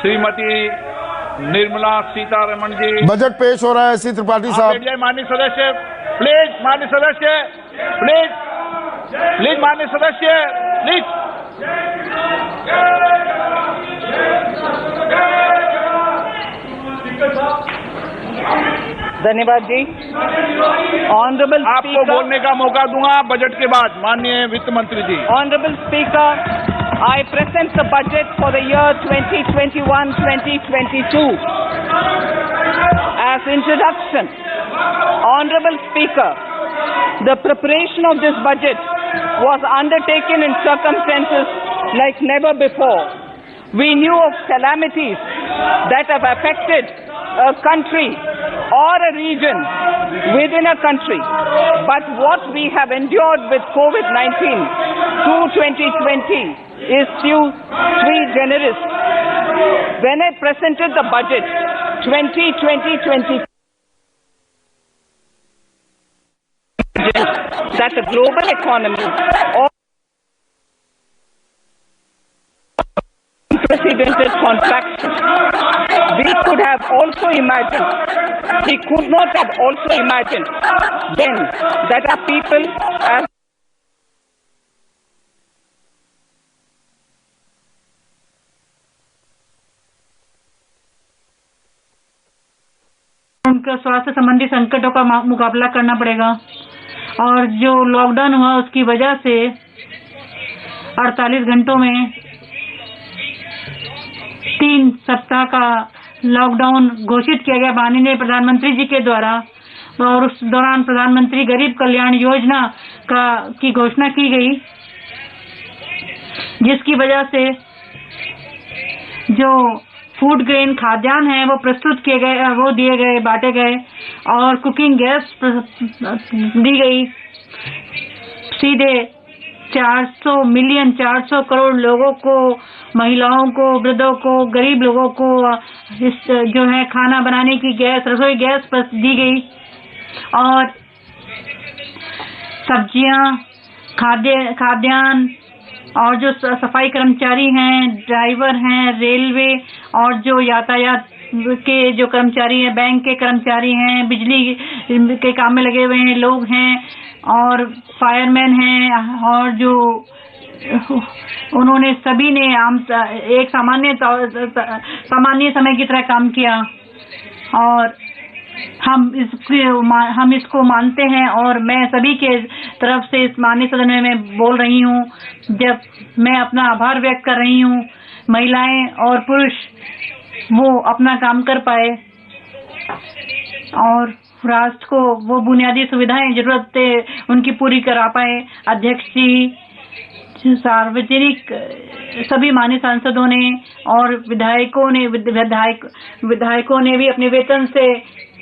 Shrimati Nirmala Sitharaman ji. Budget पेश हो रहा है श्री त्रिपाठी साहब। माननीय सदस्य प्लीज, माननीय सदस्य प्लीज, प्लीज माननीय सदस्य प्लीज। धन्यवाद जी। ऑनरेबल आपको बोलने का मौका दूंगा बजट के बाद, माननीय वित्त मंत्री जी। Honourable speaker, I present the budget for the year 2021-2022. As introduction, Honorable Speaker, the preparation of this budget was undertaken in circumstances like never before. We knew of calamities that have affected a country or a region within a country. But what we have endured with COVID-19 through 2020 is sui generis. When I presented the budget 2020-2022, that the global economy or unprecedented contraction, we could have also imagined, we could not have also imagined then that our people as उनका स्वास्थ्य संबंधी संकटों का मुकाबला करना पड़ेगा। और जो लॉकडाउन हुआ उसकी वजह से 48 घंटों में 3 सप्ताह का लॉकडाउन घोषित किया गया माननीय प्रधानमंत्री जी के द्वारा। और उस दौरान प्रधानमंत्री गरीब कल्याण योजना की घोषणा की गई, जिसकी वजह से जो फूड ग्रेन खाद्यान्न है वो प्रस्तुत किए गए, वो दिए गए, बांटे गए। और कुकिंग गैस दी गई। सीधे 400 करोड़ लोगों को, महिलाओं को, वृद्धों को, गरीब लोगों को इस जो है खाना बनाने की गैस, रसोई गैस दी गई। और सब्जियां, खाद्यान्न और जो सफाई कर्मचारी हैं, ड्राइवर हैं, रेलवे और जो यातायात के जो कर्मचारी हैं, बैंक के कर्मचारी हैं, बिजली के काम में लगे हुए हैं लोग हैं और फायरमैन हैं, और जो उन्होंने सभी ने एक सामान्य समय की तरह काम किया। और हम इसको मानते हैं और मैं सभी के तरफ से इस माननीय सदन में बोल रही हूँ, जब मैं अपना आभार व्यक्त कर रही हूँ महिलाएं और पुरुष वो अपना काम कर पाए और राष्ट्र को वो बुनियादी सुविधाएं, जरूरतें उनकी पूरी करा पाए। अध्यक्ष जी, सार्वजनिक सभी माननीय सांसदों ने और विधायकों ने भी अपने वेतन से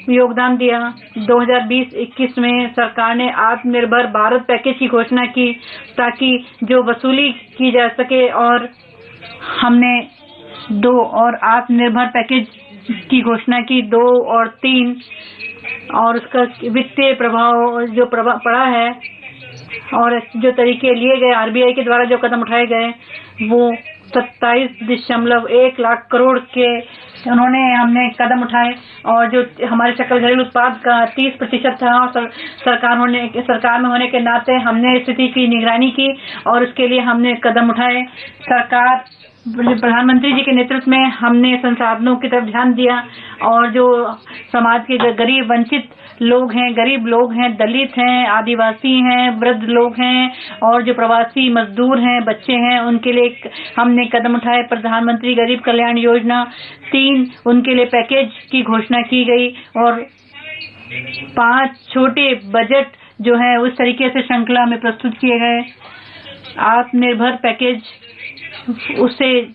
योगदान दिया। 2020-21 में सरकार ने आत्मनिर्भर भारत पैकेज की घोषणा की ताकि जो वसूली की जा सके, और हमने 2 और आत्मनिर्भर पैकेज की घोषणा की, 2 और 3, और उसका वित्तीय प्रभाव जो पड़ा है और जो तरीके लिए गए आरबीआई के द्वारा जो कदम उठाए गए वो 27.1 लाख करोड़ के हमने कदम उठाए। और जो हमारे सकल घरेलू उत्पाद का 30% था, सरकार में होने के नाते हमने स्थिति की निगरानी की और उसके लिए हमने कदम उठाए। सरकार प्रधानमंत्री जी के नेतृत्व में हमने संसाधनों की तरफ ध्यान दिया और जो समाज के गरीब वंचित लोग हैं, गरीब लोग हैं, दलित हैं, आदिवासी हैं, वृद्ध लोग हैं और जो प्रवासी मजदूर हैं, बच्चे हैं, उनके लिए हमने कदम उठाए। प्रधानमंत्री गरीब कल्याण योजना 3 उनके लिए पैकेज की घोषणा की गई और 5 छोटे बजट जो है उस तरीके से श्रृंखला में प्रस्तुत किए गए। आत्मनिर्भर पैकेज, उससे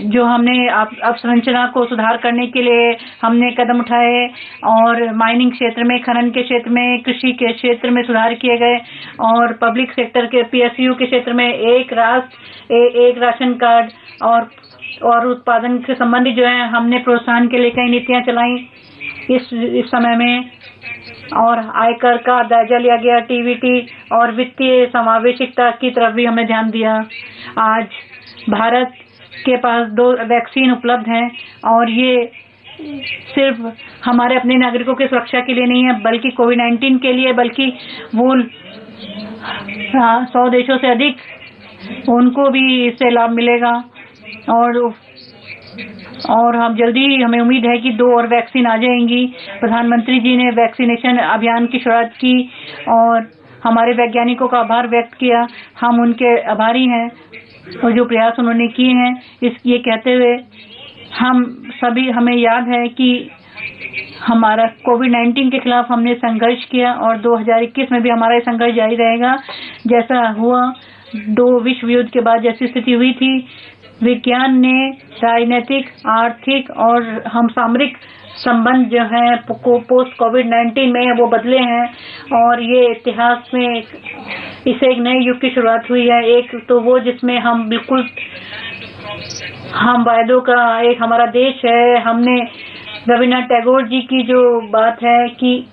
जो हमने अवसंरचना को सुधार करने के लिए हमने कदम उठाए और माइनिंग क्षेत्र में, खनन के क्षेत्र में, कृषि के क्षेत्र में सुधार किए गए और पब्लिक सेक्टर के पीएसयू के क्षेत्र में एक राष्ट्र एक राशन कार्ड और उत्पादन के संबंधी जो है हमने प्रोत्साहन के लिए कई नीतियां चलाई इस समय में। और आयकर का जायजा लिया गया, टीवीटी और वित्तीय समावेशिकता की तरफ भी हमने ध्यान दिया। आज भारत के पास 2 वैक्सीन उपलब्ध हैं और ये सिर्फ हमारे अपने नागरिकों की सुरक्षा के लिए नहीं है बल्कि कोविड-19 के लिए, बल्कि वो 100 देशों से अधिक उनको भी इससे लाभ मिलेगा। और हम जल्दी, हमें उम्मीद है कि 2 और वैक्सीन आ जाएंगी। प्रधानमंत्री जी ने वैक्सीनेशन अभियान की शुरुआत की और हमारे वैज्ञानिकों का आभार व्यक्त किया। हम उनके आभारी हैं और जो प्रयास उन्होंने किए हैं। ये कहते हुए हमें याद है कि हमारा कोविड-19 के खिलाफ हमने संघर्ष किया और 2021 में भी हमारा ये संघर्ष जारी रहेगा। जैसा हुआ 2 विश्व युद्ध के बाद जैसी स्थिति हुई थी, विज्ञान ने राजनीतिक, आर्थिक और हम सामरिक संबंध जो है पोस्ट कोविड-19 में वो बदले हैं और ये इतिहास में इसे एक नए युग की शुरुआत हुई है। एक तो वो जिसमें हम वायदों का एक हमारा देश है। हमने रविन्द्रनाथ टैगोर जी की जो बात है कि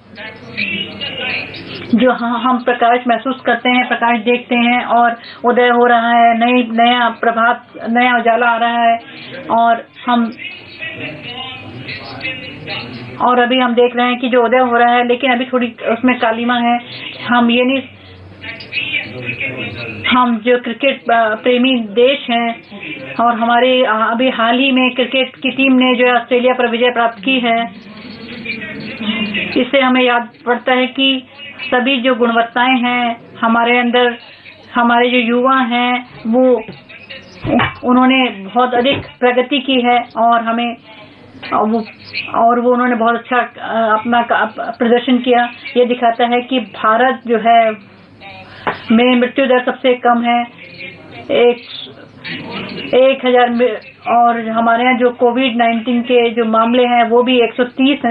जो हम प्रकाश महसूस करते हैं, प्रकाश देखते हैं और उदय हो रहा है, नया प्रभात, नया उजाला आ रहा है और अभी हम देख रहे हैं कि जो उदय हो रहा है लेकिन अभी थोड़ी उसमें कालिमा है। हम जो क्रिकेट प्रेमी देश हैं और हमारे अभी हाल ही में क्रिकेट की टीम ने जो ऑस्ट्रेलिया पर विजय प्राप्त की है, इससे हमें याद पड़ता है कि सभी जो गुणवत्ताएं हैं हमारे अंदर, हमारे जो युवा हैं वो उन्होंने बहुत अधिक प्रगति की है और वो उन्होंने बहुत अच्छा अपना प्रदर्शन किया। ये दिखाता है कि भारत जो है में मृत्यु दर सबसे कम है, 1000 और हमारे यहाँ जो कोविड-19 के जो मामले हैं वो भी 130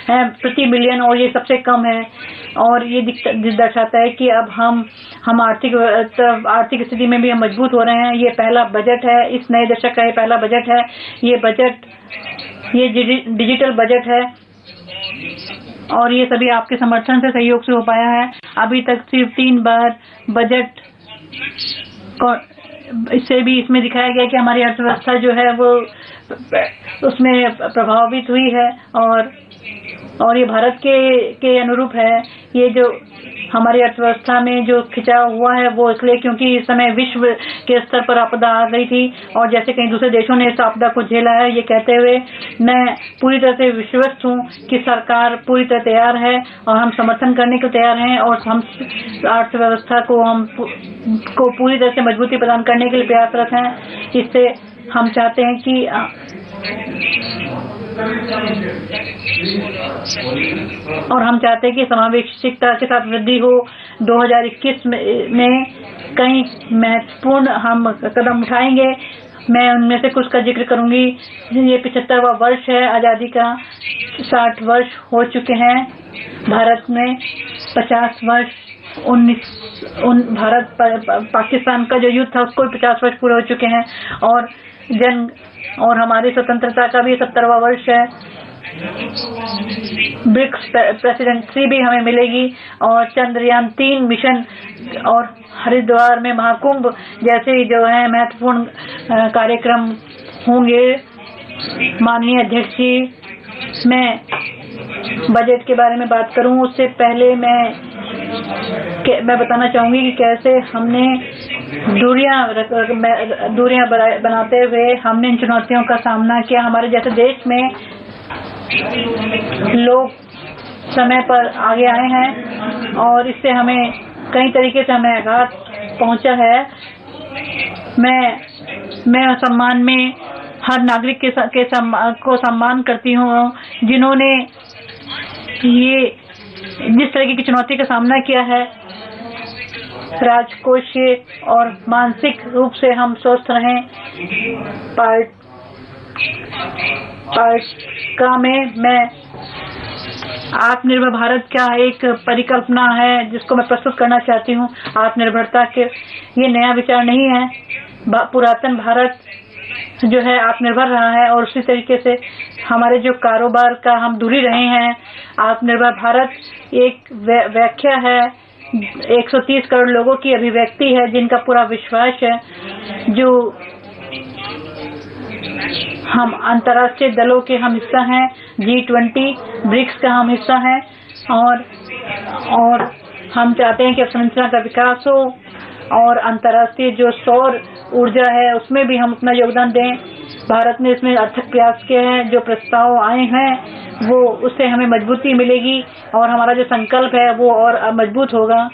हैं प्रति मिलियन और ये सबसे कम है। और ये दर्शाता है कि अब हम आर्थिक स्थिति में भी हम मजबूत हो रहे हैं। ये पहला बजट है, इस नए दशक का ये पहला बजट है। ये डिजिटल बजट है और ये सभी आपके समर्थन से, सहयोग से हो पाया है। अभी तक सिर्फ 3 बार बजट इससे भी इसमें दिखाया गया कि हमारी अर्थव्यवस्था जो है वो उसमें प्रभावित हुई है और ये भारत के अनुरूप है। ये जो हमारी अर्थव्यवस्था में जो खिंचाव हुआ है वो इसलिए क्योंकि इस समय विश्व के स्तर पर आपदा आ गई थी और जैसे कई दूसरे देशों ने इस आपदा को झेला है। ये कहते हुए मैं पूरी तरह से विश्वस्त हूँ कि सरकार पूरी तरह तैयार है और हम समर्थन करने के तैयार हैं और हम अर्थव्यवस्था को पूरी तरह से मजबूती प्रदान करने के लिए प्रयासरत हैं। इससे हम चाहते हैं कि समावेशिकता के साथ वृद्धि हो। 2021 में कई महत्वपूर्ण हम कदम उठाएंगे। मैं उनमें से कुछ का जिक्र करूंगी। ये 75वां वर्ष है आजादी का, 60 वर्ष हो चुके हैं भारत में, 50 वर्ष भारत पाकिस्तान का जो युद्ध था उसको 50 वर्ष पूरे हो चुके हैं और हमारी स्वतंत्रता का भी 70वां वर्ष है। ब्रिक्स प्रेसिडेंसी भी हमें मिलेगी और चंद्रयान 3 मिशन और हरिद्वार में महाकुंभ जैसे जो है महत्वपूर्ण कार्यक्रम होंगे। माननीय अध्यक्ष जी, मैं बजट के बारे में बात करूं उससे पहले मैं बताना चाहूंगी कि कैसे हमने दूरियां बनाते हुए हमने इन चुनौतियों का सामना किया। हमारे जैसे देश में लोग समय पर आगे आए हैं और इससे हमें कई तरीके से हमें आघात पहुंचा है। मैं सम्मान में हर नागरिक को सम्मान करती हूँ जिन्होंने ये जिस तरह की चुनौती का सामना किया है। राजकोषीय और मानसिक रूप से हम स्वस्थ रहें। पार्ट में मैं आत्मनिर्भर भारत का एक परिकल्पना है जिसको मैं प्रस्तुत करना चाहती हूँ। आत्मनिर्भरता के ये नया विचार नहीं है। पुरातन भारत जो है आत्मनिर्भर रहा है और उसी तरीके से हमारे जो कारोबार का हम दूरी रहे हैं। आत्मनिर्भर भारत एक व्याख्या है, 130 करोड़ लोगों की अभिव्यक्ति है जिनका पूरा विश्वास है, हम अंतर्राष्ट्रीय दलों के हम हिस्सा हैं, G20, ब्रिक्स का हम हिस्सा हैं और हम चाहते हैं कि अवसंरचना का विकास हो और अंतर्राष्ट्रीय जो सौर ऊर्जा है उसमें भी हम अपना योगदान दें। भारत ने इसमें अथक प्रयास किए हैं, जो प्रस्ताव आए हैं वो उससे हमें मजबूती मिलेगी और हमारा जो संकल्प है वो और मजबूत होगा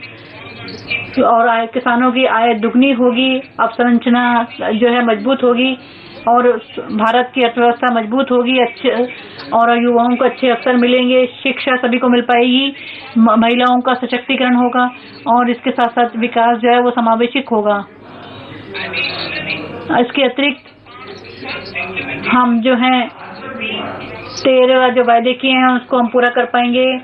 और किसानों की आय दुगनी होगी, अवसंरचना जो है मजबूत होगी और भारत की अर्थव्यवस्था मजबूत होगी, अच्छे और युवाओं को अच्छे अवसर मिलेंगे, शिक्षा सभी को मिल पाएगी, महिलाओं का सशक्तिकरण होगा और इसके साथ साथ विकास जो है वो समावेशिक होगा। इसके अतिरिक्त हम जो हैं 13 जो वायदे किए हैं उसको हम पूरा कर पाएंगे।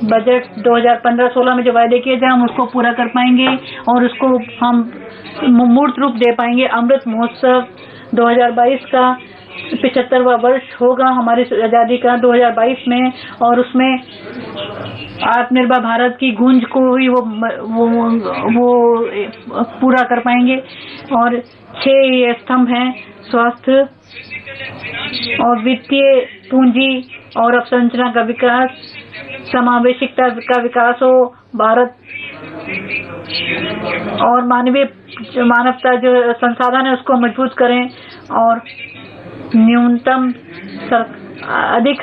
बजट 2015-16 में जो वायदे किए थे हम उसको पूरा कर पाएंगे और उसको हम मूर्त रूप दे पाएंगे। अमृत महोत्सव 2022 का 75वां वर्ष होगा हमारी आज़ादी का 2022 में और उसमें आत्मनिर्भर भारत की गूंज को ही वो पूरा कर पाएंगे और 6 ये स्तंभ हैं, स्वास्थ्य और वित्तीय पूंजी और अवसंरचना का विकास, समावेशिकता का विकास हो, भारत और मानवता जो संसाधन है उसको मजबूत करें और न्यूनतम अधिक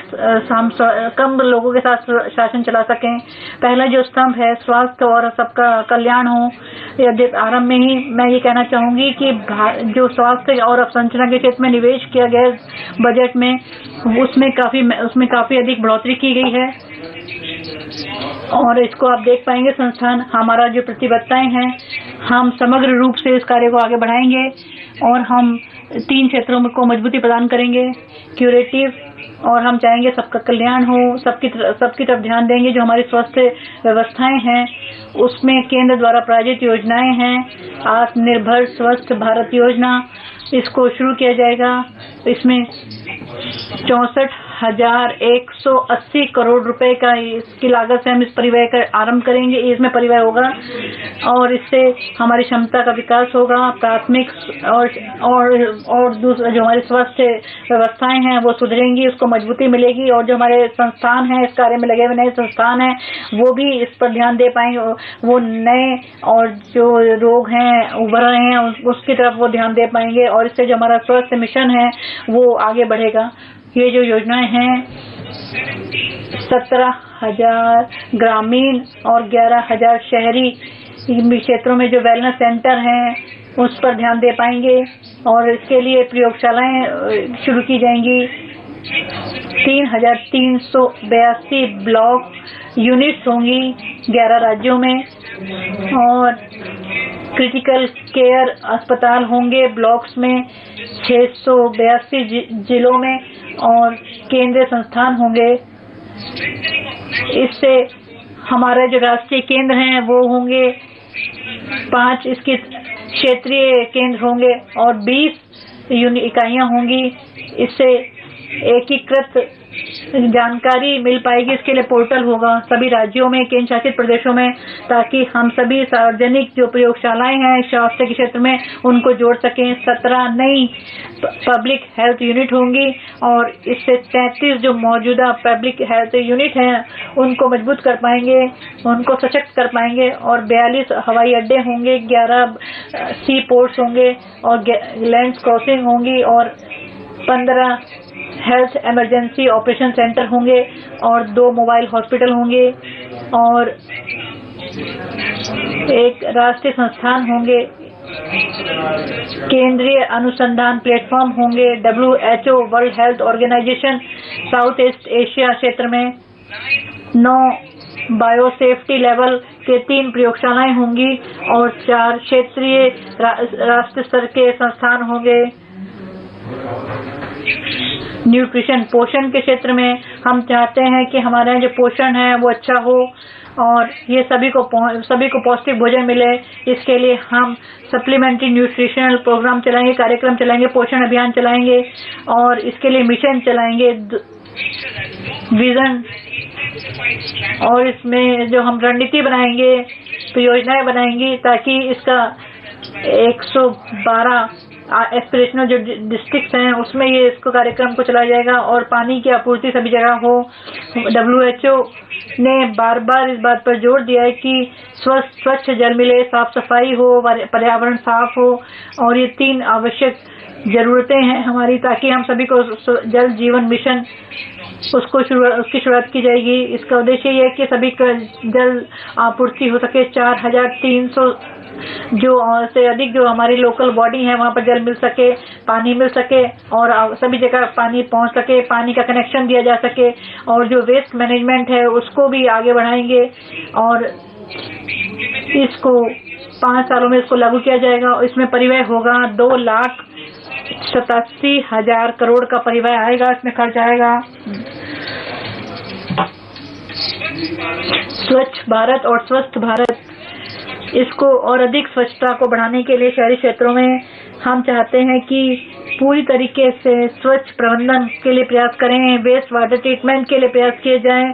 कम लोगों के साथ शासन चला सकें। पहला जो स्तंभ है स्वास्थ्य और सबका कल्याण हो, यदि आरंभ में ही मैं ये कहना चाहूंगी कि जो स्वास्थ्य और अवसंरचना के क्षेत्र में निवेश किया गया बजट में उसमें काफी अधिक बढ़ोतरी की गई है और इसको आप देख पाएंगे। संस्थान हमारा जो प्रतिबद्धताएं हैं हम समग्र रूप से इस कार्य को आगे बढ़ाएंगे और हम 3 क्षेत्रों को मजबूती प्रदान करेंगे, क्यूरेटिव और हम चाहेंगे सबका कल्याण हो, सबकी तरफ ध्यान देंगे। जो हमारी स्वास्थ्य व्यवस्थाएं हैं उसमें केंद्र द्वारा प्रायोजित योजनाएं हैं, आत्मनिर्भर स्वस्थ भारत योजना, इसको शुरू किया जाएगा। इसमें 64,180 करोड़ रुपए का इसकी लागत से हम इस परिव्यय का आरंभ करेंगे, इसमें परिव्यय होगा और इससे हमारी क्षमता का विकास होगा। प्राथमिक और दूसरा जो हमारी स्वास्थ्य व्यवस्थाएं हैं वो सुधरेंगी, उसको मजबूती मिलेगी और जो हमारे संस्थान हैं इस कार्य में लगे हुए नए संस्थान हैं वो भी इस पर ध्यान दे पाएंगे, वो नए और जो रोग हैं उभर रहे हैं उसकी तरफ वो ध्यान दे पाएंगे और इससे जो हमारा स्वास्थ्य मिशन है वो आगे बढ़ेगा। ये जो योजनाएं हैं 17,000 ग्रामीण और 11,000 शहरी क्षेत्रों में जो वेलनेस सेंटर हैं उस पर ध्यान दे पाएंगे और इसके लिए प्रयोगशालाएं शुरू की जाएंगी। 3,382 ब्लॉक यूनिट्स होंगी 11 राज्यों में और क्रिटिकल केयर अस्पताल होंगे ब्लॉक्स में 682 जिलों में और केंद्रीय संस्थान होंगे। इससे हमारे जो राष्ट्रीय केंद्र हैं वो होंगे 5, इसके क्षेत्रीय केंद्र होंगे और 20 इकाइयां होंगी। इससे एकीकृत जानकारी मिल पाएगी, इसके लिए पोर्टल होगा सभी राज्यों में, केंद्र शासित प्रदेशों में, ताकि हम सभी सार्वजनिक जो प्रयोगशालाएं हैं स्वास्थ्य के क्षेत्र में उनको जोड़ सकें। 17 नई पब्लिक हेल्थ यूनिट होंगी और इससे 33 जो मौजूदा पब्लिक हेल्थ यूनिट हैं उनको मजबूत कर पाएंगे, उनको सशक्त कर पाएंगे और 42 हवाई अड्डे होंगे, 11 सी पोर्ट्स होंगे और लैंड क्रॉसिंग होंगी और 15 हेल्थ इमरजेंसी ऑपरेशन सेंटर होंगे और 2 मोबाइल हॉस्पिटल होंगे और एक राष्ट्रीय संस्थान होंगे, केंद्रीय अनुसंधान प्लेटफॉर्म होंगे, WHO world health organization south east Asia क्षेत्र में 9 बायोसेफ्टी लेवल के 3 प्रयोगशालाएं होंगी और 4 क्षेत्रीय राष्ट्रीय स्तर के संस्थान होंगे। न्यूट्रिशन पोषण के क्षेत्र में हम चाहते हैं कि हमारे यहाँ जो पोषण है वो अच्छा हो और ये सभी को पौष्टिक भोजन मिले। इसके लिए हम सप्लीमेंट्री न्यूट्रिशनल प्रोग्राम चलाएंगे, कार्यक्रम चलाएंगे, पोषण अभियान चलाएंगे और इसके लिए मिशन चलाएंगे, विजन और इसमें जो हम रणनीति बनाएंगे तो योजनाएं बनाएंगी ताकि इसका 112 एस्पिरेशनल जो डिस्ट्रिक्ट्स हैं उसमें ये इसको कार्यक्रम को चलाया जाएगा और पानी की आपूर्ति सभी जगह हो। WHO ने बार बार इस बात पर जोर दिया है कि स्वच्छ जल मिले, साफ सफाई हो, पर्यावरण साफ हो, और ये 3 आवश्यक जरूरतें हैं हमारी, ताकि हम सभी को जल जीवन मिशन उसकी शुरुआत की जाएगी। इसका उद्देश्य ये है कि सभी का जल आपूर्ति हो सके। 4300 जो से अधिक जो हमारी लोकल बॉडी है वहाँ पर जल मिल सके, पानी मिल सके और सभी जगह पानी पहुँच सके, पानी का कनेक्शन दिया जा सके। और जो वेस्ट मैनेजमेंट है उसको भी आगे बढ़ाएंगे और इसको 5 सालों में इसको लागू किया जाएगा। इसमें परिव्यय होगा 2,87,000 करोड़ का परिव्यय आएगा, इसमें खर्च आएगा। स्वच्छ भारत और स्वस्थ भारत, इसको और अधिक स्वच्छता को बढ़ाने के लिए शहरी क्षेत्रों में हम चाहते हैं कि पूरी तरीके से स्वच्छ प्रबंधन के लिए प्रयास करें, वेस्ट वाटर ट्रीटमेंट के लिए प्रयास किए जाएं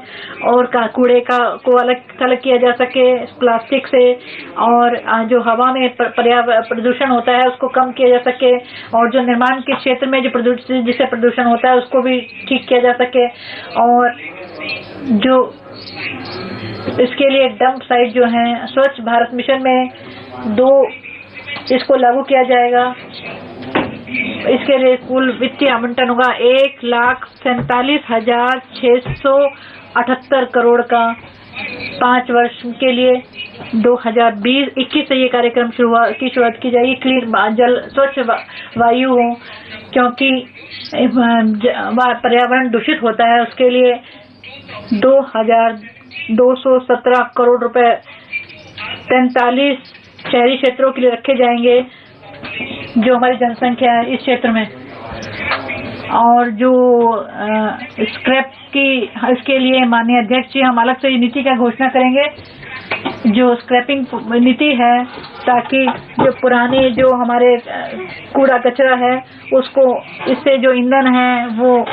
और कूड़े को अलग किया जा सके प्लास्टिक से, और जो हवा में प्रदूषण होता है उसको कम किया जा सके, और जो निर्माण के क्षेत्र में जो जिससे प्रदूषण होता है उसको भी ठीक किया जा सके। और जो इसके लिए डंप साइट जो है स्वच्छ भारत मिशन में 2 इसको लागू किया जाएगा। इसके लिए कुल वित्तीय आवंटन होगा 1,47,678 करोड़ का 5 वर्ष के लिए। 2020-21 से ये कार्यक्रम की शुरुआत की जाएगी। क्लीन जल, स्वच्छ वायु हो, क्योंकि पर्यावरण दूषित होता है, उसके लिए 2,217 करोड़ रुपए 43 शहरी क्षेत्रों के लिए रखे जाएंगे जो हमारी जनसंख्या है इस क्षेत्र में। और जो स्क्रैप की, इसके लिए माननीय अध्यक्ष जी हम अलग से नीति का घोषणा करेंगे, जो स्क्रैपिंग नीति है, ताकि जो पुराने जो हमारे कूड़ा कचरा है उसको, इससे जो ईंधन है वो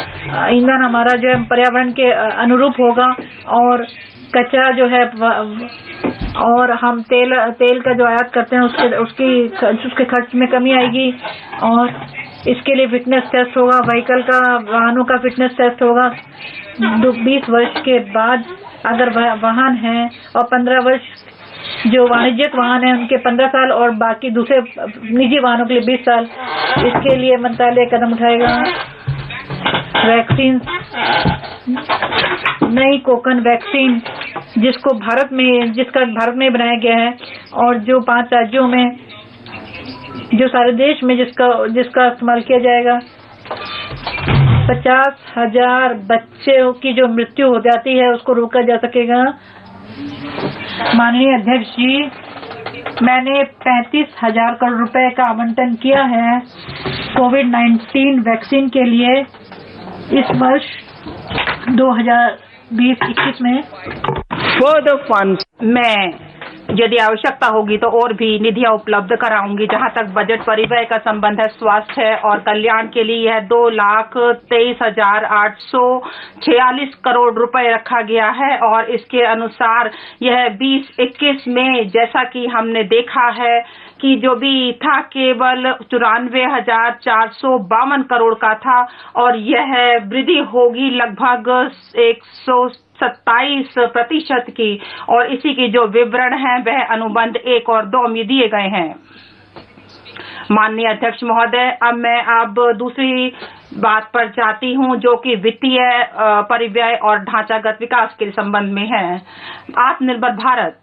ईंधन हमारा जो है पर्यावरण के अनुरूप होगा, और कचरा जो है और हम तेल का जो आयात करते हैं उसके खर्च में कमी आएगी। और इसके लिए फिटनेस टेस्ट होगा, व्हीकल का, वाहनों का फिटनेस टेस्ट होगा। 20 वर्ष के बाद अगर वाहन है, और 15 वर्ष जो वाणिज्यिक वाहन है उनके 15 साल, और बाकी दूसरे निजी वाहनों के लिए 20 साल। इसके लिए मंत्रालय कदम उठाएगा। वैक्सीन, नई कोकन वैक्सीन जिसका भारत में बनाया गया है, और जो 5 राज्यों में, जो सारे देश में जिसका इस्तेमाल किया जाएगा। 50,000 बच्चों की जो मृत्यु हो जाती है उसको रोका जा सकेगा। माननीय अध्यक्ष जी, मैंने 35,000 करोड़ रुपए का आवंटन किया है कोविड-19 वैक्सीन के लिए इस वर्ष 2020-21 में। Further funds, मैं यदि आवश्यकता होगी तो और भी निधियां उपलब्ध कराऊंगी। जहां तक बजट परिव्यय का संबंध है, स्वास्थ्य और कल्याण के लिए यह 2,23,846 करोड़ रुपए रखा गया है, और इसके अनुसार यह 2021 में जैसा कि हमने देखा है कि जो भी था केवल 94,452 करोड़ का था, और यह वृद्धि होगी लगभग 127% की। और इसी की जो विवरण है वह अनुबंध 1 और 2 में दिए गए हैं। माननीय अध्यक्ष महोदय, अब मैं दूसरी बात पर जाती हूं, जो कि वित्तीय परिव्यय और ढांचागत विकास के संबंध में है। आत्मनिर्भर भारत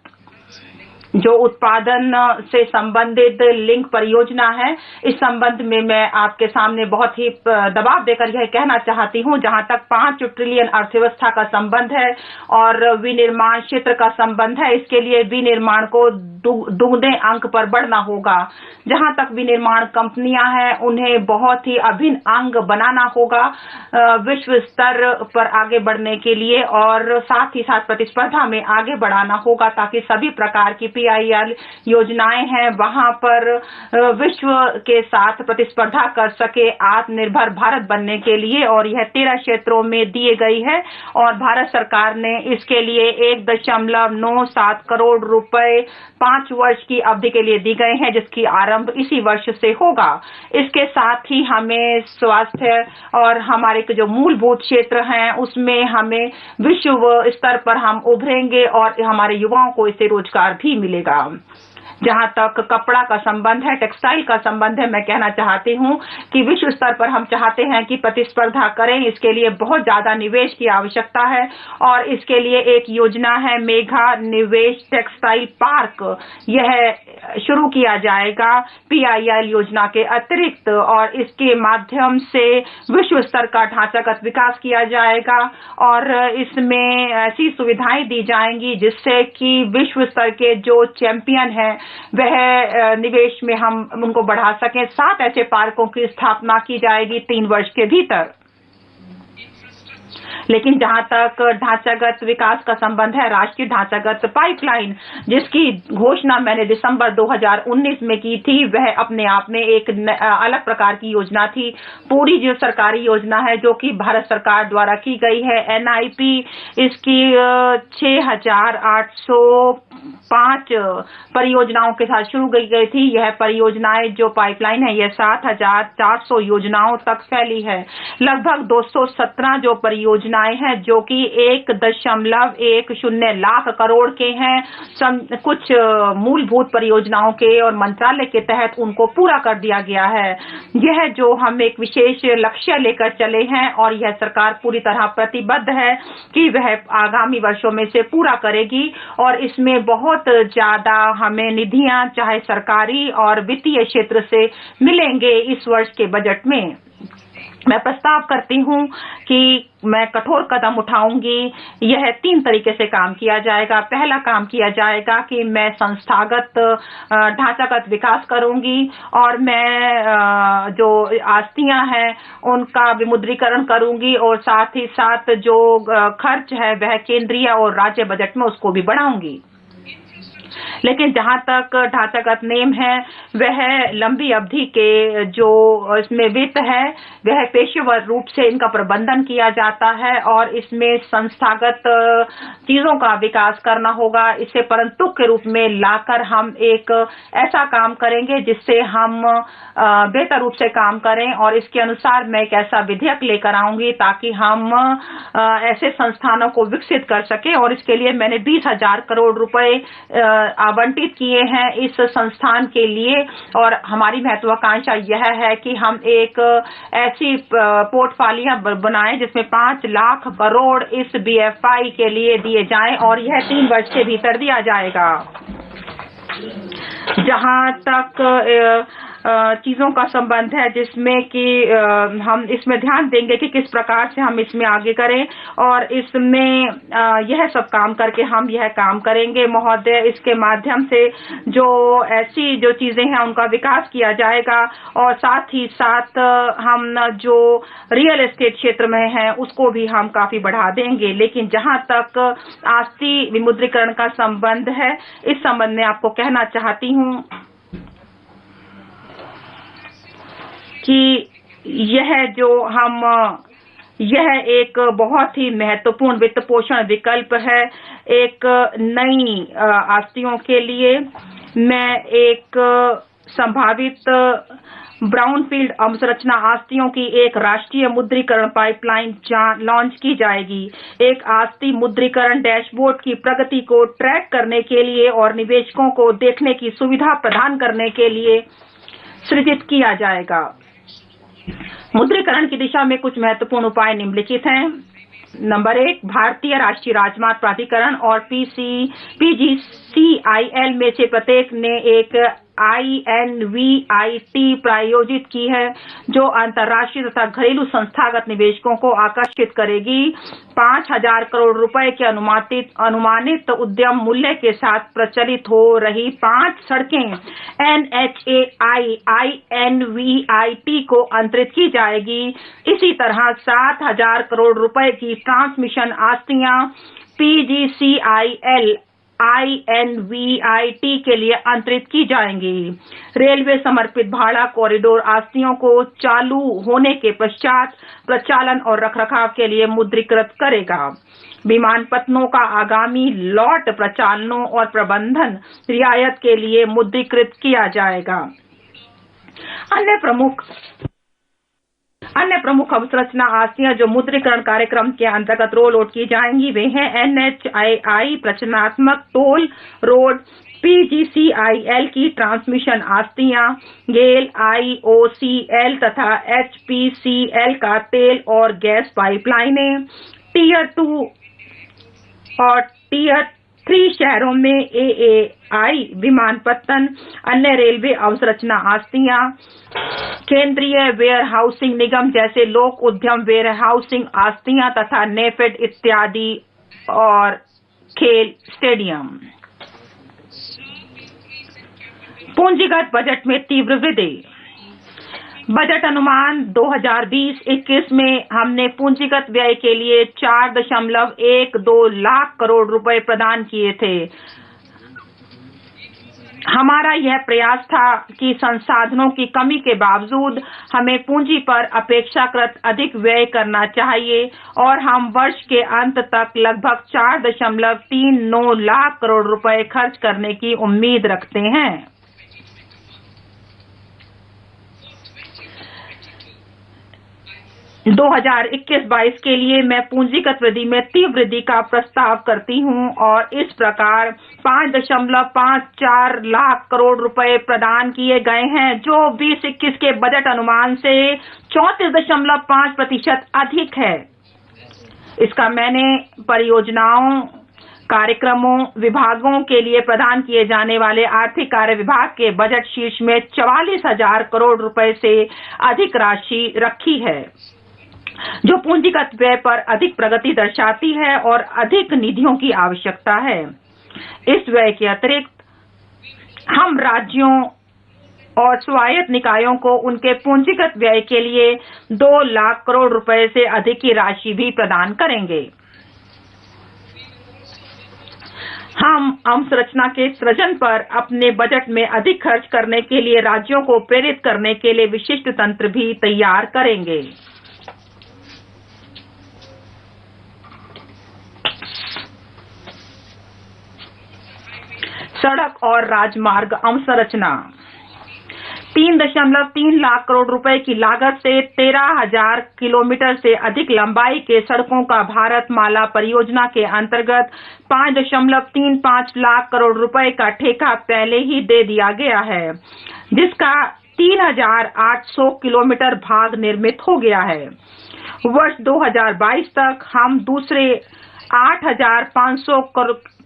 जो उत्पादन से संबंधित लिंक परियोजना है, इस संबंध में मैं आपके सामने बहुत ही दबाव देकर यह कहना चाहती हूं, जहां तक 5 ट्रिलियन अर्थव्यवस्था का संबंध है और विनिर्माण क्षेत्र का संबंध है, इसके लिए विनिर्माण को दुगने अंक पर बढ़ना होगा। जहां तक विनिर्माण कंपनियां हैं उन्हें बहुत ही अभिन्न अंग बनाना होगा विश्व स्तर पर आगे बढ़ने के लिए, और साथ ही साथ प्रतिस्पर्धा में आगे बढ़ाना होगा, ताकि सभी प्रकार की PIL योजनाएं हैं वहां पर विश्व के साथ प्रतिस्पर्धा कर सके आत्मनिर्भर भारत बनने के लिए, और यह 13 क्षेत्रों में दिए गई है और भारत सरकार ने इसके लिए 1.97 करोड़ रुपए 5 वर्ष की अवधि के लिए दी गए हैं, जिसकी आरंभ इसी वर्ष से होगा। इसके साथ ही हमें स्वास्थ्य और हमारे जो मूलभूत क्षेत्र हैं उसमें हमें विश्व स्तर पर हम उभरेंगे और हमारे युवाओं को इससे रोजगार भी मिलेगा। जहां तक कपड़ा का संबंध है, टेक्सटाइल का संबंध है, मैं कहना चाहती हूं कि विश्व स्तर पर हम चाहते हैं कि प्रतिस्पर्धा करें, इसके लिए बहुत ज्यादा निवेश की आवश्यकता है और इसके लिए एक योजना है मेगा निवेश टेक्सटाइल पार्क। यह शुरू किया जाएगा PIL योजना के अतिरिक्त और इसके माध्यम से विश्व स्तर का ढांचागत विकास किया जाएगा और इसमें ऐसी सुविधाएं दी जाएंगी जिससे कि विश्व स्तर के जो चैंपियन हैं वह निवेश में हम उनको बढ़ा सकें। 7 ऐसे पार्कों की स्थापना की जाएगी 3 वर्ष के भीतर। लेकिन जहां तक ढांचागत विकास का संबंध है, राष्ट्रीय ढांचागत पाइपलाइन जिसकी घोषणा मैंने दिसंबर 2019 में की थी, वह अपने आप में एक अलग प्रकार की योजना थी। पूरी जो सरकारी योजना है जो कि भारत सरकार द्वारा की गई है NIP, इसकी 6,805 परियोजनाओं के साथ शुरू की गई थी। यह परियोजनाएं जो पाइपलाइन है यह 7,400 योजनाओं तक फैली है। लगभग 217 जो परियोजनाएं हैं जो कि 1.10 लाख करोड़ के हैं, कुछ मूलभूत परियोजनाओं के और मंत्रालय के तहत उनको पूरा कर दिया गया है। यह जो हम एक विशेष लक्ष्य लेकर चले हैं और यह सरकार पूरी तरह प्रतिबद्ध है कि वह आगामी वर्षों में से पूरा करेगी और इसमें बहुत ज्यादा हमें निधियां चाहे सरकारी और वित्तीय क्षेत्र से मिलेंगे इस वर्ष के बजट में। मैं प्रस्ताव करती हूं कि मैं कठोर कदम उठाऊंगी। यह 3 तरीके से काम किया जाएगा। पहला काम किया जाएगा कि मैं संस्थागत ढांचागत विकास करूंगी और मैं जो आस्तियां हैं उनका विमुद्रीकरण करूंगी और साथ ही साथ जो खर्च है वह केंद्रीय और राज्य बजट में उसको भी बढ़ाऊंगी। लेकिन जहां तक ढांचागत नियम है वह लंबी अवधि के जो इसमें वित्त है वह पेशेवर रूप से इनका प्रबंधन किया जाता है और इसमें संस्थागत चीजों का विकास करना होगा। इसे परंतु के रूप में लाकर हम एक ऐसा काम करेंगे जिससे हम बेहतर रूप से काम करें और इसके अनुसार मैं एक ऐसा विधेयक लेकर आऊंगी ताकि हम ऐसे संस्थानों को विकसित कर सके और इसके लिए मैंने 20,000 करोड़ रुपए आवंटित किए हैं इस संस्थान के लिए। और हमारी महत्वाकांक्षा यह है कि हम एक ऐसी पोर्टफोलियो बनाएं जिसमें 5 लाख करोड़ इस BFI के लिए दिए जाएं और यह 3 वर्ष के भीतर दिया जाएगा। जहां तक चीजों का संबंध है जिसमें कि हम इसमें ध्यान देंगे कि किस प्रकार से हम इसमें आगे करें और इसमें यह सब काम करके हम यह काम करेंगे महोदय। इसके माध्यम से जो ऐसी जो चीजें हैं उनका विकास किया जाएगा और साथ ही साथ हम जो रियल एस्टेट क्षेत्र में है उसको भी हम काफी बढ़ा देंगे। लेकिन जहां तक आस्ति विमुद्रीकरण का संबंध है, इस संबंध में आपको कहना चाहती हूं कि यह एक बहुत ही महत्वपूर्ण वित्त पोषण विकल्प है एक नई आस्तियों के लिए। मैं एक संभावित ब्राउनफील्ड अवसंरचना आस्तियों की एक राष्ट्रीय मुद्रीकरण पाइपलाइन लॉन्च की जाएगी। एक आस्ति मुद्रीकरण डैशबोर्ड की प्रगति को ट्रैक करने के लिए और निवेशकों को देखने की सुविधा प्रदान करने के लिए सृजित किया जाएगा। मुद्रीकरण की दिशा में कुछ महत्वपूर्ण उपाय निम्नलिखित हैं। नंबर 1, भारतीय राष्ट्रीय राजमार्ग प्राधिकरण और PGCIL में से प्रत्येक ने एक INVIT प्रायोजित की है जो अंतर्राष्ट्रीय तथा घरेलू संस्थागत निवेशकों को आकर्षित करेगी। 5,000 करोड़ रुपए के अनुमानित उद्यम मूल्य के साथ प्रचलित हो रही 5 सड़कें NHAI INVIT को अंतरित की जाएगी। इसी तरह 7,000 करोड़ रुपए की ट्रांसमिशन आस्तियां PGCIL INVIT के लिए अंतरित की जाएंगी। रेलवे समर्पित भाड़ा कॉरिडोर आस्तियों को चालू होने के पश्चात प्रचालन और रखरखाव के लिए मुद्रीकृत करेगा। विमानपत्तनों का आगामी लॉट प्रचालनों और प्रबंधन रियायत के लिए मुद्रीकृत किया जाएगा। अन्य प्रमुख अवसंरचना आस्तियां जो मुद्रीकरण कार्यक्रम के अंतर्गत रोल आउट की जाएंगी वे हैं NHII प्रचनात्मक टोल रोड, PGCIL की ट्रांसमिशन आस्तियां, गेल IOCL तथा HPCL का तेल और गैस पाइपलाइनें, टीयर 2 और टीयर 3 शहरों में AAI विमानपत्तन, अन्य रेलवे अवसंरचना आस्तियां, केंद्रीय वेयर हाउसिंग निगम जैसे लोक उद्यम वेयर हाउसिंग आस्तियां तथा नेफेड इत्यादि और खेल स्टेडियम। पूंजीगत बजट में तीव्र वृद्धि। बजट अनुमान 2020-21 में हमने पूंजीगत व्यय के लिए 4.12 लाख करोड़ रुपए प्रदान किए थे। हमारा यह प्रयास था कि संसाधनों की कमी के बावजूद हमें पूंजी पर अपेक्षाकृत अधिक व्यय करना चाहिए और हम वर्ष के अंत तक लगभग 4.39 लाख करोड़ रुपए खर्च करने की उम्मीद रखते हैं। – 2021-22 के लिए मैं पूंजीगत वृद्धि में तीव्र वृद्धि का प्रस्ताव करती हूं और इस प्रकार 5.54 लाख करोड़ रुपए प्रदान किए गए हैं, जो 2021 के बजट अनुमान से 34.5% अधिक है। इसका मैंने परियोजनाओं, कार्यक्रमों, विभागों के लिए प्रदान किए जाने वाले आर्थिक कार्य विभाग के बजट शीर्ष में 44,000 करोड़ रुपए से अधिक राशि रखी है, जो पूंजीगत व्यय पर अधिक प्रगति दर्शाती है और अधिक निधियों की आवश्यकता है। इस व्यय के अतिरिक्त हम राज्यों और स्वायत्त निकायों को उनके पूंजीगत व्यय के लिए 2 लाख करोड़ रुपए से अधिक की राशि भी प्रदान करेंगे। हम अवसंरचना के सृजन पर अपने बजट में अधिक खर्च करने के लिए राज्यों को प्रेरित करने के लिए विशिष्ट तंत्र भी तैयार करेंगे। सड़क और राजमार्ग अवसंरचना। 3.3 लाख करोड़ रुपए की लागत से 13,000 किलोमीटर से अधिक लंबाई के सड़कों का भारतमाला परियोजना के अंतर्गत 5.35 लाख करोड़ रुपए का ठेका पहले ही दे दिया गया है, जिसका 3,800 किलोमीटर भाग निर्मित हो गया है। वर्ष 2022 तक हम दूसरे 8,500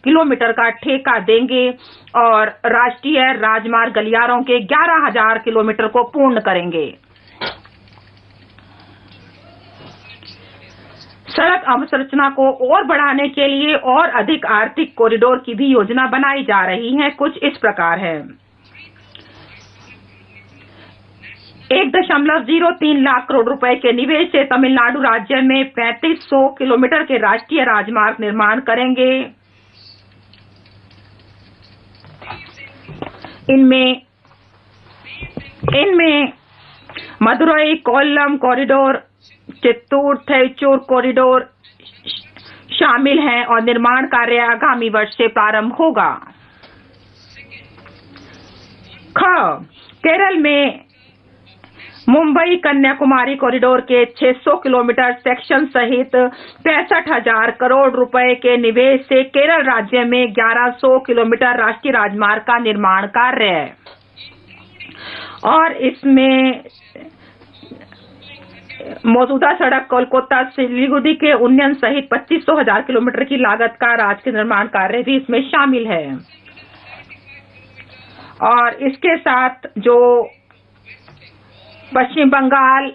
किलोमीटर का ठेका देंगे और राष्ट्रीय राजमार्ग गलियारों के 11,000 किलोमीटर को पूर्ण करेंगे। सड़क अवसंरचना को और बढ़ाने के लिए और अधिक आर्थिक कॉरिडोर की भी योजना बनाई जा रही है। कुछ इस प्रकार है। 1.03 लाख करोड़ रुपए के निवेश से तमिलनाडु राज्य में 3500 किलोमीटर के राष्ट्रीय राजमार्ग निर्माण करेंगे। इनमें मदुरई कोल्लम कॉरिडोर, चित्तूर थैचूर कॉरिडोर शामिल हैं और निर्माण कार्य आगामी वर्ष से प्रारंभ होगा। केरल में मुंबई कन्याकुमारी कॉरिडोर के 600 किलोमीटर सेक्शन सहित 65,000 करोड़ रुपए के निवेश से केरल राज्य में 1100 किलोमीटर राष्ट्रीय राजमार्ग का निर्माण कार्य है और इसमें मौजूदा सड़क कोलकाता सिलीगुड़ी के उन्नयन सहित 25,000 किलोमीटर की लागत का राजकीय निर्माण कार्य भी इसमें शामिल है। और इसके साथ जो पश्चिम बंगाल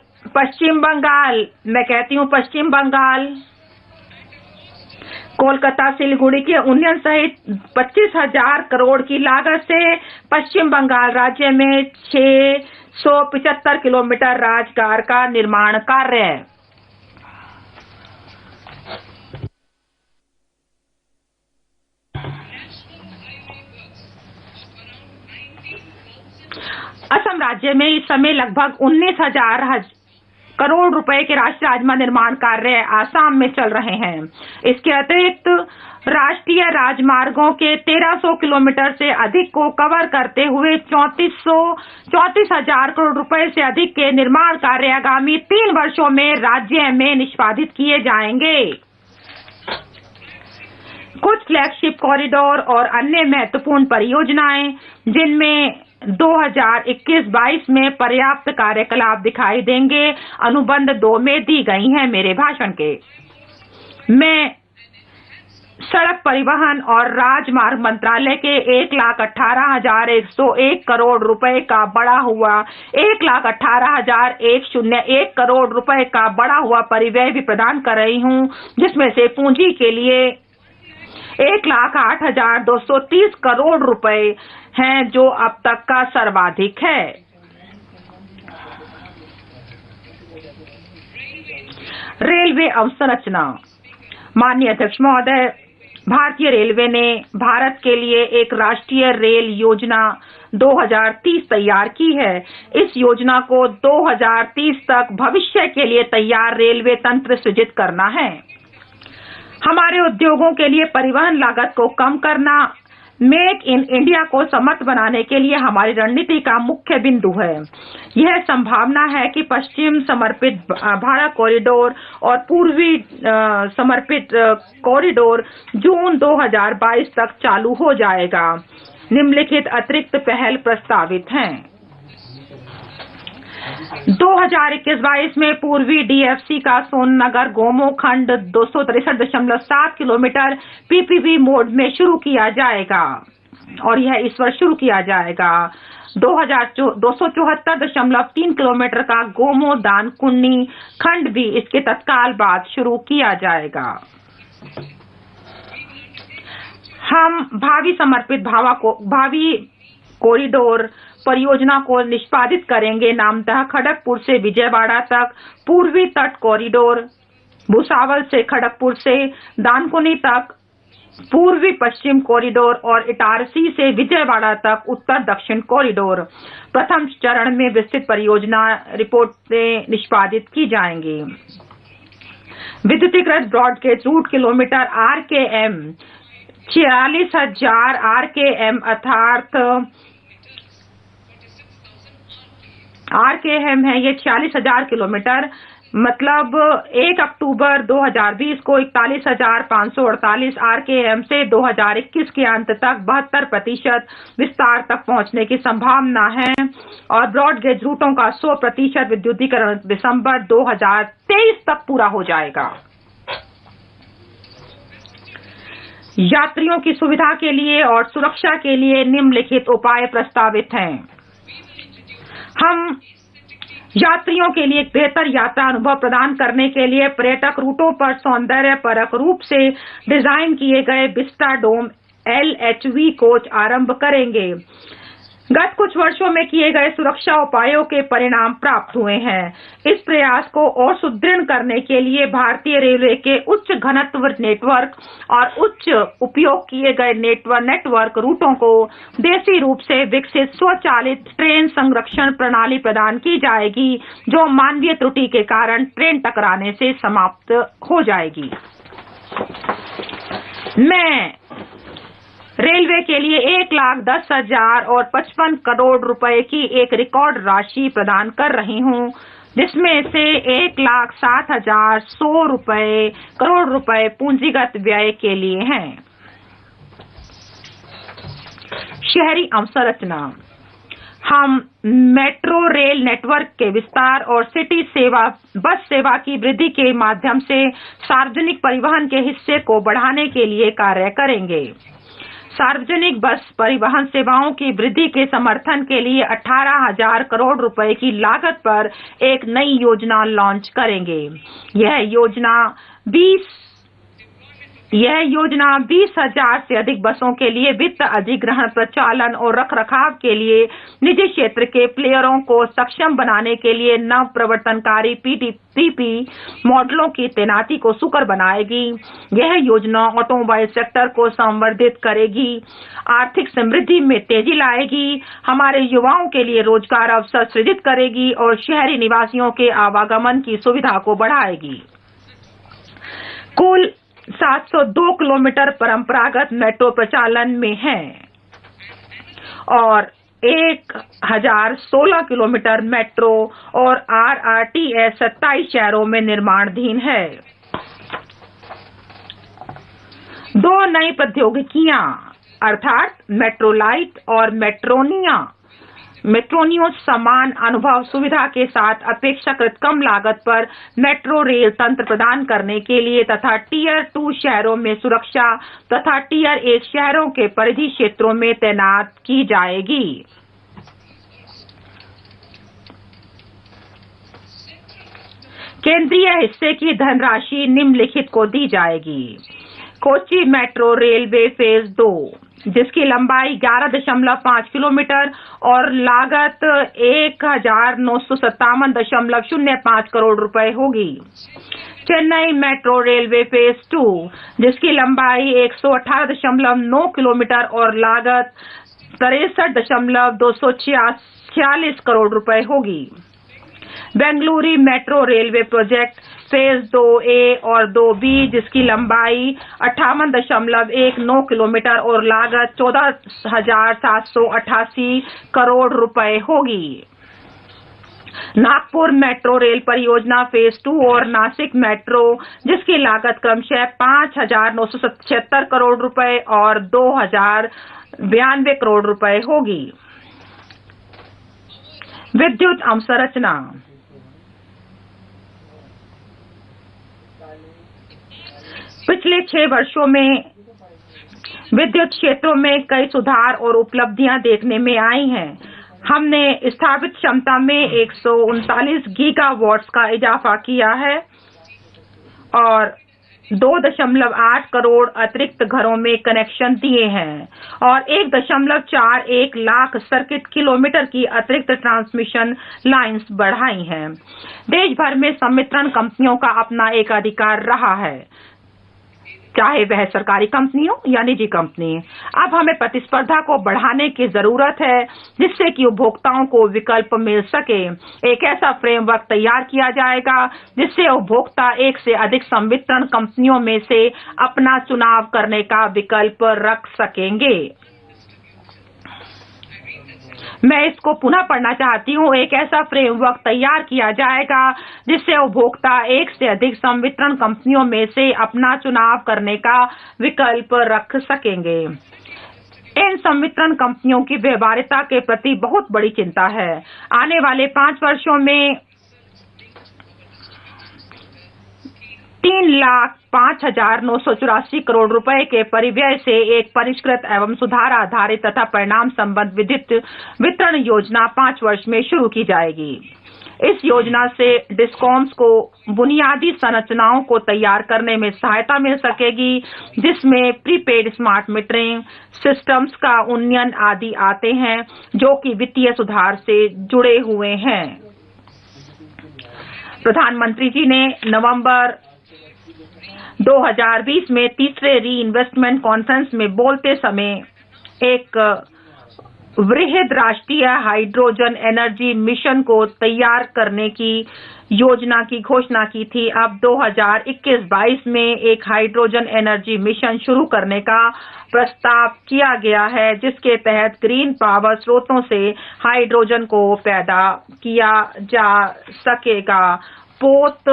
कोलकाता सिलीगुड़ी के उन्नयन सहित 25,000 करोड़ की लागत से पश्चिम बंगाल राज्य में 675 किलोमीटर राजमार्ग का निर्माण कार्य है। राज्य में इस समय लगभग 19,000 करोड़ रुपए के राष्ट्रीय राजमार्ग निर्माण कार्य आसाम में चल रहे हैं। इसके अतिरिक्त राष्ट्रीय राजमार्गों के 1300 किलोमीटर से अधिक को कवर करते हुए 34,000 करोड़ रुपए से अधिक के निर्माण कार्य आगामी 3 वर्षों में राज्य में निष्पादित किए जाएंगे। कुछ फ्लैगशिप कॉरिडोर और अन्य महत्वपूर्ण परियोजनाएं जिनमें 2021-22 में पर्याप्त कार्यकलाप दिखाई देंगे, अनुबंध 2 में दी गई हैं मेरे भाषण के। मैं सड़क परिवहन और राजमार्ग मंत्रालय के 1,18,101 करोड़ रुपए का बढ़ा हुआ 1,18,101 करोड़ रुपए का बढ़ा हुआ परिव्यय भी प्रदान कर रही हूं, जिसमें से पूंजी के लिए 1,08,230 करोड़ रुपए हैं, जो अब तक का सर्वाधिक है। रेलवे अवसंरचना। माननीय अध्यक्ष महोदय, भारतीय रेलवे ने भारत के लिए एक राष्ट्रीय रेल योजना 2030 तैयार की है। इस योजना को 2030 तक भविष्य के लिए तैयार रेलवे तंत्र सृजित करना है। हमारे उद्योगों के लिए परिवहन लागत को कम करना मेक इन इंडिया को समर्थ बनाने के लिए हमारी रणनीति का मुख्य बिंदु है। यह संभावना है कि पश्चिम समर्पित भारत कॉरिडोर और पूर्वी समर्पित कॉरिडोर जून 2022 तक चालू हो जाएगा। निम्नलिखित अतिरिक्त पहल प्रस्तावित हैं। 2021-22 में पूर्वी डीएफसी का सोननगर गोमो खंड 263.7 किलोमीटर पीपीपी मोड में शुरू किया जाएगा और यह इस वर्ष शुरू किया जाएगा। 274.3 किलोमीटर का गोमो दानकुन्नी खंड भी इसके तत्काल बाद शुरू किया जाएगा। हम भावी कॉरिडोर परियोजना को निष्पादित करेंगे। नामतः खड़गपुर से विजयवाड़ा तक पूर्वी तट कॉरिडोर, भुसावल से खड़गपुर से दानकुनी तक पूर्वी पश्चिम कॉरिडोर और इटारसी से विजयवाड़ा तक उत्तर दक्षिण कॉरिडोर। प्रथम चरण में विस्तृत परियोजना रिपोर्टें निष्पादित की जाएंगी। विद्युतीकृत broad gauge route kilometre RKM 46,000 RKM अर्थात आरकेएम है ये 46,000 किलोमीटर, मतलब 1 अक्टूबर 2020 को 41,548 आरकेएम से 2021 के अंत तक 72% विस्तार तक पहुंचने की संभावना है और ब्रॉडगेज रूटों का 100% विद्युतीकरण दिसंबर 2023 तक पूरा हो जाएगा। यात्रियों की सुविधा के लिए और सुरक्षा के लिए निम्नलिखित उपाय प्रस्तावित हैं। हम यात्रियों के लिए एक बेहतर यात्रा अनुभव प्रदान करने के लिए पर्यटक रूटों पर सौंदर्यपरक रूप से डिजाइन किए गए विस्टाडोम LHV कोच आरंभ करेंगे। गत कुछ वर्षों में किए गए सुरक्षा उपायों के परिणाम प्राप्त हुए हैं। इस प्रयास को और सुदृढ़ करने के लिए भारतीय रेलवे के उच्च घनत्व नेटवर्क और उच्च उपयोग किए गए नेटवर्क रूटों को देसी रूप से विकसित स्वचालित ट्रेन संरक्षण प्रणाली प्रदान की जाएगी, जो मानवीय त्रुटि के कारण ट्रेन टकराने से समाप्त हो जाएगी। मैं रेलवे के लिए 1,10,000 और 55 करोड़ रुपए की एक रिकॉर्ड राशि प्रदान कर रही हूं, जिसमें से 1,07,100 करोड़ रुपए पूंजीगत व्यय के लिए हैं। शहरी अवसंरचना। हम मेट्रो रेल नेटवर्क के विस्तार और सिटी सेवा बस सेवा की वृद्धि के माध्यम से सार्वजनिक परिवहन के हिस्से को बढ़ाने के लिए कार्य करेंगे। सार्वजनिक बस परिवहन सेवाओं की वृद्धि के समर्थन के लिए 18,000 करोड़ रुपए की लागत पर एक नई योजना लॉन्च करेंगे। यह योजना 20 यह योजना 20,000 से अधिक बसों के लिए वित्त अधिग्रहण, प्रचालन और रखरखाव के लिए निजी क्षेत्र के प्लेयरों को सक्षम बनाने के लिए नव प्रवर्तनकारी पीपीपी मॉडलों की तैनाती को सुकर बनाएगी। यह योजना ऑटोमोबाइल सेक्टर को संवर्धित करेगी, आर्थिक समृद्धि में तेजी लाएगी, हमारे युवाओं के लिए रोजगार अवसर सृजित करेगी और शहरी निवासियों के आवागमन की सुविधा को बढ़ाएगी। कुल 702 किलोमीटर परंपरागत मेट्रो प्रचालन में है और 1016 किलोमीटर मेट्रो और आरआरटीएस 27 शहरों में निर्माणाधीन है। 2 नई प्रौद्योगिकियां अर्थात मेट्रोलाइट और मेट्रोनियो समान अनुभव सुविधा के साथ अपेक्षाकृत कम लागत पर मेट्रो रेल तंत्र प्रदान करने के लिए तथा टीयर 2 शहरों में सुरक्षा तथा टीयर 1 शहरों के परिधि क्षेत्रों में तैनात की जाएगी। केंद्रीय हिस्से की धनराशि निम्नलिखित को दी जाएगी। कोच्चि मेट्रो रेलवे फेज 2 जिसकी लंबाई 11.5 किलोमीटर और लागत 1957.05 करोड़ रुपए होगी। चेन्नई मेट्रो रेलवे फेज 2 जिसकी लंबाई 118.9 किलोमीटर और लागत 63.246 करोड़ रुपए होगी। Bengaluru metro railway project phase 2A और 2B जिसकी लंबाई 58.19 किलोमीटर और लागत 14,788 करोड़ रुपए होगी। नागपुर मेट्रो रेल परियोजना फेज 2 और नासिक मेट्रो जिसकी लागत क्रमशः 5,976 करोड़ रुपए और 2,092 करोड़ रुपए होगी। विद्युत अवसंरचना पिछले 6 वर्षों में विद्युत क्षेत्रों में कई सुधार और उपलब्धियां देखने में आई हैं। हमने स्थापित क्षमता में 139 गीगावाट्स का इजाफा किया है और 2.8 करोड़ अतिरिक्त घरों में कनेक्शन दिए हैं और 1.41 लाख सर्किट किलोमीटर की अतिरिक्त ट्रांसमिशन लाइंस बढ़ाई हैं। देश भर में संवितरण कंपनियों का अपना एक अधिकार रहा है, चाहे वह सरकारी कंपनी हो या निजी कंपनी। अब हमें प्रतिस्पर्धा को बढ़ाने की जरूरत है जिससे कि उपभोक्ताओं को विकल्प मिल सके। एक ऐसा फ्रेमवर्क तैयार किया जाएगा जिससे उपभोक्ता एक से अधिक संवितरण कंपनियों में से अपना चुनाव करने का विकल्प रख सकेंगे। मैं इसको पुनः पढ़ना चाहती हूँ। एक ऐसा फ्रेमवर्क तैयार किया जाएगा जिससे उपभोक्ता एक से अधिक संवितरण कंपनियों में से अपना चुनाव करने का विकल्प रख सकेंगे। इन संवितरण कंपनियों की व्यवहार्यता के प्रति बहुत बड़ी चिंता है। आने वाले 5 वर्षों में 3,05,984 करोड़ रुपए के परिव्यय से एक परिष्कृत एवं सुधार आधारित तथा परिणाम संबद्ध विद्युत वितरण योजना 5 वर्ष में शुरू की जाएगी। इस योजना से डिस्कॉम्स को बुनियादी संरचनाओं को तैयार करने में सहायता मिल सकेगी जिसमें प्रीपेड स्मार्ट मीटरिंग सिस्टम्स का उन्नयन आदि आते हैं जो कि वित्तीय सुधार से जुड़े हुए हैं। प्रधानमंत्री जी ने नवंबर 2020 में तीसरे री इन्वेस्टमेंट कॉन्फ्रेंस में बोलते समय एक वृहद राष्ट्रीय हाइड्रोजन एनर्जी मिशन को तैयार करने की योजना की घोषणा की थी। अब 2021-22 में एक हाइड्रोजन एनर्जी मिशन शुरू करने का प्रस्ताव किया गया है जिसके तहत ग्रीन पावर स्रोतों से हाइड्रोजन को पैदा किया जा सकेगा। पोत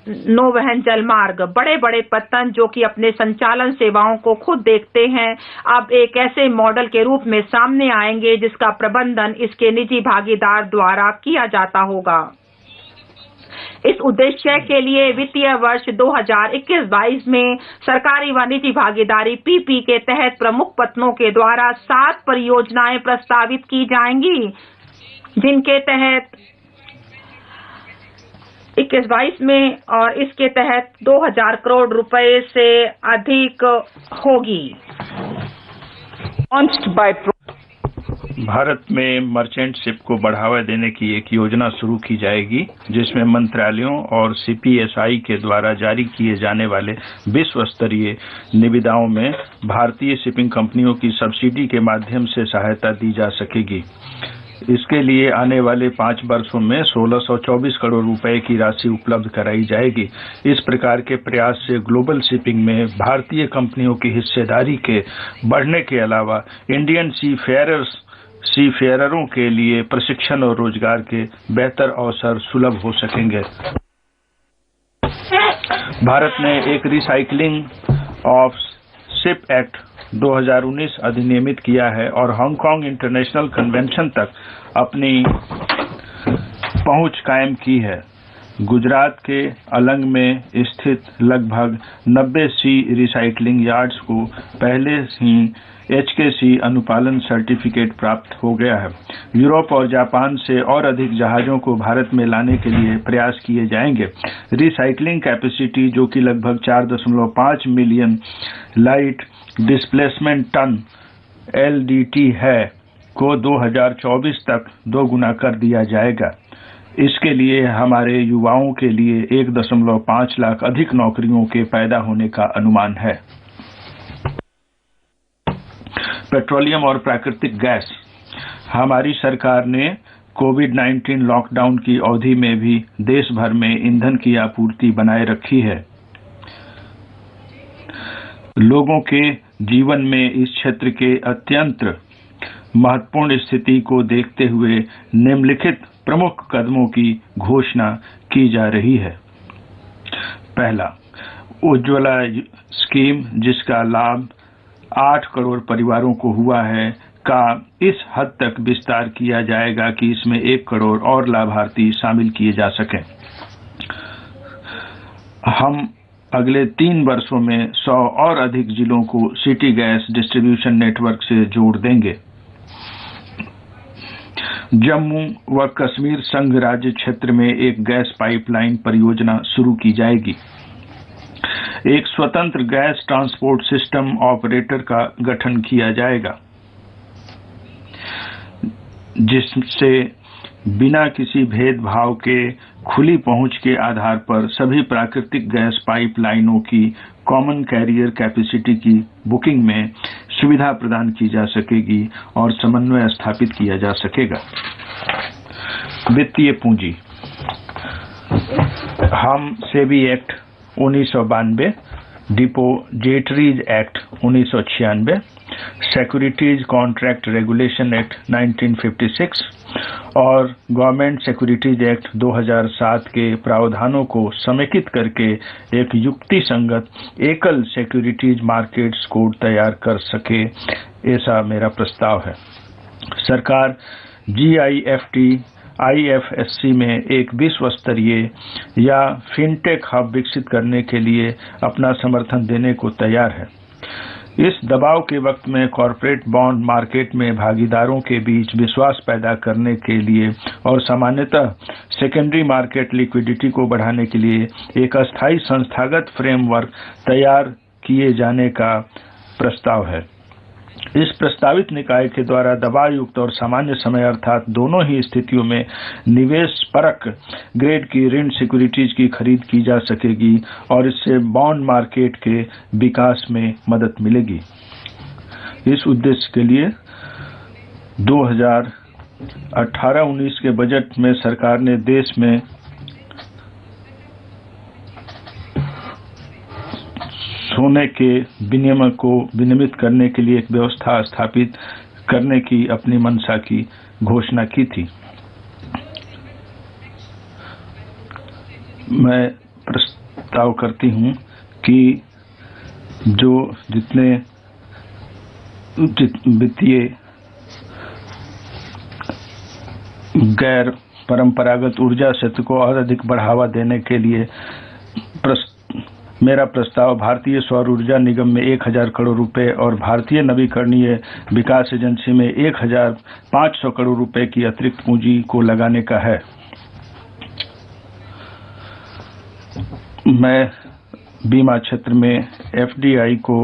नौवहन जलमार्ग बड़े बड़े पत्तन जो कि अपने संचालन सेवाओं को खुद देखते हैं अब एक ऐसे मॉडल के रूप में सामने आएंगे जिसका प्रबंधन इसके निजी भागीदार द्वारा किया जाता होगा। इस उद्देश्य के लिए वित्तीय वर्ष 2021-22 में सरकारी व निजी भागीदारी पीपी के तहत प्रमुख पत्रों के द्वारा 7 परियोजनाएं प्रस्तावित की जाएंगी जिनके तहत 21-22 में और इसके तहत 2000 करोड़ रुपए से अधिक होगी। भारत में मर्चेंट शिप को बढ़ावा देने की एक योजना शुरू की जाएगी, जिसमें मंत्रालयों और सीपीएसआई के द्वारा जारी किए जाने वाले विश्व स्तरीय निविदाओं में भारतीय शिपिंग कंपनियों की सब्सिडी के माध्यम से सहायता दी जा सकेगी। इसके लिए आने वाले 5 वर्षों में 1624 करोड़ रुपए की राशि उपलब्ध कराई जाएगी। इस प्रकार के प्रयास से ग्लोबल शिपिंग में भारतीय कंपनियों की हिस्सेदारी के बढ़ने के अलावा इंडियन सीफेयररों के लिए प्रशिक्षण और रोजगार के बेहतर अवसर सुलभ हो सकेंगे। भारत ने एक रिसाइकलिंग ऑफ शिप एक्ट 2019 अधिनियमित किया है और हांगकांग इंटरनेशनल कन्वेंशन तक अपनी पहुंच कायम की है। गुजरात के अलंग में स्थित लगभग 90 सी रिसाइकलिंग यार्ड्स को पहले ही HKC अनुपालन सर्टिफिकेट प्राप्त हो गया है। यूरोप और जापान से और अधिक जहाजों को भारत में लाने के लिए प्रयास किए जाएंगे। रिसाइकलिंग कैपेसिटी, जो कि लगभग 4.5 million light displacement ton LDT है, को 2024 तक 2 गुना कर दिया जाएगा। इसके लिए हमारे युवाओं के लिए 1.5 लाख अधिक नौकरियों के पैदा होने का अनुमान है। पेट्रोलियम और प्राकृतिक गैस। हमारी सरकार ने कोविड-19 लॉकडाउन की अवधि में भी देश भर में ईंधन की आपूर्ति बनाए रखी है। लोगों के जीवन में इस क्षेत्र के अत्यंत महत्वपूर्ण स्थिति को देखते हुए निम्नलिखित प्रमुख कदमों की घोषणा की जा रही है। पहला, उज्ज्वला स्कीम, जिसका लाभ 8 करोड़ परिवारों को हुआ है, का इस हद तक विस्तार किया जाएगा कि इसमें 1 करोड़ और लाभार्थी शामिल किए जा सकें। हम अगले 3 वर्षों में 100 और अधिक जिलों को सिटी गैस डिस्ट्रीब्यूशन नेटवर्क से जोड़ देंगे। जम्मू व कश्मीर संघ राज्य क्षेत्र में एक गैस पाइपलाइन परियोजना शुरू की जाएगी। एक स्वतंत्र गैस ट्रांसपोर्ट सिस्टम ऑपरेटर का गठन किया जाएगा, जिससे बिना किसी भेदभाव के खुली पहुंच के आधार पर सभी प्राकृतिक गैस पाइपलाइनों की कॉमन कैरियर कैपेसिटी की बुकिंग में सुविधा प्रदान की जा सकेगी और समन्वय स्थापित किया जा सकेगा। वित्तीय पूंजी। हम SEBI act 1992, depositories act 1996, securities contract regulation act 1956 और गवर्नमेंट सिक्योरिटीज एक्ट 2007 के प्रावधानों को समेकित करके एक युक्ति संगत एकल सिक्योरिटीज मार्केट्स कोड तैयार कर सके, ऐसा मेरा प्रस्ताव है। सरकार GIFT IFSC में एक विश्व स्तरीय या फिनटेक हब विकसित करने के लिए अपना समर्थन देने को तैयार है। इस दबाव के वक्त में कॉरपोरेट बॉन्ड मार्केट में भागीदारों के बीच विश्वास पैदा करने के लिए और सामान्यतः सेकेंडरी मार्केट लिक्विडिटी को बढ़ाने के लिए एक अस्थायी संस्थागत फ्रेमवर्क तैयार किए जाने का प्रस्ताव है। इस प्रस्तावित निकाय के द्वारा दबायुक्त और सामान्य समय अर्थात दोनों ही स्थितियों में निवेश परक ग्रेड की ऋण सिक्योरिटीज की खरीद की जा सकेगी और इससे बॉन्ड मार्केट के विकास में मदद मिलेगी। इस उद्देश्य के लिए 2018-19 के बजट में सरकार ने देश में सोने के विनिमय को विनियमित करने के लिए एक व्यवस्था स्थापित करने की अपनी मंशा की घोषणा की थी। मैं प्रस्ताव करती हूं कि जो जितने वित्तीय गैर परंपरागत ऊर्जा क्षेत्र को और अधिक बढ़ावा देने के लिए मेरा प्रस्ताव भारतीय सौर ऊर्जा निगम में 1000 करोड़ रुपए और भारतीय नवीकरणीय विकास एजेंसी में 1500 करोड़ रुपए की अतिरिक्त पूंजी को लगाने का है। मैं बीमा क्षेत्र में एफडीआई को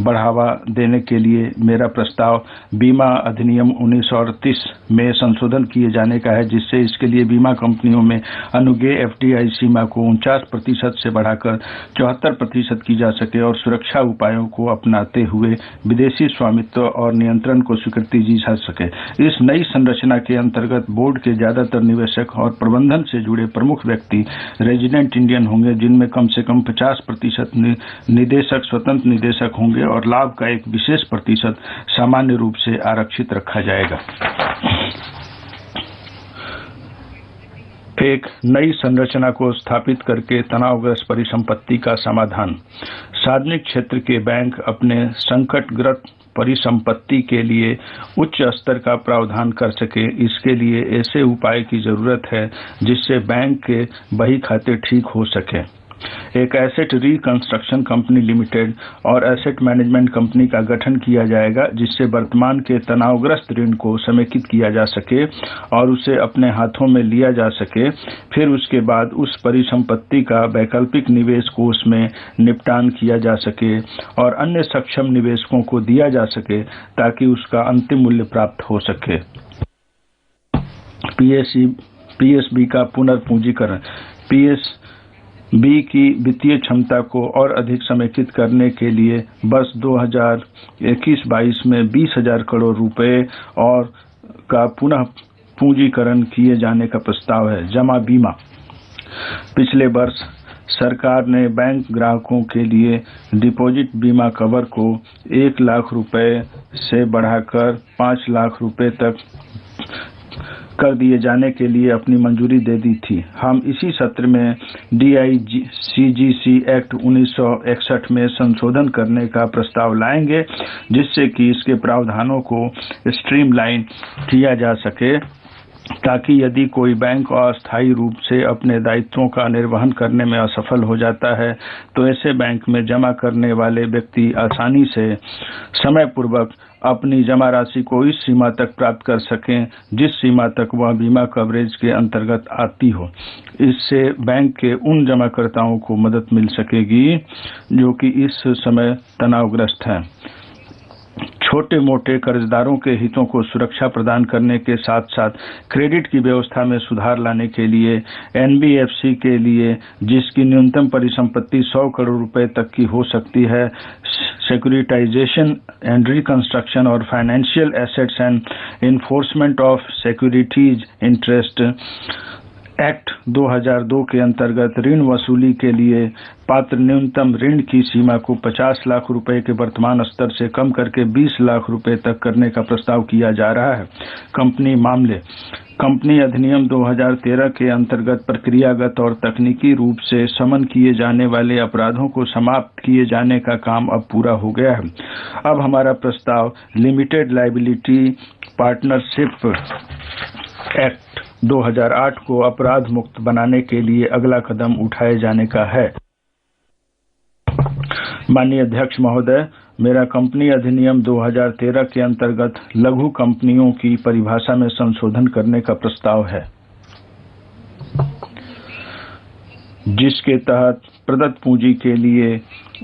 बढ़ावा देने के लिए मेरा प्रस्ताव बीमा अधिनियम 1938 में संशोधन किए जाने का है, जिससे इसके लिए बीमा कंपनियों में अनुज्ञेय एफडीआई सीमा को 49% से बढ़ाकर 74% की जा सके और सुरक्षा उपायों को अपनाते हुए विदेशी स्वामित्व और नियंत्रण को स्वीकृति दी जा सके। इस नई संरचना के अंतर्गत बोर्ड के ज्यादातर निवेशक और प्रबंधन से जुड़े प्रमुख व्यक्ति रेजिडेंट इंडियन होंगे, जिनमें कम से कम 50% निदेशक स्वतंत्र निदेशक होंगे और लाभ का एक विशेष प्रतिशत सामान्य रूप से आरक्षित रखा जाएगा। एक नई संरचना को स्थापित करके तनावग्रस्त परिसंपत्ति का समाधान। सार्वजनिक क्षेत्र के बैंक अपने संकटग्रस्त परिसंपत्ति के लिए उच्च स्तर का प्रावधान कर सके, इसके लिए ऐसे उपाय की जरूरत है जिससे बैंक के बही खाते ठीक हो सके। एक एसेट रिकंस्ट्रक्शन कंपनी लिमिटेड और एसेट मैनेजमेंट कंपनी का गठन किया जाएगा, जिससे वर्तमान के तनावग्रस्त ऋण को समेकित किया जा सके और उसे अपने हाथों में लिया जा सके। फिर उसके बाद उस परिसंपत्ति का वैकल्पिक निवेश कोष में निपटान किया जा सके और अन्य सक्षम निवेशकों को दिया जा सके ताकि उसका अंतिम मूल्य प्राप्त हो सके। पीएसबी का पुनर्पूंजीकरण। पीएसबी की वित्तीय क्षमता को और अधिक समेकित करने के लिए वर्ष 2021-22 में 20,000 करोड़ रुपए और का पुनः पूंजीकरण किए जाने का प्रस्ताव है। जमा बीमा। पिछले वर्ष सरकार ने बैंक ग्राहकों के लिए डिपॉजिट बीमा कवर को 1 लाख रुपए से बढ़ाकर 5 लाख रुपए तक कर दिए जाने के लिए अपनी मंजूरी दे दी थी। हम इसी सत्र में DICGC एक्ट 1961 में संशोधन करने का प्रस्ताव लाएंगे, जिससे कि इसके प्रावधानों को स्ट्रीमलाइन किया जा सके, ताकि यदि कोई बैंक अस्थायी रूप से अपने दायित्वों का निर्वहन करने में असफल हो जाता है तो ऐसे बैंक में जमा करने वाले व्यक्ति आसानी से समय पूर्वक अपनी जमा राशि को इस सीमा तक प्राप्त कर सकें जिस सीमा तक वह बीमा कवरेज के अंतर्गत आती हो। इससे बैंक के उन जमाकर्ताओं को मदद मिल सकेगी जो कि इस समय तनावग्रस्त हैं। छोटे मोटे कर्जदारों के हितों को सुरक्षा प्रदान करने के साथ साथ क्रेडिट की व्यवस्था में सुधार लाने के लिए NBFC के लिए, जिसकी न्यूनतम परिसंपत्ति 100 करोड़ रुपए तक की हो सकती है, सिक्योरिटाइजेशन एंड रिकंस्ट्रक्शन और financial assets and enforcement of securities interest act 2002 के अंतर्गत ऋण वसूली के लिए पात्र न्यूनतम ऋण की सीमा को 50 लाख रुपए के वर्तमान स्तर से कम करके 20 लाख रुपए तक करने का प्रस्ताव किया जा रहा है। कंपनी मामले। कंपनी अधिनियम 2013 के अंतर्गत प्रक्रियागत और तकनीकी रूप से समन किए जाने वाले अपराधों को समाप्त किए जाने का काम अब पूरा हो गया है। अब हमारा प्रस्ताव लिमिटेड लायबिलिटी पार्टनरशिप एक्ट 2008 को अपराध मुक्त बनाने के लिए अगला कदम उठाए जाने का है। माननीय अध्यक्ष महोदय, मेरा कंपनी अधिनियम 2013 के अंतर्गत लघु कंपनियों की परिभाषा में संशोधन करने का प्रस्ताव है, जिसके तहत प्रदत्त पूंजी के लिए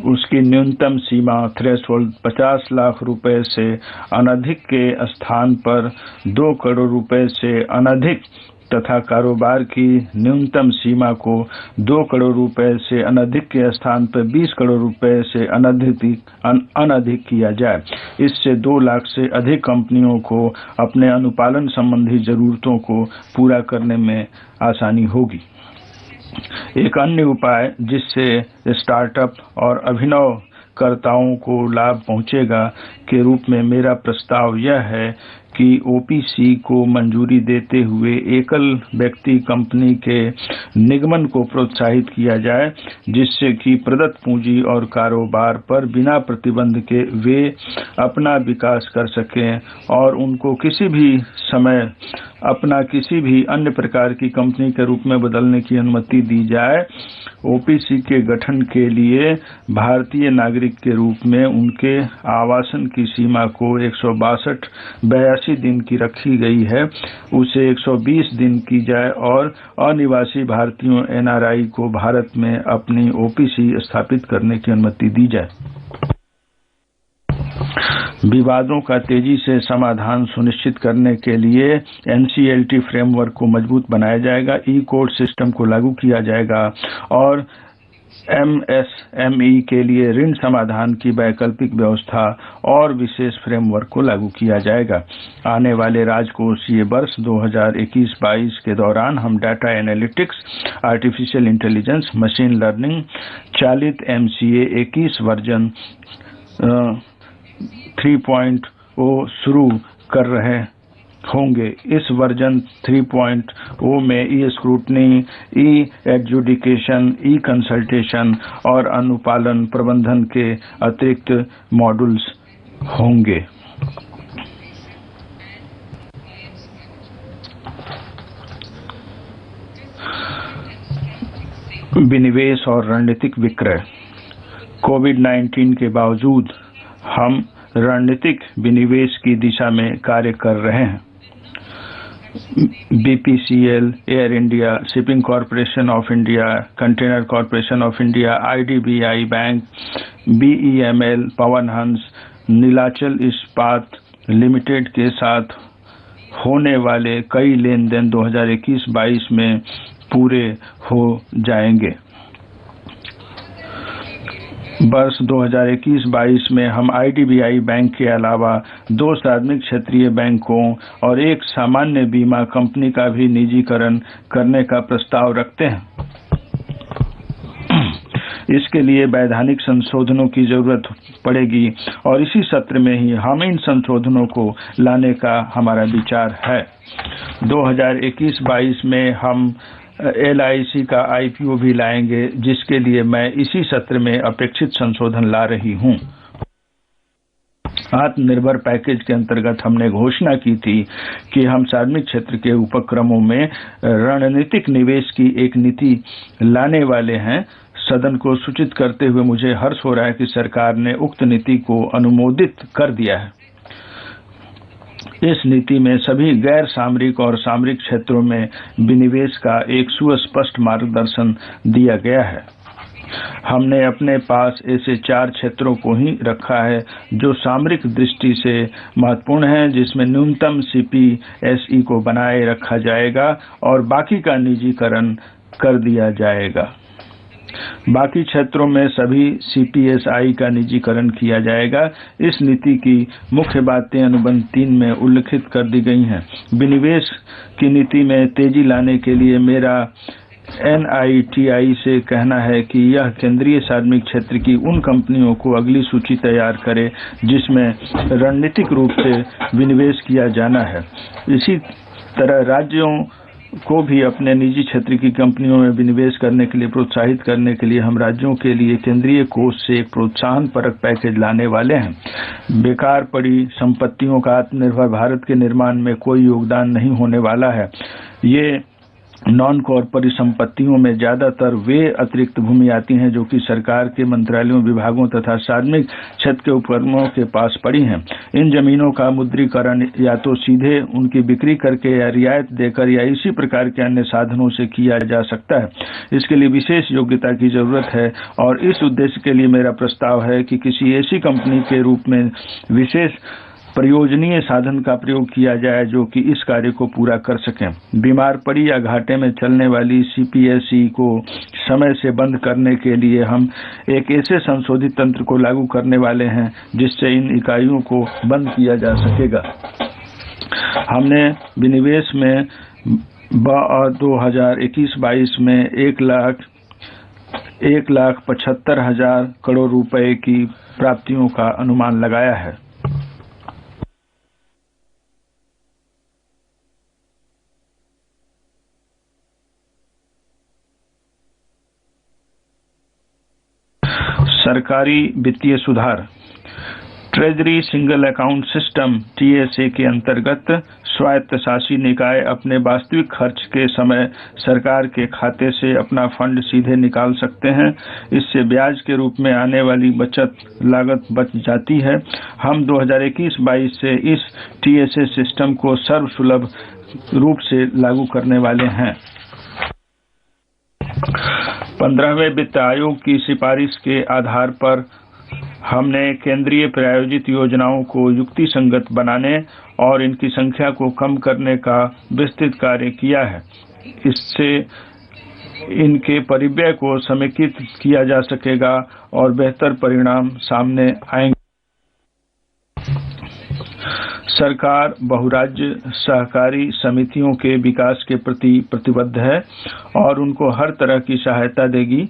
उसकी न्यूनतम सीमा थ्रेशोल्ड 50 लाख रुपए से अनधिक के स्थान पर 2 करोड़ रुपए से अनधिक तथा कारोबार की न्यूनतम सीमा को 2 करोड़ रुपए से अनधिक के स्थान पर 20 करोड़ रुपए से अनधिक किया जाए। इससे 2 लाख से अधिक कंपनियों को अपने अनुपालन संबंधी जरूरतों को पूरा करने में आसानी होगी। एक अन्य उपाय जिससे स्टार्टअप और अभिनवकर्ताओं को लाभ पहुंचेगा के रूप में मेरा प्रस्ताव यह है कि OPC को मंजूरी देते हुए एकल व्यक्ति कंपनी के निगमन को प्रोत्साहित किया जाए, जिससे कि प्रदत्त पूंजी और कारोबार पर बिना प्रतिबंध के वे अपना विकास कर सकें और उनको किसी भी समय अपना किसी भी अन्य प्रकार की कंपनी के रूप में बदलने की अनुमति दी जाए। OPC के गठन के लिए भारतीय नागरिक के रूप में उनके आवासन की सीमा को 162 81 दिन की रखी गई है उसे 120 दिन की जाए और अनिवासी भारतीयों NRI को भारत में अपनी OPC स्थापित करने की अनुमति दी जाए। विवादों का तेजी से समाधान सुनिश्चित करने के लिए NCLT फ्रेमवर्क को मजबूत बनाया जाएगा, ई-कोर्ट सिस्टम को लागू किया जाएगा और MSME के लिए ऋण समाधान की वैकल्पिक व्यवस्था और विशेष फ्रेमवर्क को लागू किया जाएगा। आने वाले राजकोषीय वर्ष 2021-22 के दौरान हम data analytics, artificial intelligence, machine learning चालित MCA 21 वर्जन 3.0 शुरू कर रहे होंगे। इस वर्जन 3.0 में ई-स्क्रूटनी, ई-एडजुडिकेशन, ई-कंसल्टेशन और अनुपालन प्रबंधन के अतिरिक्त मॉड्यूल्स होंगे। विनिवेश और रणनीतिक विक्रय। कोविड-19 के बावजूद हम रणनीतिक विनिवेश की दिशा में कार्य कर रहे हैं। BPCL, air India, shipping corporation of India, container corporation of India, IDBI bank, BEML, Pawan Hans, Nilachal इस्पात लिमिटेड के साथ होने वाले कई लेन देन 2021-22 में पूरे हो जाएंगे। वर्ष 2021-22 में हम IDBI बैंक के अलावा 2 सार्वजनिक क्षेत्रीय बैंकों और एक सामान्य बीमा कंपनी का भी निजीकरण करने का प्रस्ताव रखते हैं। इसके लिए वैधानिक संशोधनों की जरूरत पड़ेगी और इसी सत्र में ही हम इन संशोधनों को लाने का हमारा विचार है। 2021-22 में हम LIC का IPO भी लाएंगे, जिसके लिए मैं इसी सत्र में अपेक्षित संशोधन ला रही हूं। आत्मनिर्भर पैकेज के अंतर्गत हमने घोषणा की थी कि हम सार्वजनिक क्षेत्र के उपक्रमों में रणनीतिक निवेश की एक नीति लाने वाले हैं। सदन को सूचित करते हुए मुझे हर्ष हो रहा है कि सरकार ने उक्त नीति को अनुमोदित कर दिया है। इस नीति में सभी गैर सामरिक और सामरिक क्षेत्रों में विनिवेश का एक सुस्पष्ट मार्गदर्शन दिया गया है। हमने अपने पास ऐसे 4 क्षेत्रों को ही रखा है जो सामरिक दृष्टि से महत्वपूर्ण हैं, जिसमें न्यूनतम CPSE को बनाए रखा जाएगा और बाकी का निजीकरण कर दिया जाएगा। बाकी क्षेत्रों में सभी CPSI का निजीकरण किया जाएगा। इस नीति की मुख्य बातें अनुबंध 3 में उल्लिखित कर दी गई हैं। विनिवेश की नीति में तेजी लाने के लिए मेरा NITI से कहना है कि यह केंद्रीय सार्वजनिक क्षेत्र की उन कंपनियों को अगली सूची तैयार करे जिसमें रणनीतिक रूप से विनिवेश किया जाना है। इसी तरह राज्यों को भी अपने निजी क्षेत्र की कंपनियों में विनिवेश करने के लिए प्रोत्साहित करने के लिए हम राज्यों के लिए केंद्रीय कोष से एक प्रोत्साहन परक पैकेज लाने वाले हैं। बेकार पड़ी संपत्तियों का आत्मनिर्भर भारत के निर्माण में कोई योगदान नहीं होने वाला है। ये नॉन कॉर्पोरेट संपत्तियों में ज्यादातर वे अतिरिक्त भूमि आती हैं जो कि सरकार के मंत्रालयों, विभागों तथा सार्वजनिक क्षेत्र के उपक्रमों के पास पड़ी हैं। इन जमीनों का मुद्रीकरण या तो सीधे उनकी बिक्री करके या रियायत देकर या इसी प्रकार के अन्य साधनों से किया जा सकता है। इसके लिए विशेष योग्यता की जरूरत है और इस उद्देश्य के लिए मेरा प्रस्ताव है कि किसी ऐसी कंपनी के रूप में विशेष प्रयोजनीय साधन का प्रयोग किया जाए जो कि इस कार्य को पूरा कर सकें। बीमार पड़ी या घाटे में चलने वाली CPSE को समय से बंद करने के लिए हम एक ऐसे संशोधित तंत्र को लागू करने वाले हैं जिससे इन इकाइयों को बंद किया जा सकेगा। हमने विनिवेश में 2021-22 में 1,75,000 करोड़ रुपए की प्राप्तियों का अनुमान लगाया है। सरकारी वित्तीय सुधार। Treasury single account system TSA के अंतर्गत स्वायत्तशासी निकाय अपने वास्तविक खर्च के समय सरकार के खाते से अपना फंड सीधे निकाल सकते हैं। इससे ब्याज के रूप में आने वाली बचत लागत बच जाती है। हम 2021-22 से इस TSA सिस्टम को सर्वसुलभ रूप से लागू करने वाले हैं। 15वें वित्त आयोग की सिफारिश के आधार पर हमने केंद्रीय प्रायोजित योजनाओं को युक्ति संगत बनाने और इनकी संख्या को कम करने का विस्तृत कार्य किया है। इससे इनके परिव्यय को समेकित किया जा सकेगा और बेहतर परिणाम सामने आएंगे। सरकार बहुराज्य सहकारी समितियों के विकास के प्रति प्रतिबद्ध है और उनको हर तरह की सहायता देगी।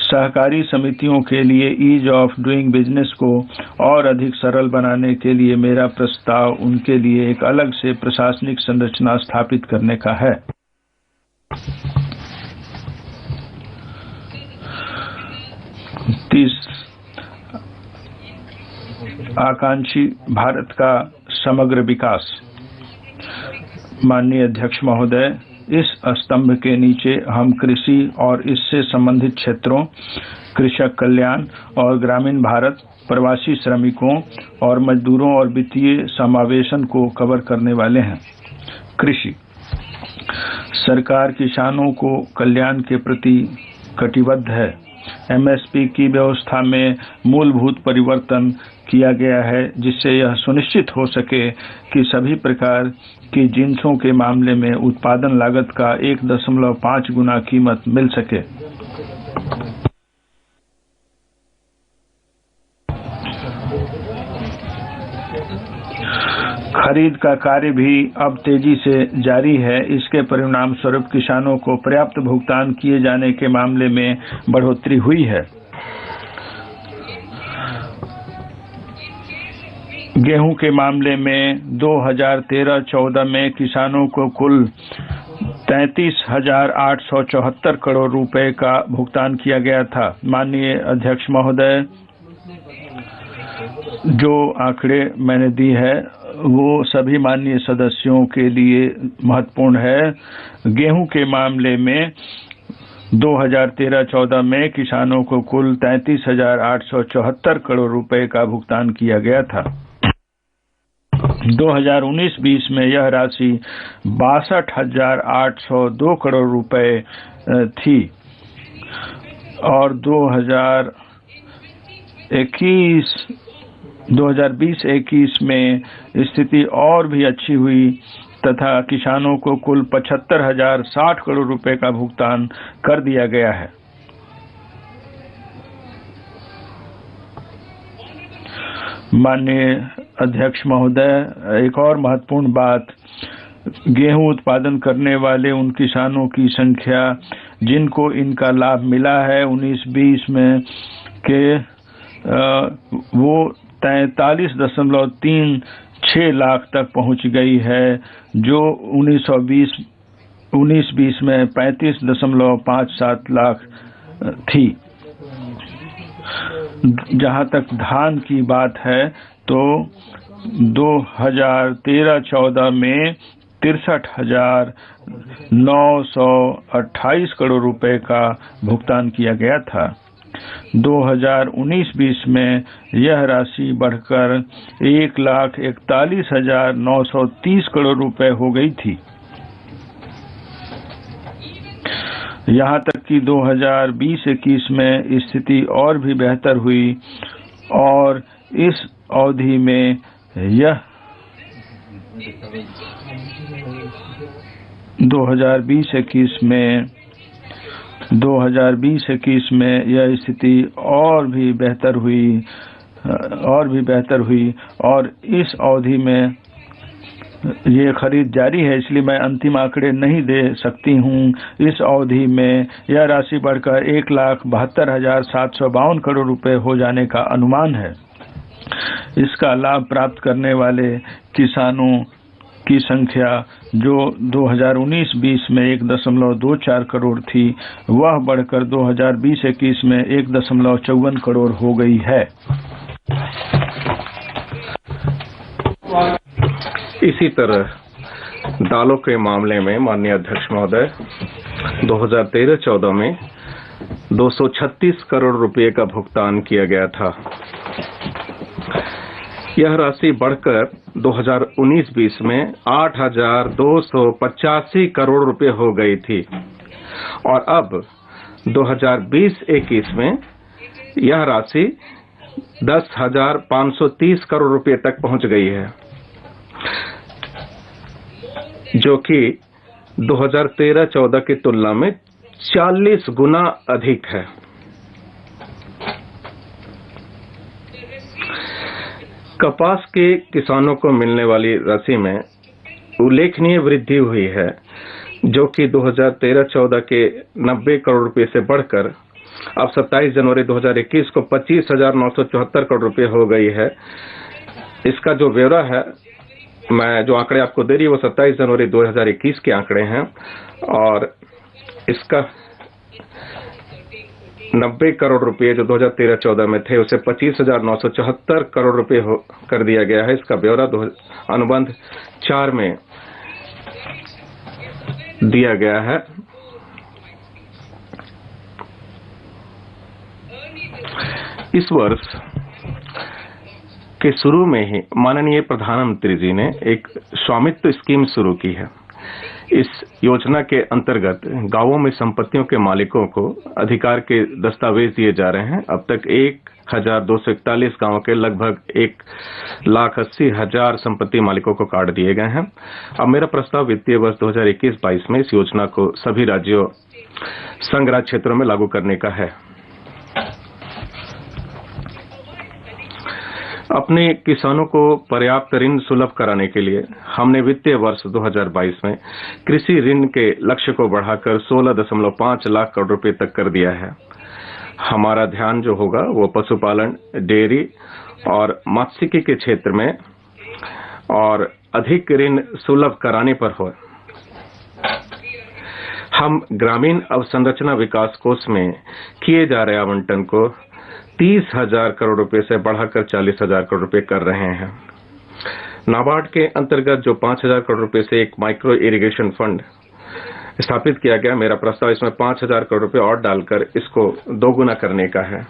सहकारी समितियों के लिए ईज ऑफ डूइंग बिजनेस को और अधिक सरल बनाने के लिए मेरा प्रस्ताव उनके लिए एक अलग से प्रशासनिक संरचना स्थापित करने का है। आकांक्षी भारत का समग्र विकास। माननीय अध्यक्ष महोदय, इस स्तंभ के नीचे हम कृषि और इससे संबंधित क्षेत्रों, कृषक कल्याण और ग्रामीण भारत, प्रवासी श्रमिकों और मजदूरों और वित्तीय समावेशन को कवर करने वाले हैं। कृषि। सरकार किसानों को कल्याण के प्रति कटिबद्ध है। MSP की व्यवस्था में मूलभूत परिवर्तन किया गया है जिससे यह सुनिश्चित हो सके कि सभी प्रकार की जिन्सों के मामले में उत्पादन लागत का 1.5 गुना कीमत मिल सके। खरीद का कार्य भी अब तेजी से जारी है। इसके परिणाम स्वरूप किसानों को पर्याप्त भुगतान किए जाने के मामले में बढ़ोतरी हुई है। गेहूं के मामले में 2013-14 में किसानों को कुल 33,874 करोड़ रुपए का भुगतान किया गया था। माननीय अध्यक्ष महोदय, जो आंकड़े मैंने दी है वो सभी माननीय सदस्यों के लिए महत्वपूर्ण है। गेहूं के मामले में 2013-14 में किसानों को कुल 33,874 करोड़ रुपए का भुगतान किया गया था। 2019-20 में यह राशि 62,802 करोड़ रुपए थी और 2020-21 में स्थिति और भी अच्छी हुई तथा किसानों को कुल 75,060 करोड़ रुपए का भुगतान कर दिया गया है। माननीय अध्यक्ष महोदय, एक और महत्वपूर्ण बात, गेहूं उत्पादन करने वाले उन किसानों की संख्या जिनको इनका लाभ मिला है 19-20 में के वो 43.36 लाख तक पहुंच गई है, जो 1920 में 35.57 लाख थी। जहां तक धान की बात है तो 2013-14 में 63,928 करोड़ रुपए का भुगतान किया गया था। 2019-20 में यह राशि बढ़कर 1,41,930 करोड़ रुपए हो गई थी। यहाँ तक कि 2020-21 में स्थिति और भी बेहतर हुई और इस अवधि में यह 2020-21 में यह स्थिति और भी बेहतर हुई और इस अवधि में ये खरीद जारी है, इसलिए मैं अंतिम आंकड़े नहीं दे सकती हूँ। इस अवधि में यह राशि बढ़कर 1,72,752 करोड़ रुपए हो जाने का अनुमान है। इसका लाभ प्राप्त करने वाले किसानों की संख्या जो 2019-20 में 1.24 करोड़ थी, वह बढ़कर 2020-21 में 1.54 करोड़ हो गई है। इसी तरह दालों के मामले में माननीय अध्यक्ष महोदय 2013-14 में 236 करोड़ रुपए का भुगतान किया गया था। यह राशि बढ़कर 2019-20 में 8,285 करोड़ रुपए हो गई थी और अब 2020-21 में यह राशि 10,530 करोड़ रुपए तक पहुंच गई है, जो कि 2013-14 की तुलना में 40 गुना अधिक है। कपास के किसानों को मिलने वाली राशि में उल्लेखनीय वृद्धि हुई है, जो कि 2013-14 के 90 करोड़ रुपए से बढ़कर अब 27 जनवरी 2021 को 25,974 करोड़ रुपए हो गई है। इसका जो ब्यौरा है, मैं जो आंकड़े आपको दे रही हूँ वो 27 जनवरी 2021 के आंकड़े हैं और इसका 90 करोड़ रुपए जो 2013-14 में थे उसे 25,974 करोड़ रुपए कर दिया गया है। इसका ब्यौरा अनुबंध 4 में दिया गया है। इस वर्ष के शुरू में ही माननीय प्रधानमंत्री जी ने एक स्वामित्व स्कीम शुरू की है। इस योजना के अंतर्गत गांवों में संपत्तियों के मालिकों को अधिकार के दस्तावेज दिए जा रहे हैं। अब तक 1,241 गांवों के लगभग 1,80,000 संपत्ति मालिकों को कार्ड दिए गए हैं। अब मेरा प्रस्ताव वित्तीय वर्ष 2021-22 में इस योजना को सभी राज्यों संघ राज्य क्षेत्रों में लागू करने का है। अपने किसानों को पर्याप्त ऋण सुलभ कराने के लिए हमने वित्तीय वर्ष 2022 में कृषि ऋण के लक्ष्य को बढ़ाकर 16.5 लाख करोड़ रुपए तक कर दिया है। हमारा ध्यान जो होगा वो पशुपालन, डेयरी और मत्स्यिकी के क्षेत्र में और अधिक ऋण सुलभ कराने पर हो। हम ग्रामीण अवसंरचना विकास कोष में किए जा रहे आवंटन को 30,000 करोड़ रुपए से बढ़ाकर 40,000 करोड़ रुपए कर रहे हैं। नाबार्ड के अंतर्गत जो 5,000 करोड़ रुपए से एक माइक्रो इरिगेशन फंड स्थापित किया गया, मेरा प्रस्ताव इसमें 5,000 करोड़ रुपए और डालकर इसको दोगुना करने का है।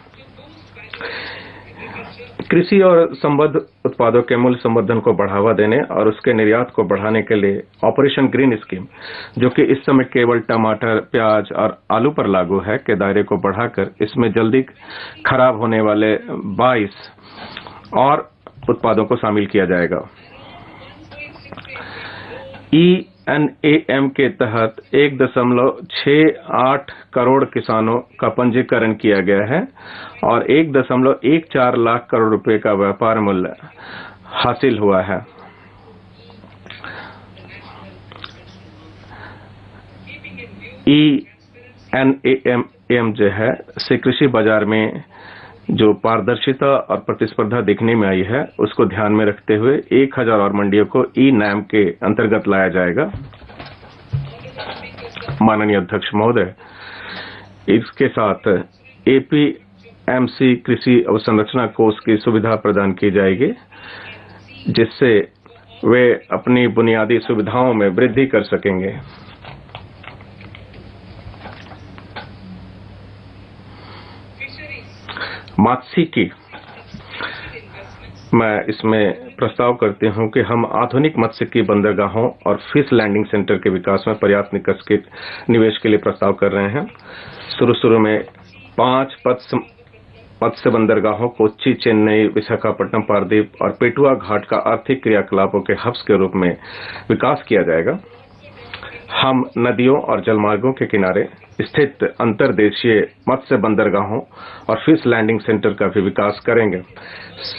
कृषि और संबद्ध उत्पादों के मूल्य संवर्धन को बढ़ावा देने और उसके निर्यात को बढ़ाने के लिए ऑपरेशन ग्रीन स्कीम, जो कि इस समय केवल टमाटर, प्याज और आलू पर लागू है, के दायरे को बढ़ाकर इसमें जल्दी खराब होने वाले 22 और उत्पादों को शामिल किया जाएगा। ENAM के तहत 1.68 करोड़ किसानों का पंजीकरण किया गया है और 1.14 लाख करोड़ रुपए का व्यापार मूल्य हासिल हुआ है। ENAM जो है से कृषि बाजार में जो पारदर्शिता और प्रतिस्पर्धा देखने में आई है, उसको ध्यान में रखते हुए 1,000 और मंडियों को ENAM के अंतर्गत लाया जाएगा। माननीय अध्यक्ष महोदय, इसके साथ APMC कृषि अवसंरचना कोष की सुविधा प्रदान की जाएगी, जिससे वे अपनी बुनियादी सुविधाओं में वृद्धि कर सकेंगे। मत्स्यिकी, मैं इसमें प्रस्ताव करती हूं कि हम आधुनिक मत्स्यिकी बंदरगाहों और फिश लैंडिंग सेंटर के विकास में पर्याप्त निवेश के लिए प्रस्ताव कर रहे हैं। शुरू में 5 मत्स्य बंदरगाहों कोच्चि, चेन्नई, विशाखापट्टनम, पारादीप और पेटुआ घाट का आर्थिक क्रियाकलापों के हब्स के रूप में विकास किया जाएगा। हम नदियों और जलमार्गों के किनारे स्थित अंतर्देशीय मत्स्य बंदरगाहों और फिश लैंडिंग सेंटर का भी विकास करेंगे।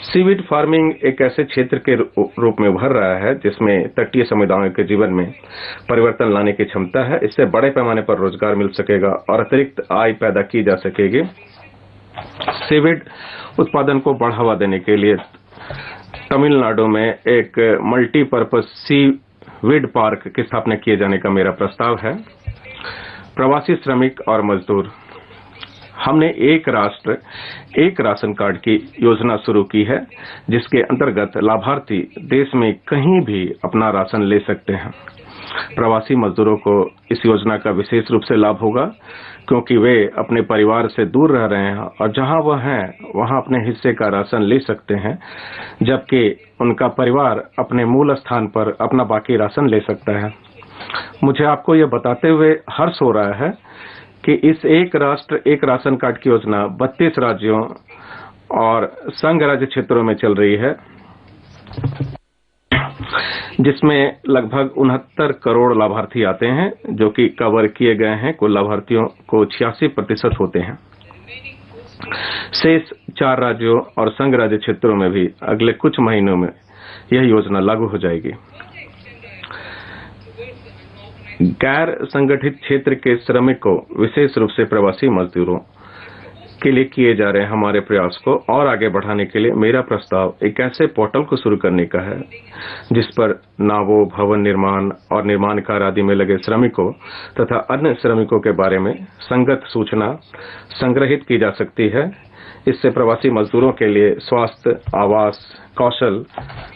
सीवीड फार्मिंग एक ऐसे क्षेत्र के रूप में उभर रहा है जिसमें तटीय समुदायों के जीवन में परिवर्तन लाने की क्षमता है। इससे बड़े पैमाने पर रोजगार मिल सकेगा और अतिरिक्त आय पैदा की जा सकेगी। सीवीड उत्पादन को बढ़ावा देने के लिए तमिलनाडु में एक मल्टीपर्पज सीवीड पार्क की स्थापना किए जाने का मेरा प्रस्ताव है। प्रवासी श्रमिक और मजदूर, हमने एक राष्ट्र एक राशन कार्ड की योजना शुरू की है, जिसके अंतर्गत लाभार्थी देश में कहीं भी अपना राशन ले सकते हैं। प्रवासी मजदूरों को इस योजना का विशेष रूप से लाभ होगा, क्योंकि वे अपने परिवार से दूर रह रहे हैं और जहां वह हैं वहां अपने हिस्से का राशन ले सकते हैं, जबकि उनका परिवार अपने मूल स्थान पर अपना बाकी राशन ले सकता है। मुझे आपको यह बताते हुए हर्ष हो रहा है कि इस एक राष्ट्र एक राशन कार्ड की योजना 32 राज्यों और संघ राज्य क्षेत्रों में चल रही है, जिसमें लगभग 69 करोड़ लाभार्थी आते हैं, जो कि कवर किए गए हैं कुल लाभार्थियों को 86% होते हैं। शेष 4 राज्यों और संघ राज्य क्षेत्रों में भी अगले कुछ महीनों में यह योजना लागू हो जाएगी। गैर संगठित क्षेत्र के श्रमिकों, विशेष रूप से प्रवासी मजदूरों के लिए किए जा रहे हमारे प्रयास को और आगे बढ़ाने के लिए मेरा प्रस्ताव एक ऐसे पोर्टल को शुरू करने का है जिस पर नावों, भवन निर्माण और निर्माण कार्य आदि में लगे श्रमिकों तथा अन्य श्रमिकों के बारे में संगत सूचना संग्रहित की जा सकती है। इससे प्रवासी मजदूरों के लिए स्वास्थ्य, आवास, कौशल,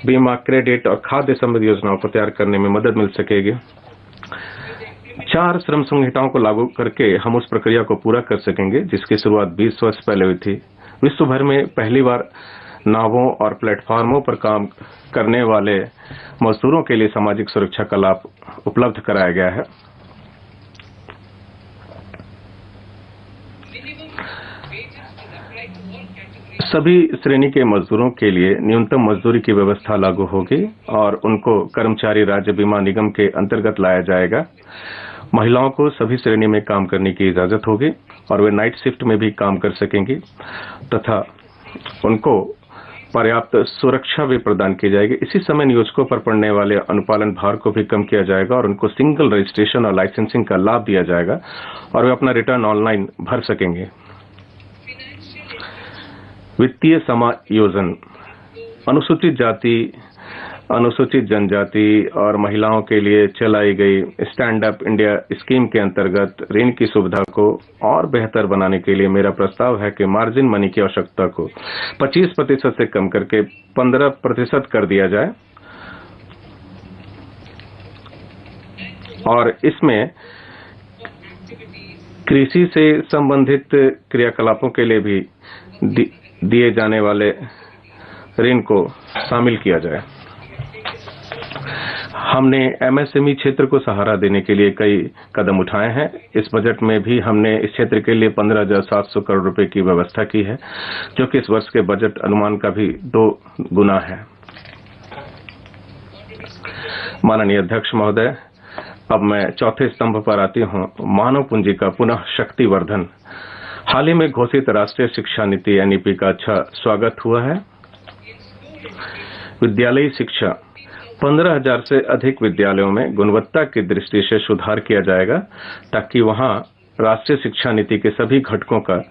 बीमा, क्रेडिट और खाद्य संबंधी योजनाओं को तैयार करने में मदद मिल सकेगी। 4 श्रम संहिताओं को लागू करके हम उस प्रक्रिया को पूरा कर सकेंगे जिसकी शुरुआत 20 वर्ष पहले हुई थी। विश्व भर में पहली बार नावों और प्लेटफार्मों पर काम करने वाले मजदूरों के लिए सामाजिक सुरक्षा का लाभ उपलब्ध कराया गया है। सभी श्रेणी के मजदूरों के लिए न्यूनतम मजदूरी की व्यवस्था लागू होगी और उनको कर्मचारी राज्य बीमा निगम के अंतर्गत लाया जाएगा। महिलाओं को सभी श्रेणी में काम करने की इजाजत होगी और वे नाइट शिफ्ट में भी काम कर सकेंगी तथा उनको पर्याप्त सुरक्षा भी प्रदान की जाएगी। इसी समय नियोजकों पर पड़ने वाले अनुपालन भार को भी कम किया जाएगा और उनको सिंगल रजिस्ट्रेशन और लाइसेंसिंग का लाभ दिया जाएगा और वे अपना रिटर्न ऑनलाइन भर सकेंगे। वित्तीय समायोजन, अनुसूचित जाति, अनुसूचित जनजाति और महिलाओं के लिए चलाई गई स्टैंड अप इंडिया स्कीम के अंतर्गत ऋण की सुविधा को और बेहतर बनाने के लिए मेरा प्रस्ताव है कि मार्जिन मनी की आवश्यकता को 25% से कम करके 15% कर दिया जाए और इसमें कृषि से संबंधित क्रियाकलापों के लिए भी दिए जाने वाले ऋण को शामिल किया जाए। हमने एमएसएमई क्षेत्र को सहारा देने के लिए कई कदम उठाए हैं। इस बजट में भी हमने इस क्षेत्र के लिए 15,700 करोड़ रुपए की व्यवस्था की है, जो कि इस वर्ष के बजट अनुमान का भी 2 गुना है। माननीय अध्यक्ष महोदय, अब मैं चौथे स्तंभ पर आती हूं, मानव पूंजी का पुनः शक्तिवर्धन। हाल ही में घोषित राष्ट्रीय शिक्षा नीति एनईपी का अच्छा स्वागत हुआ है। विद्यालयी शिक्षा, 15,000 से अधिक विद्यालयों में गुणवत्ता की दृष्टि से सुधार किया जाएगा ताकि वहां राष्ट्रीय शिक्षा नीति के सभी घटकों का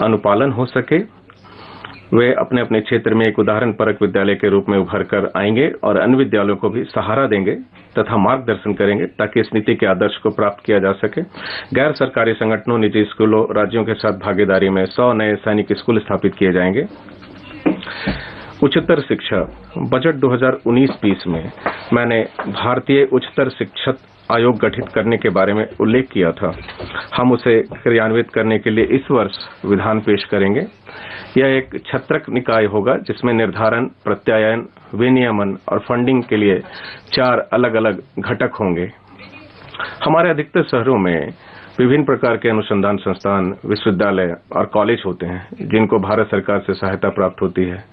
अनुपालन हो सके। वे अपने अपने क्षेत्र में एक उदाहरण परक विद्यालय के रूप में उभर कर आएंगे और अन्य विद्यालयों को भी सहारा देंगे तथा मार्गदर्शन करेंगे ताकि इस नीति के आदर्श को प्राप्त किया जा सके। गैर सरकारी संगठनों, निजी स्कूलों, राज्यों के साथ भागीदारी में 100 नए सैनिक स्कूल स्थापित किए जाएंगे। उच्चतर शिक्षा, बजट 2019-20 में मैंने भारतीय उच्चतर शिक्षा आयोग गठित करने के बारे में उल्लेख किया था। हम उसे क्रियान्वित करने के लिए इस वर्ष विधान पेश करेंगे। यह एक छत्रक निकाय होगा जिसमें निर्धारण, प्रत्यायन, विनियमन और फंडिंग के लिए 4 अलग-अलग घटक होंगे। हमारे अधिकतर शहरों में विभिन्न प्रकार के अनुसंधान संस्थान, विश्वविद्यालय और कॉलेज होते हैं जिनको भारत सरकार से सहायता प्राप्त होती है।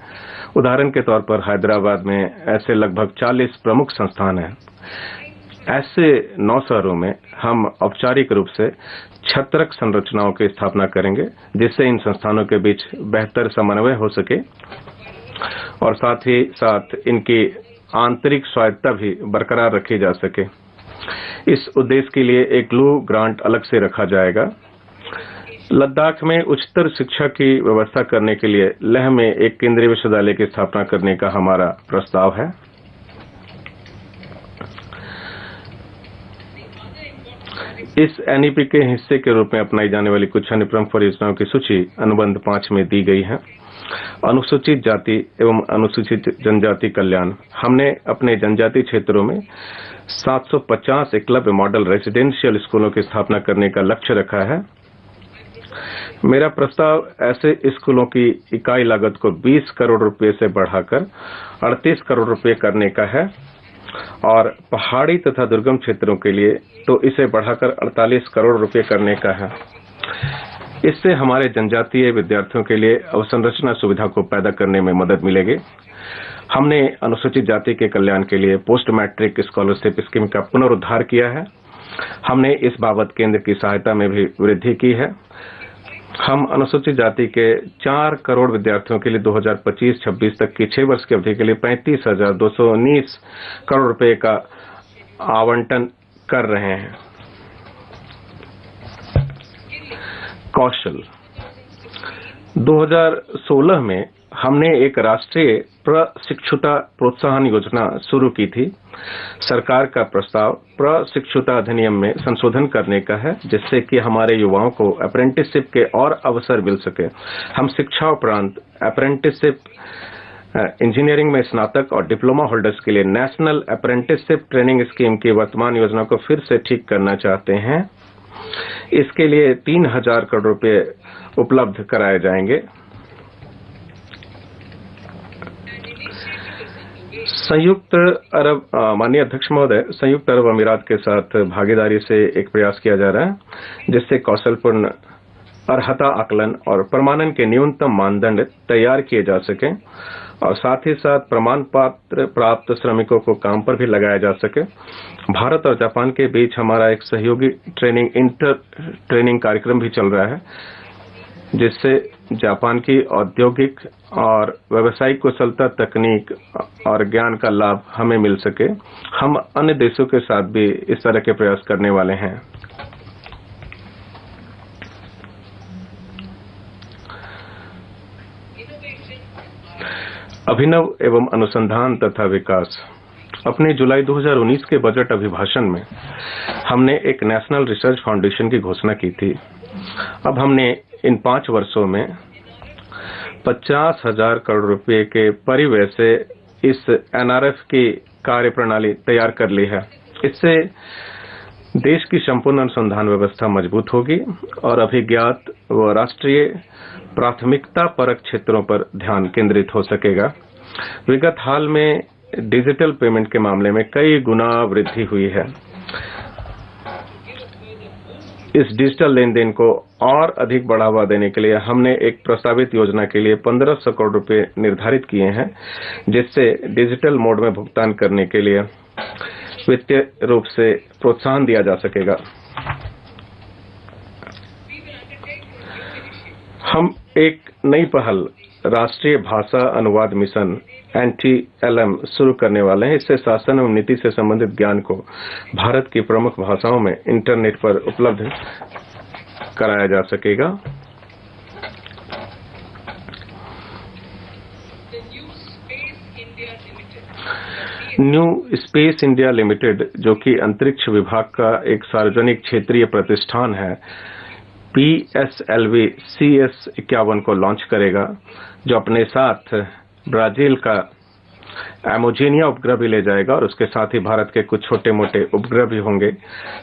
उदाहरण के तौर पर हैदराबाद में ऐसे लगभग 40 प्रमुख संस्थान हैं। ऐसे 9 शहरों में हम औपचारिक रूप से छत्रक संरचनाओं की स्थापना करेंगे जिससे इन संस्थानों के बीच बेहतर समन्वय हो सके और साथ ही साथ इनकी आंतरिक स्वायत्तता भी बरकरार रखी जा सके। इस उद्देश्य के लिए एक लू ग्रांट अलग से रखा जाएगा। लद्दाख में उच्चतर शिक्षा की व्यवस्था करने के लिए लेह में एक केंद्रीय विश्वविद्यालय की स्थापना करने का हमारा प्रस्ताव है। इस एनईपी के हिस्से के रूप में अपनाई जाने वाली कुछ अन्य प्रमुख परियोजनाओं की सूची अनुबंध 5 में दी गई है। अनुसूचित जाति एवं अनुसूचित जनजाति कल्याण, हमने अपने जनजाति क्षेत्रों में 750 एकलव्य मॉडल रेजिडेंशियल स्कूलों की स्थापना करने का लक्ष्य रखा है। मेरा प्रस्ताव ऐसे स्कूलों की इकाई लागत को 20 करोड़ रुपए से बढ़ाकर 38 करोड़ रुपए करने का है और पहाड़ी तथा दुर्गम क्षेत्रों के लिए तो इसे बढ़ाकर 48 करोड़ रुपए करने का है। इससे हमारे जनजातीय विद्यार्थियों के लिए अवसंरचना सुविधा को पैदा करने में मदद मिलेगी। हमने अनुसूचित जाति के कल्याण के लिए पोस्ट मैट्रिक स्कॉलरशिप स्कीम का पुनरुद्धार किया है। हमने इस बाबत केंद्र की सहायता में भी वृद्धि की है। हम अनुसूचित जाति के 4 करोड़ विद्यार्थियों के लिए 2025-26 तक की 6 वर्ष की अवधि के लिए 35,219 करोड़ रुपए का आवंटन कर रहे हैं। कौशल 2016 में हमने एक राष्ट्रीय प्रशिक्षुता प्रोत्साहन योजना शुरू की थी। सरकार का प्रस्ताव प्रशिक्षुता अधिनियम में संशोधन करने का है, जिससे कि हमारे युवाओं को अप्रेंटिसशिप के और अवसर मिल सके। हम शिक्षा उपरांत अप्रेंटिसशिप इंजीनियरिंग में स्नातक और डिप्लोमा होल्डर्स के लिए नेशनल अप्रेंटिसशिप ट्रेनिंग स्कीम की वर्तमान योजना को फिर से ठीक करना चाहते हैं। इसके लिए 3,000 करोड़ रुपए उपलब्ध कराए जाएंगे। संयुक्त अरब माननीय अध्यक्ष महोदय, संयुक्त अरब अमीरात के साथ भागीदारी से एक प्रयास किया जा रहा है, जिससे कौशलपूर्ण अर्हता आकलन और प्रमाणन के न्यूनतम मानदंड तैयार किए जा सकें और साथ ही साथ प्रमाण पत्र प्राप्त श्रमिकों को काम पर भी लगाया जा सके। भारत और जापान के बीच हमारा एक सहयोगी इंटर ट्रेनिंग कार्यक्रम भी चल रहा है, जिससे जापान की औद्योगिक और व्यावसायिक कुशलता, तकनीक और ज्ञान का लाभ हमें मिल सके। हम अन्य देशों के साथ भी इस तरह के प्रयास करने वाले हैं। अभिनव एवं अनुसंधान तथा विकास। अपने जुलाई 2019 के बजट अभिभाषण में हमने एक नेशनल रिसर्च फाउंडेशन की घोषणा की थी। अब हमने इन 5 वर्षों में 50,000 करोड़ रुपए के परिव्यय से इस एनआरएफ की कार्यप्रणाली तैयार कर ली है। इससे देश की संपूर्ण अनुसंधान व्यवस्था मजबूत होगी और अभिज्ञात व राष्ट्रीय प्राथमिकता परक क्षेत्रों पर ध्यान केंद्रित हो सकेगा। विगत हाल में डिजिटल पेमेंट के मामले में कई गुना वृद्धि हुई है। इस डिजिटल लेन देन को और अधिक बढ़ावा देने के लिए हमने एक प्रस्तावित योजना के लिए 1,500 करोड़ रुपए निर्धारित किए हैं, जिससे डिजिटल मोड में भुगतान करने के लिए वित्तीय रूप से प्रोत्साहन दिया जा सकेगा। हम एक नई पहल राष्ट्रीय भाषा अनुवाद मिशन NTLM शुरू करने वाले हैं। इससे शासन एवं नीति से संबंधित ज्ञान को भारत की प्रमुख भाषाओं में इंटरनेट पर उपलब्ध कराया जा सकेगा। न्यू स्पेस इंडिया लिमिटेड, जो कि अंतरिक्ष विभाग का एक सार्वजनिक क्षेत्रीय प्रतिष्ठान है, PSLV CS51 को लॉन्च करेगा, जो अपने साथ ब्राजील का एमोजेनिया उपग्रह भी ले जाएगा और उसके साथ ही भारत के कुछ छोटे मोटे उपग्रह भी होंगे।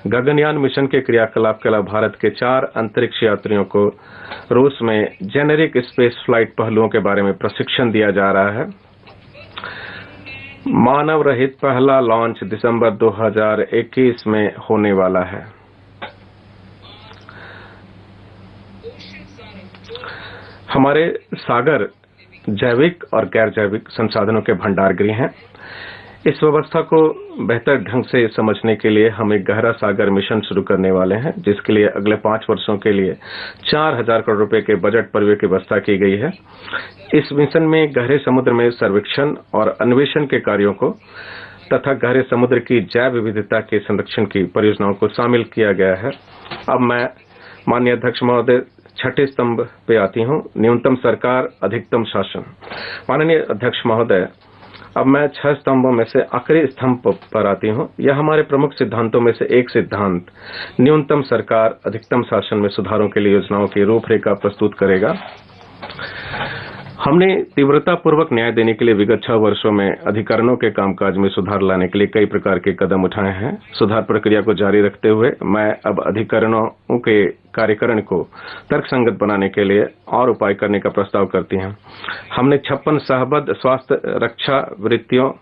गगनयान मिशन के क्रियाकलाप के अलावा भारत के 4 अंतरिक्ष यात्रियों को रूस में जेनेरिक स्पेस फ्लाइट पहलुओं के बारे में प्रशिक्षण दिया जा रहा है। मानव रहित पहला लॉन्च दिसंबर 2021 में होने वाला है। हमारे सागर जैविक और गैर जैविक संसाधनों के भंडार गृह हैं। इस व्यवस्था को बेहतर ढंग से समझने के लिए हम एक गहरा सागर मिशन शुरू करने वाले हैं, जिसके लिए अगले 5 वर्षों के लिए 4,000 करोड़ रुपए के बजट परिव्यय की व्यवस्था की गई है। इस मिशन में गहरे समुद्र में सर्वेक्षण और अन्वेषण के कार्यों को तथा गहरे समुद्र की जैव विविधता के संरक्षण की परियोजनाओं को शामिल किया गया है। अब मैं माननीय अध्यक्ष महोदय 6ठे स्तंभ पे आती हूँ, न्यूनतम सरकार अधिकतम शासन। माननीय अध्यक्ष महोदय, अब मैं 6 स्तंभों में से आखिरी स्तंभ पर आती हूँ। यह हमारे प्रमुख सिद्धांतों में से एक सिद्धांत न्यूनतम सरकार अधिकतम शासन में सुधारों के लिए योजनाओं की रूपरेखा प्रस्तुत करेगा। हमने तीव्रतापूर्वक न्याय देने के लिए विगत 6 वर्षों में अधिकरणों के कामकाज में सुधार लाने के लिए कई प्रकार के कदम उठाए हैं। सुधार प्रक्रिया को जारी रखते हुए मैं अब अधिकरणों के कार्यकरण को तर्कसंगत बनाने के लिए और उपाय करने का प्रस्ताव करती हूं। हमने 56 सहबद्ध स्वास्थ्य रक्षा वृत्तियों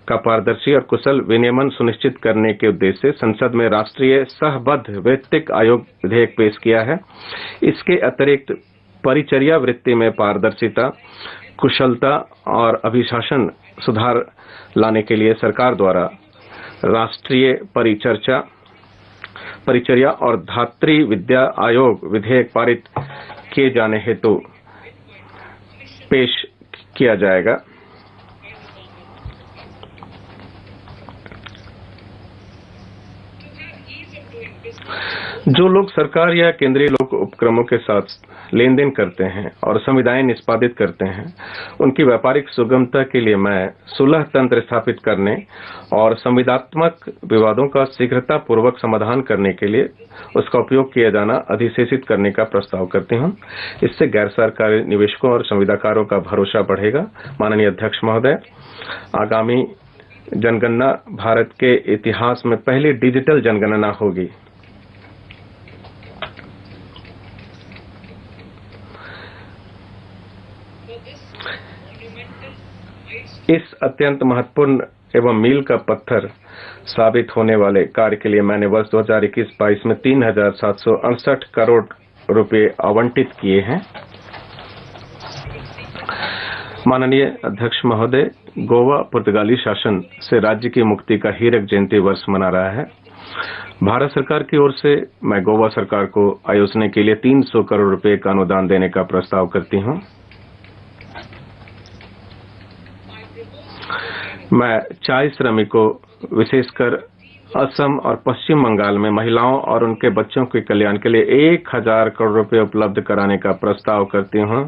का पारदर्शी और कुशल विनियमन सुनिश्चित करने के उद्देश्य से संसद में राष्ट्रीय सहबद्ध वैयक्तिक आयोग विधेयक पेश किया है। इसके अतिरिक्त परिचर्या वृत्ति में पारदर्शिता, कुशलता और अभिशासन सुधार लाने के लिए सरकार द्वारा राष्ट्रीय परिचर्या और धात्री विद्या आयोग विधेयक पारित किए जाने हेतु पेश किया जाएगा। जो लोग सरकार या केंद्रीय लोक उपक्रमों के साथ लेन देन करते हैं और संविदाएं निष्पादित करते हैं, उनकी व्यापारिक सुगमता के लिए मैं सुलह तंत्र स्थापित करने और संविदात्मक विवादों का शीघ्रता पूर्वक समाधान करने के लिए उसका उपयोग किया जाना अधिशेषित करने का प्रस्ताव करती हूं। इससे गैर सरकारी निवेशकों और संविदाकारों का भरोसा बढ़ेगा। माननीय अध्यक्ष महोदय, आगामी जनगणना भारत के इतिहास में पहली डिजिटल जनगणना होगी। इस अत्यंत महत्वपूर्ण एवं मील का पत्थर साबित होने वाले कार्य के लिए मैंने वर्ष 2021-22 में 3,768 करोड़ रुपए आवंटित किए हैं। माननीय अध्यक्ष महोदय, गोवा पुर्तगाली शासन से राज्य की मुक्ति का हीरक जयंती वर्ष मना रहा है। भारत सरकार की ओर से मैं गोवा सरकार को आयोजन के लिए 300 करोड़ रुपए का अनुदान देने का प्रस्ताव करती हूं। मैं चाय श्रमिकों, विशेषकर असम और पश्चिम बंगाल में महिलाओं और उनके बच्चों के कल्याण के लिए 1,000 करोड़ रुपए उपलब्ध कराने का प्रस्ताव करती हूं।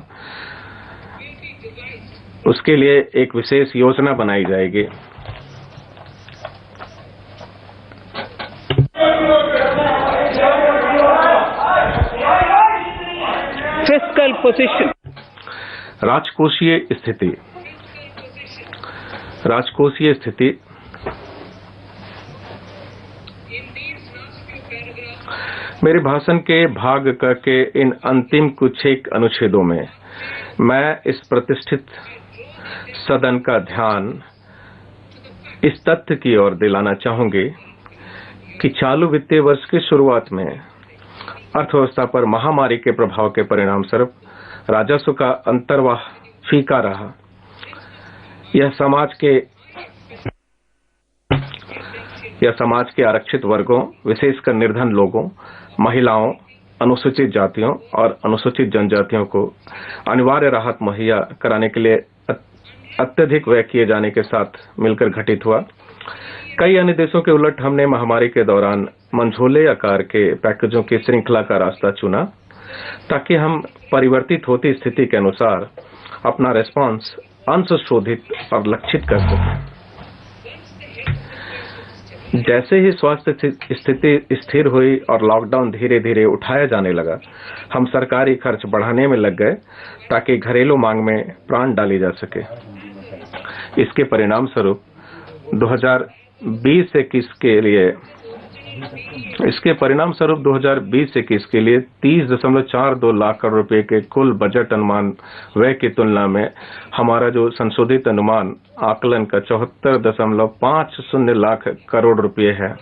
उसके लिए एक विशेष योजना बनाई जाएगी। Fiscal position. राजकोषीय स्थिति मेरे भाषण के भाग क के इन अंतिम कुछ एक अनुच्छेदों में मैं इस प्रतिष्ठित सदन का ध्यान इस तथ्य की ओर दिलाना चाहूंगी कि चालू वित्तीय वर्ष की शुरुआत में अर्थव्यवस्था पर महामारी के प्रभाव के परिणाम स्वरूप राजस्व का अंतर्वाह फीका रहा। यह समाज के आरक्षित वर्गों, विशेषकर निर्धन लोगों, महिलाओं, अनुसूचित जातियों और अनुसूचित जनजातियों को अनिवार्य राहत मुहैया कराने के लिए अत्यधिक व्यय किए जाने के साथ मिलकर घटित हुआ। कई अन्य देशों के उलट हमने महामारी के दौरान मंझोले आकार के पैकेजों की श्रृंखला का रास्ता चुना ताकि हम परिवर्तित होती स्थिति के अनुसार अपना रेस्पॉन्स अंशशोधित और लक्षित कर सकें। जैसे ही स्वास्थ्य स्थिति स्थिर हुई और लॉकडाउन धीरे धीरे उठाया जाने लगा, हम सरकारी खर्च बढ़ाने में लग गए ताकि घरेलू मांग में प्राण डाली जा सके। इसके परिणाम स्वरूप 2020-21 के लिए 30.42 लाख करोड़ रुपए के कुल बजट अनुमान व्यय की तुलना में हमारा जो संशोधित अनुमान आकलन का 74.50 लाख करोड़ रुपए है।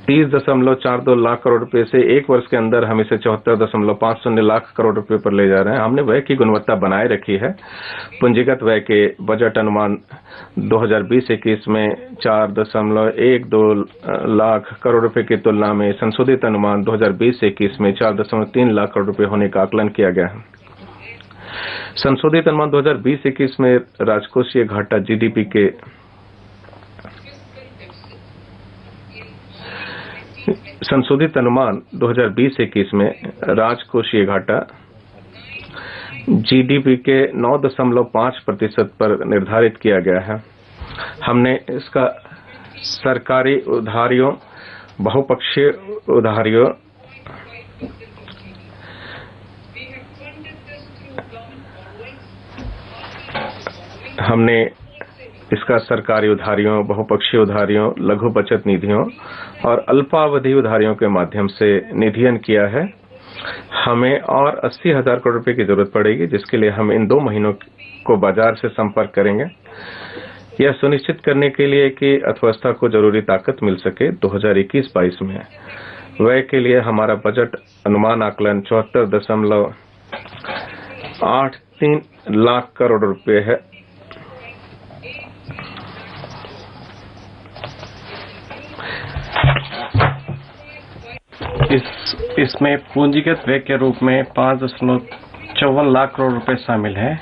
30.42 लाख करोड़ रुपए से एक वर्ष के अंदर हम इसे 74.50 लाख करोड़ रुपए पर ले जा रहे हैं। हमने व्यय की गुणवत्ता बनाए रखी है। पूंजीगत व्यय के बजट अनुमान 2020-21 में 4.12 लाख करोड़ रुपए की तुलना में संशोधित अनुमान 2020-21 में 4.3 लाख करोड़ रुपए होने का आकलन किया गया है। संशोधित अनुमान 2020-21 में राजकोषीय घाटा जीडीपी के संशोधित अनुमान 2020-21 में राजकोषीय घाटा जीडीपी के 9.5% पर निर्धारित किया गया है। हमने इसका सरकारी उधारियों, बहुपक्षीय उधारियों हमने इसका सरकारी उधारियों, बहुपक्षीय उधारियों, लघु बचत निधियों और अल्पावधि उधारियों के माध्यम से निधियन किया है। हमें और 80,000 करोड़ रुपए की जरूरत पड़ेगी, जिसके लिए हम इन 2 महीनों को बाजार से संपर्क करेंगे, यह सुनिश्चित करने के लिए कि अर्थव्यवस्था को जरूरी ताकत मिल सके। 2021-22 में व्यय के लिए हमारा बजट अनुमान आकलन 74.83 लाख करोड़ रुपए है। इसमें पूंजीगत व्यय के रूप में 5.54 लाख करोड़ रुपए शामिल है।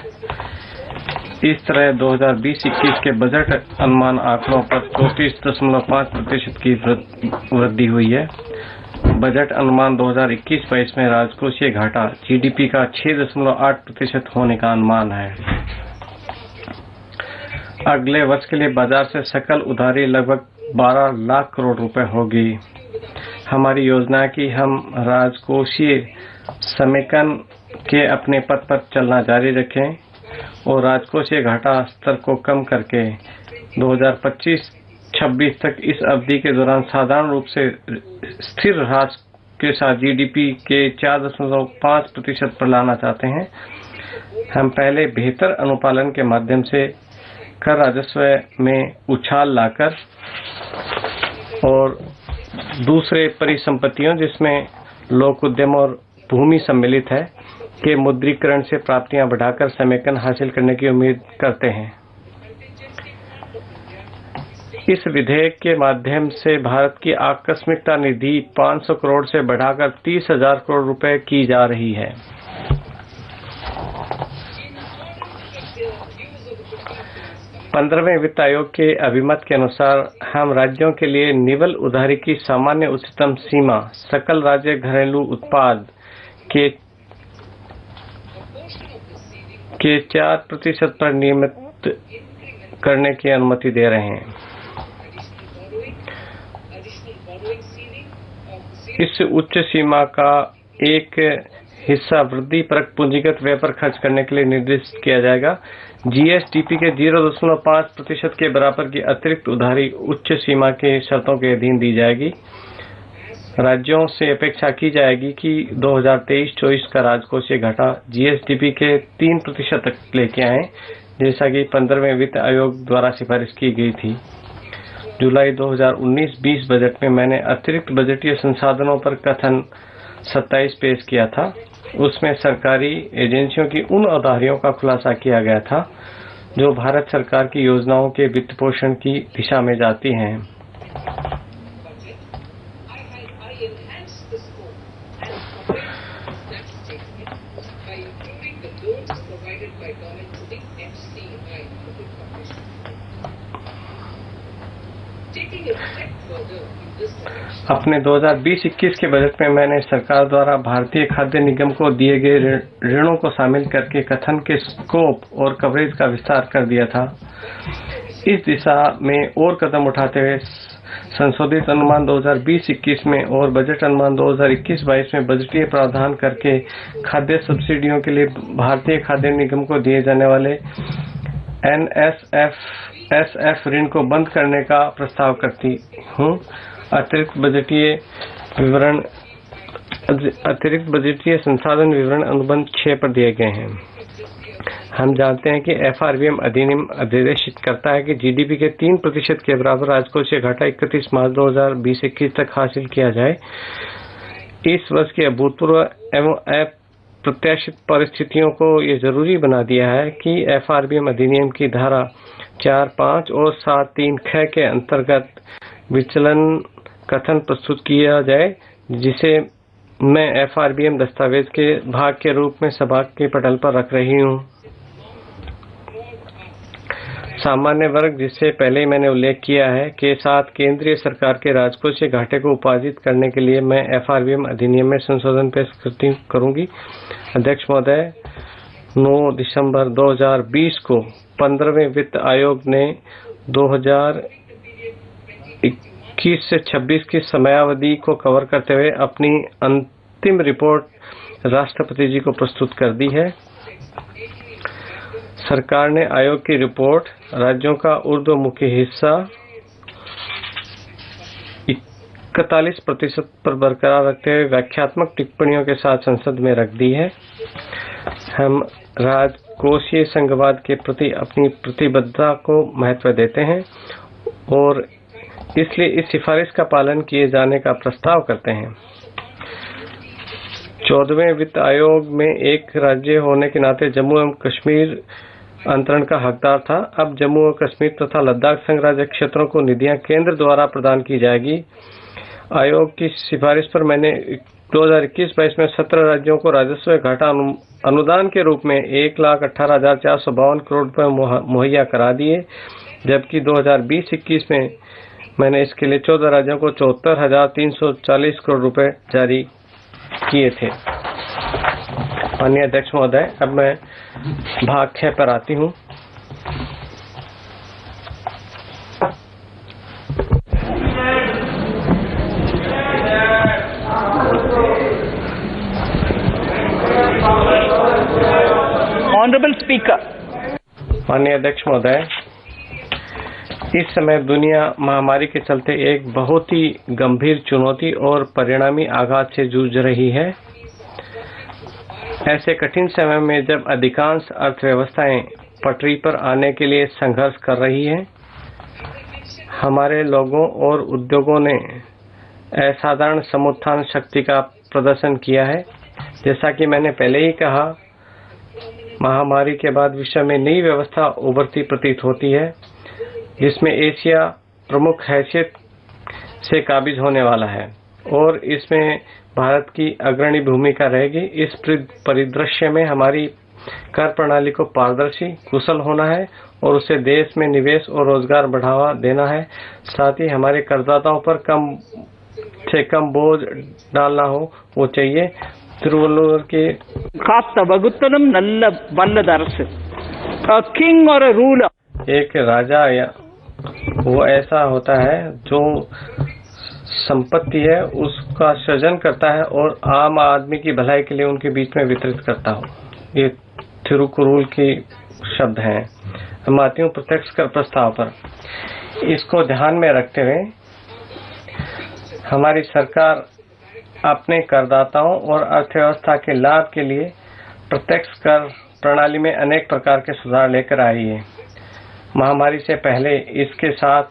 इस तरह 2020-21 के बजट अनुमान आंकड़ों पर 34.5% की वृद्धि हुई है। बजट अनुमान 2021-22 में राजकोषीय घाटा जीडीपी का 6.8% होने का अनुमान है। अगले वर्ष के लिए बाजार से सकल उधारी लगभग 12 लाख करोड़ रुपए होगी। हमारी योजना है कि हम राजकोषीय समेकन के अपने पथ पर चलना जारी रखें और राजकोषीय घाटा स्तर को कम करके 2025-26 तक इस अवधि के दौरान साधारण रूप से स्थिर ह्रास के साथ जीडीपी के 4.5% पर लाना चाहते हैं। हम पहले बेहतर अनुपालन के माध्यम से कर राजस्व में उछाल लाकर और दूसरे परिसंपत्तियों जिसमें लोक उद्यम और भूमि सम्मिलित है के मुद्रीकरण से प्राप्तियां बढ़ाकर समेकन हासिल करने की उम्मीद करते हैं। इस विधेयक के माध्यम से भारत की आकस्मिकता निधि 500 करोड़ से बढ़ाकर 30,000 करोड़ रुपए की जा रही है। पंद्रहवें वित्त आयोग के अभिमत के अनुसार हम राज्यों के लिए निवल उधारी की सामान्य उच्चतम सीमा सकल राज्य घरेलू उत्पाद के 4% पर नियमित करने की अनुमति दे रहे हैं। इस उच्च सीमा का एक हिस्सा वृद्धि परक पूंजीगत व्यय पर खर्च करने के लिए निर्दिष्ट किया जाएगा। जीएसडीपी के 0.5% के बराबर की अतिरिक्त उधारी उच्च सीमा के शर्तों के अधीन दी जाएगी। राज्यों से अपेक्षा की जाएगी कि 2023-24 का राजकोषीय घाटा जीएसडीपी के 3% तक लेके आए, जैसा कि 15वें वित्त आयोग द्वारा सिफारिश की गई थी। जुलाई 2019-20 बजट में मैंने अतिरिक्त बजटीय संसाधनों पर कथन 27 पेश किया था। उसमें सरकारी एजेंसियों की उन उधारियों का खुलासा किया गया था जो भारत सरकार की योजनाओं के वित्त पोषण की दिशा में जाती हैं। अपने 2020-21 के बजट में मैंने सरकार द्वारा भारतीय खाद्य निगम को दिए गए ऋणों को शामिल करके कथन के स्कोप और कवरेज का विस्तार कर दिया था। इस दिशा में और कदम उठाते हुए संशोधित अनुमान 2020-21 में और बजट अनुमान 2021-22 में बजटीय प्रावधान करके खाद्य सब्सिडियों के लिए भारतीय खाद्य निगम को दिए जाने वाले एनएसएफ ऋण को बंद करने का प्रस्ताव करती हूँ। अतिरिक्त बजटीय संसाधन विवरण अनुबंध 6 पर दिए गए हैं। हम जानते हैं कि एफआरबीएम अधिनियम निर्देशित करता है कि जीडीपी के 3% के बराबर राजकोषीय घाटा 31 मार्च 2020-21 तक हासिल किया जाए। इस वर्ष की अभूतपूर्व एवं अप्रत्याशित परिस्थितियों को ये जरूरी बना दिया है कि एफआरबीएम अधिनियम की धारा 4, 5 और 7, 3 ख के अंतर्गत विचलन कथन प्रस्तुत किया जाए, जिसे मैं एफआरबीएम दस्तावेज के भाग के रूप में सभा के पटल पर रख रही हूँ। सामान्य वर्ग, जिससे पहले ही मैंने उल्लेख किया है, के साथ केंद्रीय सरकार के राजकोषीय घाटे को उपार्जित करने के लिए मैं एफआरबीएम अधिनियम में संशोधन पेश करूंगी। अध्यक्ष महोदय, 9 दिसंबर 2020 को 15वें वित्त आयोग ने 2021 से 26 की समयावधि को कवर करते हुए अपनी अंतिम रिपोर्ट राष्ट्रपति जी को प्रस्तुत कर दी है। सरकार ने आयोग की रिपोर्ट राज्यों का ऊर्ध्वमुखी हिस्सा 41% पर बरकरार रखते हुए व्याख्यात्मक टिप्पणियों के साथ संसद में रख दी है। हम राजकोषीय संघवाद के प्रति अपनी प्रतिबद्धता को महत्व देते हैं और इसलिए इस सिफारिश का पालन किए जाने का प्रस्ताव करते हैं। 14वें वित्त आयोग में एक राज्य होने के नाते जम्मू एवं कश्मीर अंतरण का हकदार था। अब जम्मू और कश्मीर तथा लद्दाख संघ राज्य क्षेत्रों को निधियां केंद्र द्वारा प्रदान की जाएगी। आयोग की सिफारिश पर मैंने 2021-22 में 17 राज्यों को राजस्व घाटा अनुदान के रूप में 1,18,452 करोड़ रुपए मुहैया करा दिए, जबकि 2020-21 में मैंने इसके लिए 14 राज्यों को 74,340 करोड़ रुपए जारी किए थे। माननीय अध्यक्ष महोदय, अब मैं भाग 6 पर आती हूँ। Honorable Speaker. माननीय अध्यक्ष महोदय, इस समय दुनिया महामारी के चलते एक बहुत ही गंभीर चुनौती और परिणामी आघात से जूझ रही है। ऐसे कठिन समय में जब अधिकांश अर्थव्यवस्थाएं पटरी पर आने के लिए संघर्ष कर रही हैं, हमारे लोगों और उद्योगों ने असाधारण समुत्थान शक्ति का प्रदर्शन किया है। जैसा कि मैंने पहले ही कहा, महामारी के बाद विश्व में नई व्यवस्था उभरती प्रतीत होती है, जिसमें एशिया प्रमुख हैसियत से काबिज होने वाला है और इसमें भारत की अग्रणी भूमिका रहेगी। इस परिदृश्य में हमारी कर प्रणाली को पारदर्शी, कुशल होना है और उसे देश में निवेश और रोजगार बढ़ावा देना है। साथ ही हमारे करदाताओं पर कम से कम बोझ डालना वो चाहिए। तिरुवल्लुवर के காத்த வகுத்தலும் நல்ல வல்லது அரசு. A king or a ruler. एक राजा या वो ऐसा होता है जो संपत्ति है उसका सृजन करता है और आम आदमी की भलाई के लिए उनके बीच में वितरित करता हो। ये थिरुकुरूल के शब्द हैं। हम आती हूँ प्रत्यक्ष कर प्रस्ताव पर। इसको ध्यान में रखते हुए हमारी सरकार अपने करदाताओं और अर्थव्यवस्था के लाभ के लिए प्रत्यक्ष कर प्रणाली में अनेक प्रकार के सुधार लेकर आई है। महामारी से पहले इसके साथ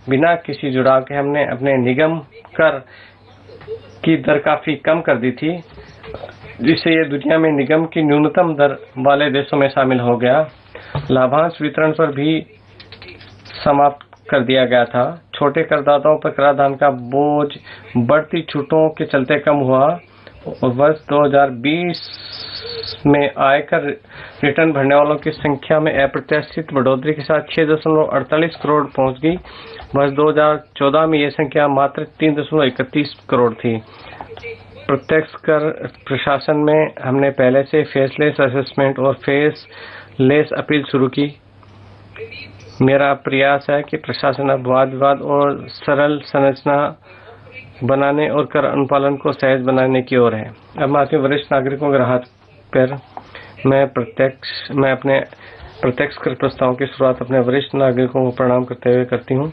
बिना किसी जुड़ाव के हमने अपने निगम कर की दर काफी कम कर दी थी, जिससे ये दुनिया में निगम की न्यूनतम दर वाले देशों में शामिल हो गया। लाभांश वितरण पर भी समाप्त कर दिया गया था। छोटे करदाताओं पर कराधान का बोझ बढ़ती छूटों के चलते कम हुआ और वर्ष 2020 में आयकर रिटर्न भरने वालों की संख्या में अप्रत्याशित बढ़ोतरी के साथ 6.48 करोड़ पहुंच गई। वर्ष 2014 में यह संख्या मात्र 3.31 करोड़ थी। प्रत्यक्ष कर प्रशासन में हमने पहले से फेसलेस असेसमेंट और फेसलेस अपील शुरू की। मेरा प्रयास है कि प्रशासन अब वाद विवाद और सरल संरचना बनाने और कर अनुपालन को सहज बनाने की ओर है। अब मैं वरिष्ठ नागरिकों के राहत पर मैं अपने प्रत्यक्ष कर प्रस्ताव की शुरुआत अपने वरिष्ठ नागरिकों को प्रणाम करते हुए करती हूँ।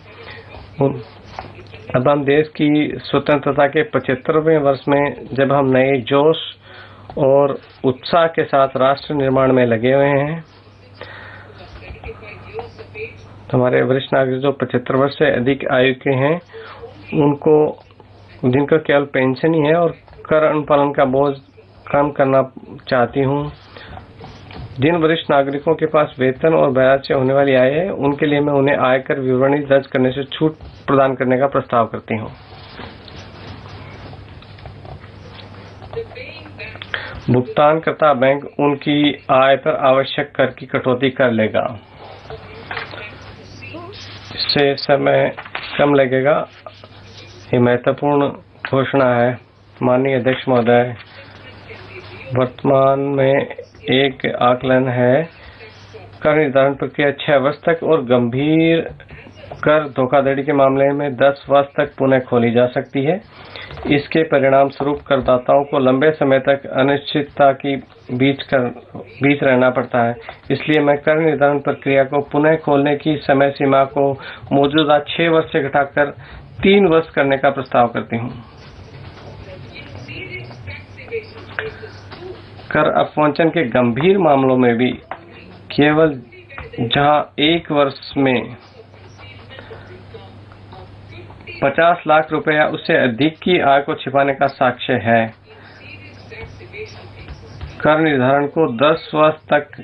अब हम देश की स्वतंत्रता के 75वें वर्ष में जब हम नए जोश और उत्साह के साथ राष्ट्र निर्माण में लगे हुए हैं, हमारे वरिष्ठ नागरिक जो 75 वर्ष से अधिक आयु के हैं, उनको जिनका केवल पेंशन ही है और कर अनुपालन का बोझ कम करना चाहती हूँ। जिन वरिष्ठ नागरिकों के पास वेतन और ब्याज से होने वाली आय है, उनके लिए मैं उन्हें आयकर विवरणी दर्ज करने से छूट प्रदान करने का प्रस्ताव करती हूँ। भुगतानकर्ता बैंक उनकी आय पर आवश्यक कर की कटौती कर लेगा। इससे समय कम लगेगा। ये महत्वपूर्ण घोषणा है। माननीय अध्यक्ष महोदय, वर्तमान में एक आकलन है कर निर्धारण प्रक्रिया 6 वर्ष तक और गंभीर कर धोखाधड़ी के मामले में 10 वर्ष तक पुनः खोली जा सकती है। इसके परिणाम स्वरूप करदाताओं को लंबे समय तक अनिश्चितता की बीच रहना पड़ता है। इसलिए मैं कर निर्धारण प्रक्रिया को पुनः खोलने की समय सीमा को मौजूदा 6 वर्ष से घटाकर 3 वर्ष करने का प्रस्ताव करती हूँ। कर अपवंचन के गंभीर मामलों में भी केवल जहां 1 वर्ष में 50 लाख रुपए या उससे अधिक की आय को छिपाने का साक्ष्य है, कर निर्धारण को 10 वर्ष तक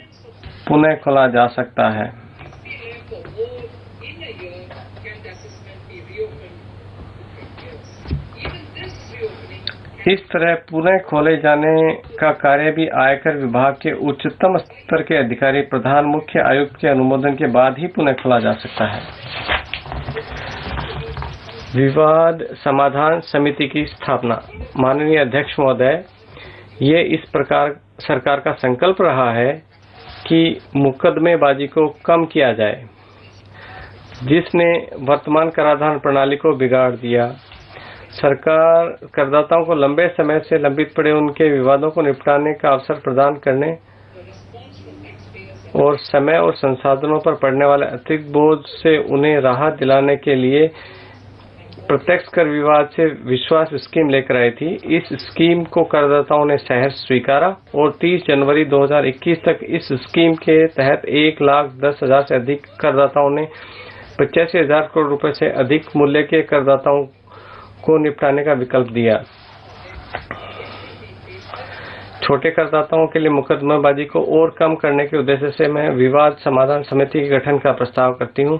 पुनः खोला जा सकता है। इस तरह पुनः खोले जाने का कार्य भी आयकर विभाग के उच्चतम स्तर के अधिकारी प्रधान मुख्य आयुक्त के अनुमोदन के बाद ही पुनः खोला जा सकता है। विवाद समाधान समिति की स्थापना। माननीय अध्यक्ष महोदय, ये इस प्रकार सरकार का संकल्प रहा है कि मुकदमेबाजी को कम किया जाए, जिसने वर्तमान कराधान प्रणाली को बिगाड़ दिया। सरकार करदाताओं को लंबे समय से लंबित पड़े उनके विवादों को निपटाने का अवसर प्रदान करने और समय और संसाधनों पर पड़ने वाले अतिरिक्त बोझ से उन्हें राहत दिलाने के लिए प्रत्यक्ष कर विवाद से विश्वास स्कीम लेकर आई थी। इस स्कीम को करदाताओं ने सहर्ष स्वीकारा और 30 जनवरी 2021 तक इस स्कीम के तहत 1,10,000 से अधिक करदाताओं ने 85,000 करोड़ रुपए से अधिक मूल्य के करदाताओं को निपटाने का विकल्प दिया। छोटे करदाताओं के लिए मुकदमेबाजी को और कम करने के उद्देश्य से मैं विवाद समाधान समिति के गठन का प्रस्ताव करती हूं,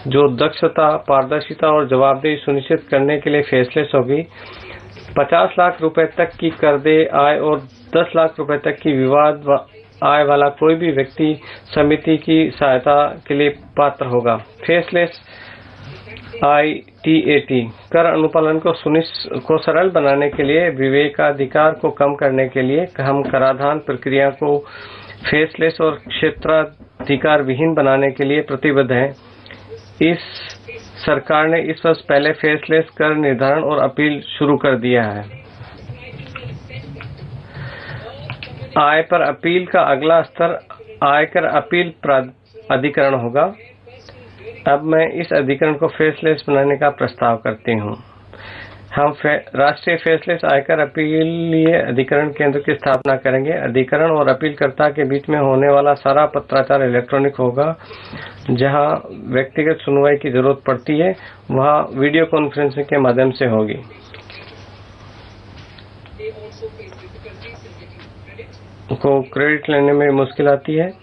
जो दक्षता, पारदर्शिता और जवाबदेही सुनिश्चित करने के लिए फेसलेस होगी। 50 लाख रुपए तक की कर देय आय और 10 लाख रुपए तक की विवाद आय वाला कोई भी व्यक्ति समिति की सहायता के लिए पात्र होगा। फेसलेस ITAT कर अनुपालन को सरल बनाने के लिए, विवेकाधिकार को कम करने के लिए हम कराधान प्रक्रिया को फेसलेस और क्षेत्राधिकार विहीन बनाने के लिए प्रतिबद्ध हैं। इस सरकार ने इस वर्ष पहले फेसलेस कर निर्धारण और अपील शुरू कर दिया है। आय पर अपील का अगला स्तर आयकर अपील अधिकरण होगा। अब मैं इस अधिकरण को फेसलेस बनाने का प्रस्ताव करती हूँ। हम राष्ट्रीय फेसलेस आयकर अपीलीय अधिकरण केंद्र की स्थापना करेंगे। अधिकरण और अपीलकर्ता के बीच में होने वाला सारा पत्राचार इलेक्ट्रॉनिक होगा। जहां व्यक्तिगत सुनवाई की जरूरत पड़ती है, वहां वीडियो कॉन्फ्रेंसिंग के माध्यम से होगी। को क्रेडिट लेने में मुश्किल आती है,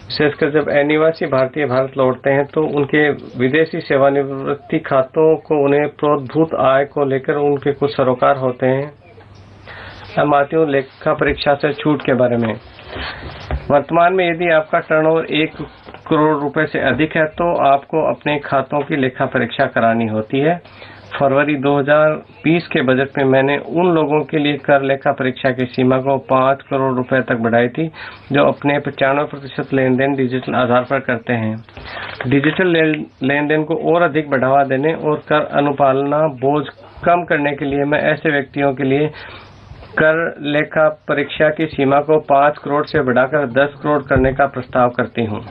विशेषकर जब अनिवासी भारतीय भारत लौटते हैं तो उनके विदेशी सेवानिवृत्ति खातों को उन्हें प्रोद्भूत आय को लेकर उनके कुछ सरोकार होते हैं। अब आती हूँ लेखा परीक्षा से छूट के बारे में। वर्तमान में यदि आपका टर्नओवर 1 करोड़ रुपए से अधिक है तो आपको अपने खातों की लेखा परीक्षा करानी होती है। फरवरी 2020 के बजट में मैंने उन लोगों के लिए कर लेखा परीक्षा की सीमा को 5 करोड़ रुपए तक बढ़ाई थी जो अपने 95% लेन देन डिजिटल आधार पर करते हैं। डिजिटल लेन देन को और अधिक बढ़ावा देने और कर अनुपालना बोझ कम करने के लिए मैं ऐसे व्यक्तियों के लिए कर लेखा परीक्षा की सीमा को 5 करोड़ से बढ़ाकर 10 करोड़ करने का प्रस्ताव करती हूँ।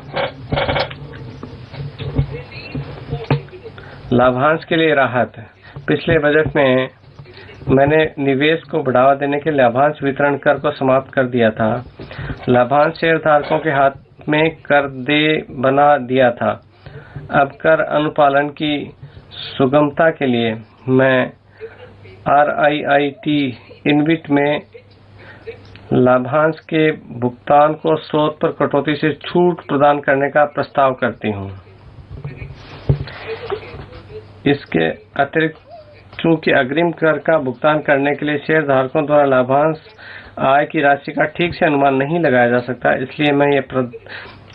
लाभांश के लिए राहत। पिछले बजट में मैंने निवेश को बढ़ावा देने के लाभांश वितरण कर को समाप्त कर दिया था। लाभांश शेयरधारकों के हाथ में कर देय बना दिया था। अब कर अनुपालन की सुगमता के लिए मैं RIIT इनविट में लाभांश के भुगतान को स्रोत पर कटौती से छूट प्रदान करने का प्रस्ताव करती हूँ। इसके अतिरिक्त चूंकि अग्रिम कर का भुगतान करने के लिए शेयरधारकों द्वारा लाभांश आय की राशि का ठीक से अनुमान नहीं लगाया जा सकता, इसलिए मैं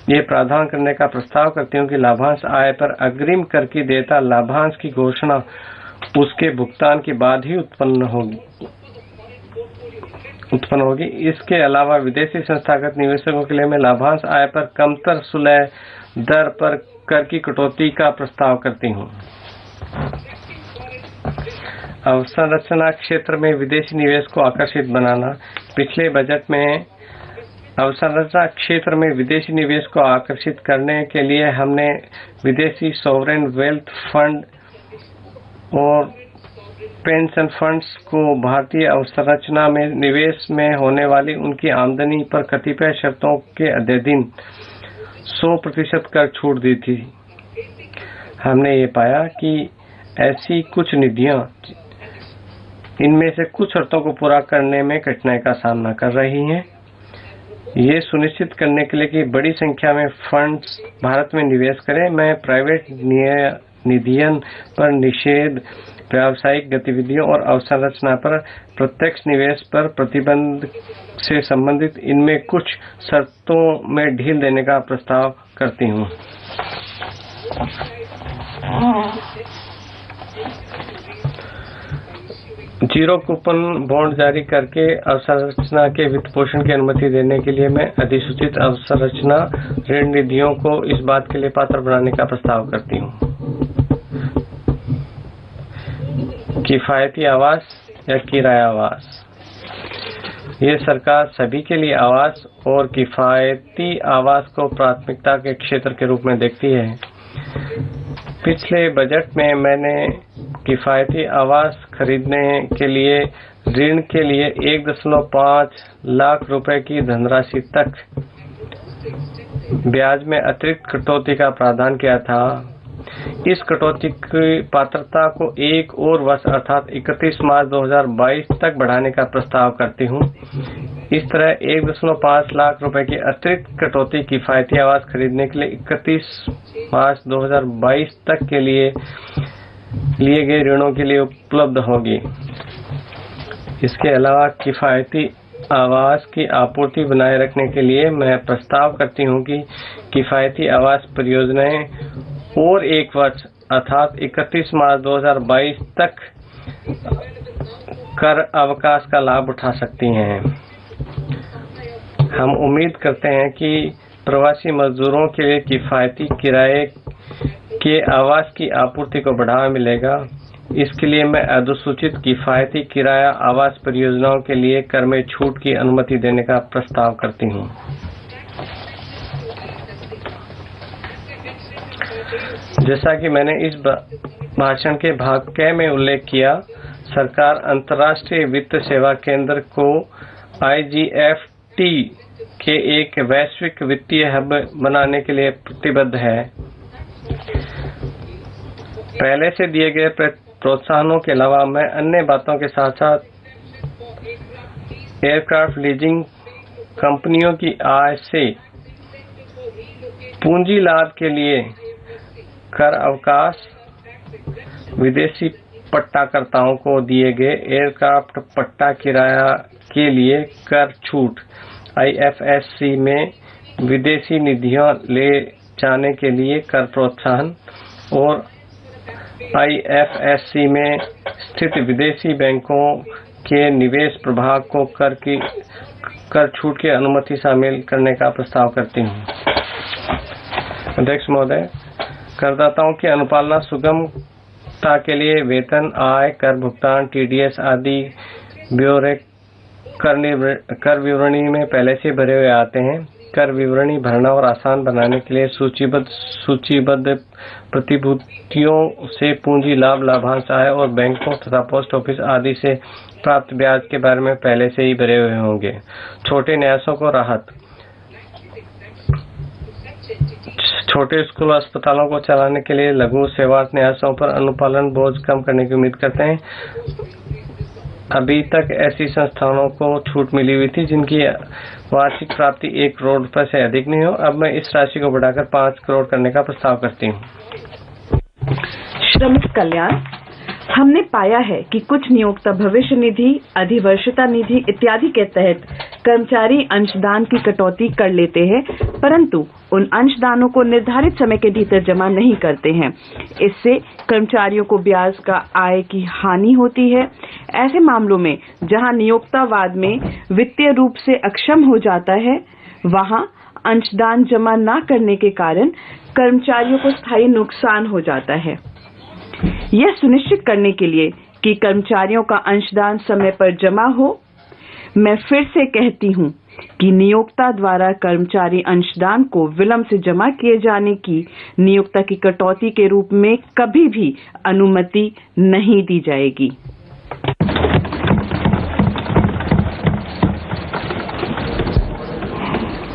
ये प्रावधान करने का प्रस्ताव करती हूँ कि लाभांश आय पर अग्रिम कर की देयता लाभांश की घोषणा उसके भुगतान के बाद ही उत्पन्न होगी। इसके अलावा विदेशी संस्थागत निवेशकों के लिए मैं लाभांश आय पर कमतर सुलह दर पर कर की कटौती का प्रस्ताव करती हूँ। अवसंरचना क्षेत्र में विदेशी निवेश को आकर्षित बनाना। पिछले बजट में अवसंरचना क्षेत्र में विदेशी निवेश को आकर्षित करने के लिए हमने विदेशी सॉवरेन वेल्थ फंड और पेंशन फंड्स को भारतीय अवसंरचना में निवेश में होने वाली उनकी आमदनी पर कतिपय शर्तों के अधीन 100% कर छूट दी थी। हमने ये पाया कि ऐसी कुछ निधियां इनमें से कुछ शर्तों को पूरा करने में कठिनाई का सामना कर रही हैं। ये सुनिश्चित करने के लिए कि बड़ी संख्या में फंड्स भारत में निवेश करें, मैं प्राइवेट निधियन पर निषेध, व्यावसायिक गतिविधियों और अवसंरचना पर प्रत्यक्ष निवेश पर प्रतिबंध से संबंधित इनमें कुछ शर्तों में ढील देने का प्रस्ताव करती हूँ। जीरो कूपन बॉन्ड जारी करके अवसंरचना के वित्त पोषण की अनुमति देने के लिए मैं अधिसूचित अवसंरचना ऋण निधियों को इस बात के लिए पात्र बनाने का प्रस्ताव करती हूँ। किफायती आवास या किराया आवास। ये सरकार सभी के लिए आवास और किफायती आवास को प्राथमिकता के क्षेत्र के रूप में देखती है। पिछले बजट में मैंने किफायती आवास खरीदने के लिए ऋण के लिए 1.5 लाख रुपए की धनराशि तक ब्याज में अतिरिक्त कटौती का प्रावधान किया था। इस कटौती की पात्रता को एक और वर्ष अर्थात 31 मार्च 2022 तक बढ़ाने का प्रस्ताव करती हूँ। इस तरह 1.5 लाख रुपए की अतिरिक्त कटौती किफायती आवास खरीदने के लिए 31 मार्च 2022 तक के लिए गए ऋणों के लिए उपलब्ध होगी। इसके अलावा किफायती आवास की आपूर्ति बनाए रखने के लिए मैं प्रस्ताव करती हूँ कि किफायती आवास परियोजनाएं और एक वर्ष अर्थात 31 मार्च 2022 तक कर अवकाश का लाभ उठा सकती हैं। हम उम्मीद करते हैं कि प्रवासी मजदूरों के लिए किफायती किराए के आवास की आपूर्ति को बढ़ावा मिलेगा। इसके लिए मैं अधिसूचित किफायती किराया आवास परियोजनाओं के लिए कर में छूट की अनुमति देने का प्रस्ताव करती हूँ। जैसा कि मैंने इस भाषण के भाग क में उल्लेख किया, सरकार अंतर्राष्ट्रीय वित्त सेवा केंद्र को IGFT के एक वैश्विक वित्तीय हब बनाने के लिए प्रतिबद्ध है। पहले से दिए गए प्रोत्साहनों के अलावा मैं अन्य बातों के साथ साथ एयरक्राफ्ट लीजिंग कंपनियों की आय से पूंजी लाभ के लिए कर अवकाश, विदेशी पट्टाकर्ताओं को दिए गए एयरक्राफ्ट पट्टा किराया के लिए कर छूट, IFSC में विदेशी निधियां ले जाने के लिए कर प्रोत्साहन और IFSC में स्थित विदेशी बैंकों के निवेश प्रभाग को कर छूट की अनुमति शामिल करने का प्रस्ताव करती हूँ। अध्यक्ष महोदय, करदाताओं की अनुपालना सुगमता के लिए वेतन, आय, कर भुगतान, TDS आदि ब्यौरे कर विवरणी में पहले से भरे हुए आते हैं। कर विवरणी भरना और आसान बनाने के लिए सूचीबद्ध प्रतिभूतियों से पूंजी लाभ, लाभांश, आय और बैंकों तथा पोस्ट ऑफिस आदि से प्राप्त ब्याज के बारे में पहले से ही भरे हुए होंगे। छोटे न्यासों को राहत। छोटे स्कूल अस्पतालों को चलाने के लिए लघु सेवार्थ न्यासों पर अनुपालन बोझ कम करने की उम्मीद करते हैं। अभी तक ऐसी संस्थानों को छूट मिली हुई थी जिनकी वार्षिक प्राप्ति 1 करोड़ रुपए से अधिक नहीं हो। अब मैं इस राशि को बढ़ाकर 5 करोड़ करने का प्रस्ताव करती हूँ। श्रमिक कल्याण। हमने पाया है कि कुछ नियोक्ता भविष्य निधि, अधिवर्षता निधि इत्यादि के तहत कर्मचारी अंशदान की कटौती कर लेते हैं, परंतु उन अंशदानों को निर्धारित समय के भीतर जमा नहीं करते हैं। इससे कर्मचारियों को ब्याज का आय की हानि होती है। ऐसे मामलों में जहां नियोक्तावाद में वित्तीय रूप से अक्षम हो जाता है, वहां अंशदान जमा न करने के कारण कर्मचारियों को स्थायी नुकसान हो जाता है। यह सुनिश्चित करने के लिए कि कर्मचारियों का अंशदान समय पर जमा हो। मैं फिर से कहती हूं कि नियोक्ता द्वारा कर्मचारी अंशदान को विलंब से जमा किए जाने की नियोक्ता की कटौती के रूप में कभी भी अनुमति नहीं दी जाएगी।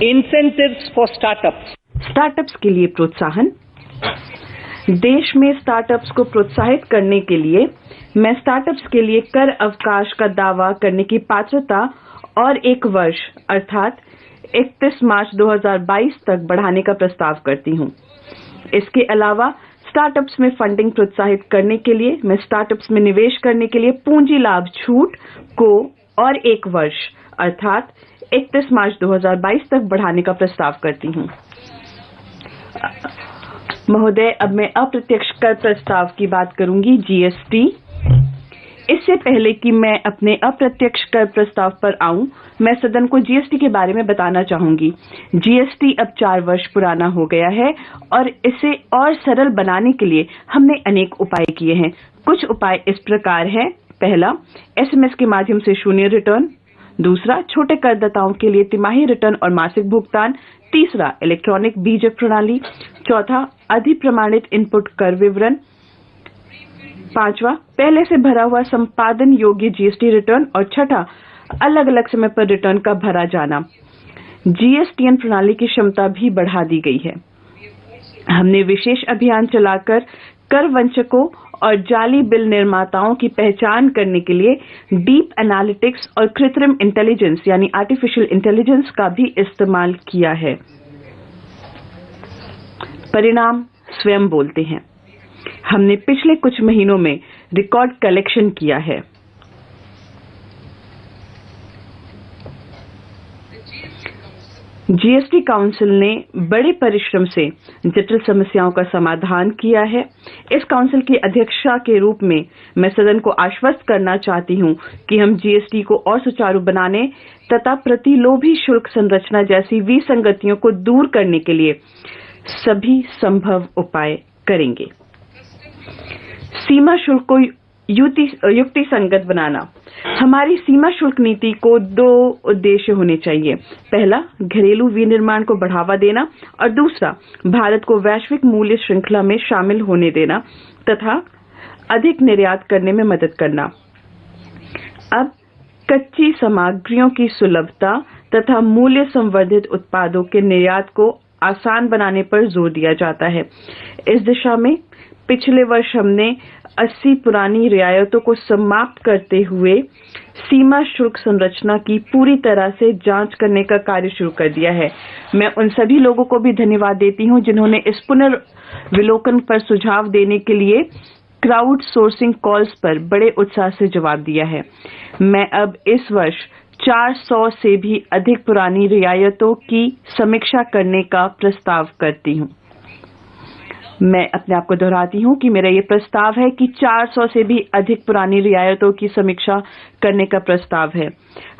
Incentives for startups. स्टार्टअप्स के लिए प्रोत्साहन। देश में स्टार्टअप्स को प्रोत्साहित करने के लिए मैं स्टार्टअप्स के लिए कर अवकाश का दावा करने की पात्रता और 1 वर्ष अर्थात 31 मार्च 2022 तक बढ़ाने का प्रस्ताव करती हूं। इसके अलावा स्टार्टअप्स में फंडिंग प्रोत्साहित करने के लिए मैं स्टार्टअप्स में निवेश करने के लिए पूंजी लाभ छूट को और 1 वर्ष अर्थात 31 मार्च 2022 तक बढ़ाने का प्रस्ताव करती हूं। महोदय, अब मैं अप्रत्यक्ष कर प्रस्ताव की बात करूंगी, जीएसटी। इससे पहले कि मैं अपने अप्रत्यक्ष कर प्रस्ताव पर आऊं, मैं सदन को जीएसटी के बारे में बताना चाहूंगी। जीएसटी अब 4 वर्ष पुराना हो गया है और इसे और सरल बनाने के लिए हमने अनेक उपाय किए हैं। कुछ उपाय इस प्रकार हैं। पहला, एसएमएस के माध्यम से शून्य रिटर्न। दूसरा, छोटे करदाताओं के लिए तिमाही रिटर्न और मासिक भुगतान। तीसरा, इलेक्ट्रॉनिक बीजक प्रणाली। चौथा, अधिप्रमाणित इनपुट कर विवरण। पांचवा, पहले से भरा हुआ संपादन योग्य जीएसटी रिटर्न। और छठा, अलग अलग समय पर रिटर्न का भरा जाना। जीएसटीएन प्रणाली की क्षमता भी बढ़ा दी गई है। हमने विशेष अभियान चलाकर कर वंचकों और जाली बिल निर्माताओं की पहचान करने के लिए डीप एनालिटिक्स और कृत्रिम इंटेलिजेंस यानी आर्टिफिशियल इंटेलिजेंस का भी इस्तेमाल किया है। परिणाम स्वयं बोलते हैं। हमने पिछले कुछ महीनों में रिकॉर्ड कलेक्शन किया है। जीएसटी काउंसिल ने बड़े परिश्रम से जटिल समस्याओं का समाधान किया है। इस काउंसिल की अध्यक्षा के रूप में मैं सदन को आश्वस्त करना चाहती हूं कि हम जीएसटी को और सुचारू बनाने तथा प्रतिलोभी शुल्क संरचना जैसी विसंगतियों को दूर करने के लिए सभी संभव उपाय करेंगे। सीमा शुल्क को युक्ति संगत बनाना। हमारी सीमा शुल्क नीति को 2 उद्देश्य होने चाहिए। पहला, घरेलू विनिर्माण को बढ़ावा देना और दूसरा, भारत को वैश्विक मूल्य श्रृंखला में शामिल होने देना तथा अधिक निर्यात करने में मदद करना। अब कच्ची सामग्रियों की सुलभता तथा मूल्य संवर्धित उत्पादों के निर्यात को आसान बनाने पर जोर दिया जाता है। इस दिशा में पिछले वर्ष हमने 80 पुरानी रियायतों को समाप्त करते हुए सीमा शुल्क संरचना की पूरी तरह से जांच करने का कार्य शुरू कर दिया है। मैं उन सभी लोगों को भी धन्यवाद देती हूं जिन्होंने इस पुनर्विलोकन पर सुझाव देने के लिए क्राउड सोर्सिंग कॉल्स पर बड़े उत्साह से जवाब दिया है। मैं अब इस वर्ष 400 से भी अधिक पुरानी रियायतों की समीक्षा करने का प्रस्ताव करती हूं। मैं अपने आप को दोहराती हूं कि मेरा ये प्रस्ताव है कि 400 से भी अधिक पुरानी रियायतों की समीक्षा करने का प्रस्ताव है।